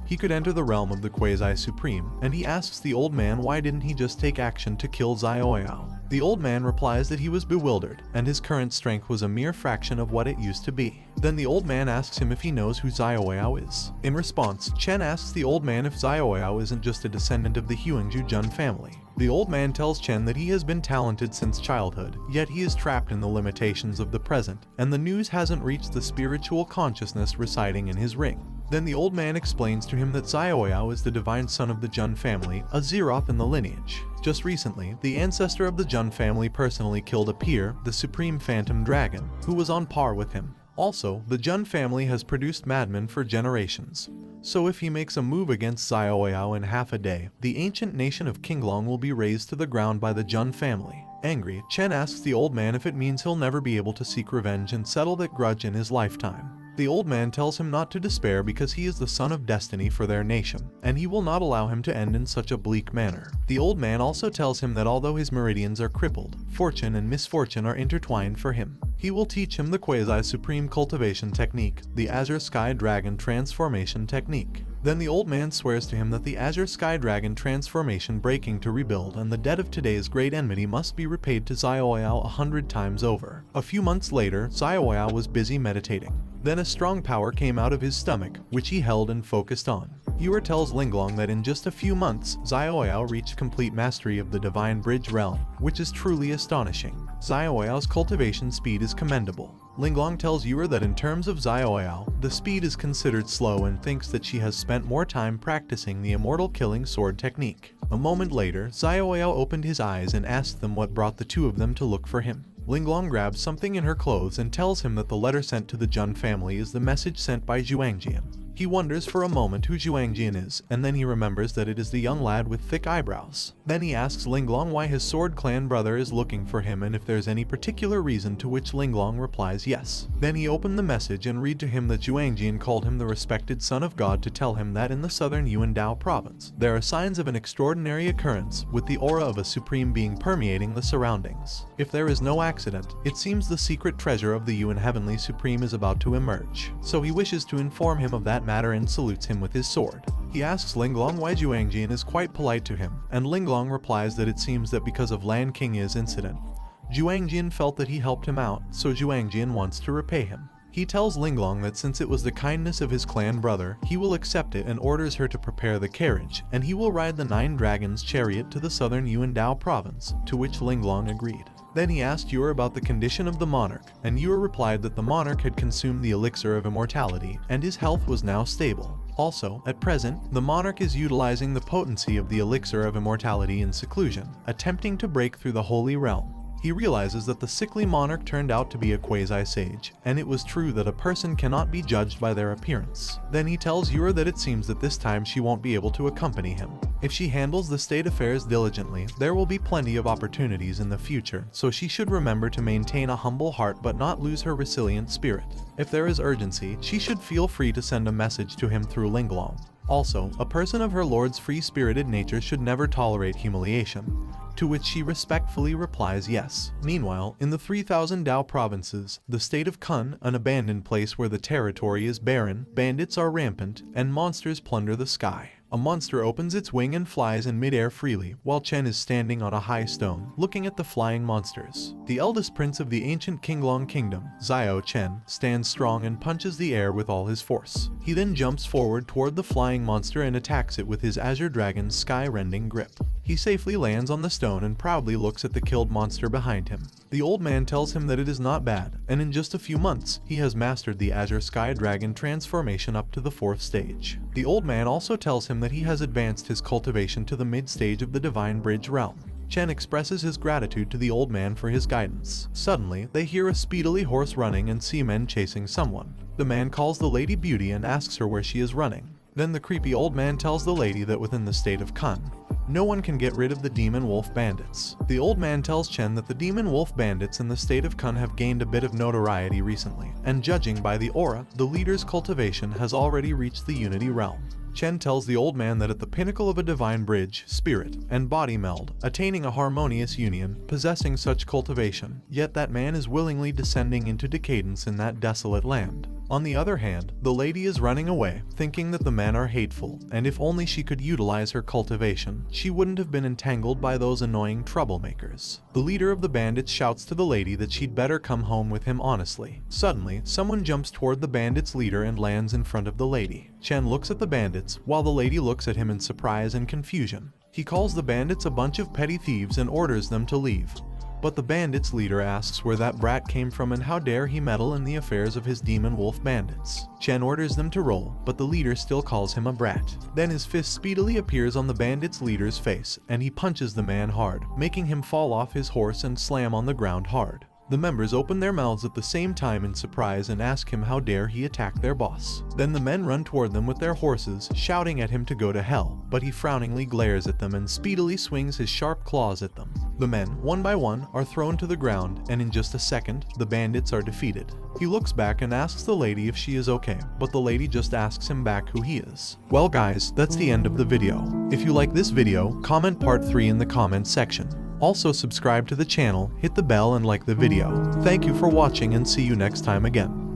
he could enter the realm of the Quasi-Supreme, and he asks the old man why didn't he just take action to kill Zioyao. The old man replies that he was bewildered, and his current strength was a mere fraction of what it used to be. Then the old man asks him if he knows who Zioyao is. In response, Chen asks the old man if Zioyao isn't just a descendant of the Huangju Jun family. The old man tells Chen that he has been talented since childhood, yet he is trapped in the limitations of the present, and the news hasn't reached the spiritual consciousness residing in his ring. Then the old man explains to him that Zioyao is the divine son of the Jun family, a Zeroth in the lineage. Just recently, the ancestor of the Jun family personally killed a peer, the Supreme Phantom Dragon, who was on par with him. Also, the Jun family has produced madmen for generations, So if he makes a move against Xiaoyao in half a day, the ancient nation of Qinglong will be razed to the ground by the Jun family. Angry, Chen asks the old man if it means he'll never be able to seek revenge and settle that grudge in his lifetime. The old man tells him not to despair because he is the son of destiny for their nation, and he will not allow him to end in such a bleak manner. The old man also tells him that although his meridians are crippled, fortune and misfortune are intertwined for him. He will teach him the quasi-supreme cultivation technique, the Azure Sky Dragon transformation technique. Then the old man swears to him that the Azure Sky Dragon transformation breaking to rebuild and the debt of today's great enmity must be repaid to Xiaoyao 100 times over. A few months later, Xiaoyao was busy meditating. Then a strong power came out of his stomach, which he held and focused on. Yuer tells Linglong that in just a few months, Xiaoyao reached complete mastery of the Divine Bridge realm, which is truly astonishing. Xiaoyao's cultivation speed is commendable. Linglong tells Yuer that in terms of Xiaoyao, the speed is considered slow and thinks that she has spent more time practicing the immortal killing sword technique. A moment later, Xiaoyao opened his eyes and asked them what brought the two of them to look for him. Linglong grabs something in her clothes and tells him that the letter sent to the Jun family is the message sent by Zhuangjian. He wonders for a moment who Zhuangjian is, and then he remembers that it is the young lad with thick eyebrows. Then he asks Linglong why his sword clan brother is looking for him and if there's any particular reason, to which Linglong replies yes. Then he opened the message and read to him that Zhuangjian called him the respected son of God to tell him that in the southern Yuandao province, there are signs of an extraordinary occurrence with the aura of a supreme being permeating the surroundings. If there is no accident, it seems the secret treasure of the Yuan Heavenly Supreme is about to emerge. So he wishes to inform him of that matter and salutes him with his sword. He asks Linglong why Zhuangjian is quite polite to him, and Linglong replies that it seems that because of Lan Qing's incident, Zhuangjian felt that he helped him out, so Zhuangjian wants to repay him. He tells Linglong that since it was the kindness of his clan brother, he will accept it and orders her to prepare the carriage, and he will ride the 9 dragons chariot to the southern Yuandao province, to which Linglong agreed. Then he asked Yuer about the condition of the monarch, and Yuer replied that the monarch had consumed the elixir of immortality, and his health was now stable. Also, at present, the monarch is utilizing the potency of the elixir of immortality in seclusion, attempting to break through the holy realm. He realizes that the sickly monarch turned out to be a quasi-sage, and it was true that a person cannot be judged by their appearance. Then he tells Yuer that it seems that this time she won't be able to accompany him. If she handles the state affairs diligently, there will be plenty of opportunities in the future, so she should remember to maintain a humble heart but not lose her resilient spirit. If there is urgency, she should feel free to send a message to him through Linglong. Also, a person of her lord's free-spirited nature should never tolerate humiliation, to which she respectfully replies yes. Meanwhile, in the 3000 Dao provinces, the state of Kun, an abandoned place where the territory is barren, bandits are rampant, and monsters plunder the sky. A monster opens its wing and flies in midair freely, while Chen is standing on a high stone, looking at the flying monsters. The eldest prince of the ancient Qinglong kingdom, Xiao Chen, stands strong and punches the air with all his force. He then jumps forward toward the flying monster and attacks it with his Azure Dragon's sky-rending grip. He safely lands on the stone and proudly looks at the killed monster behind him. The old man tells him that it is not bad, and in just a few months, he has mastered the Azure Sky Dragon transformation up to the 4th stage. The old man also tells him that he has advanced his cultivation to the mid-stage of the Divine Bridge realm. Chen expresses his gratitude to the old man for his guidance. Suddenly, they hear a speedily horse running and see men chasing someone. The man calls the Lady Beauty and asks her where she is running. Then the creepy old man tells the lady that within the state of Kun, no one can get rid of the Demon Wolf Bandits. The old man tells Chen that the Demon Wolf Bandits in the state of Kun have gained a bit of notoriety recently, and judging by the aura, the leader's cultivation has already reached the Unity realm. Chen tells the old man that at the pinnacle of a divine bridge, spirit and body meld, attaining a harmonious union, possessing such cultivation, yet that man is willingly descending into decadence in that desolate land. On the other hand, the lady is running away, thinking that the men are hateful, and if only she could utilize her cultivation, she wouldn't have been entangled by those annoying troublemakers. The leader of the bandits shouts to the lady that she'd better come home with him honestly. Suddenly, someone jumps toward the bandits' leader and lands in front of the lady. Chen looks at the bandits, while the lady looks at him in surprise and confusion. He calls the bandits a bunch of petty thieves and orders them to leave. But the bandits' leader asks where that brat came from and how dare he meddle in the affairs of his demon wolf bandits. Chen orders them to roll, but the leader still calls him a brat. Then his fist speedily appears on the bandits' leader's face, and he punches the man hard, making him fall off his horse and slam on the ground hard. The members open their mouths at the same time in surprise and ask him how dare he attack their boss. Then the men run toward them with their horses, shouting at him to go to hell, but he frowningly glares at them and speedily swings his sharp claws at them. The men, one by one, are thrown to the ground, and in just a second, the bandits are defeated. He looks back and asks the lady if she is okay, but the lady just asks him back who he is. Well guys, that's the end of the video. If you like this video, comment part 3 in the comments section. Also subscribe to the channel, hit the bell and like the video. Thank you for watching and see you next time again.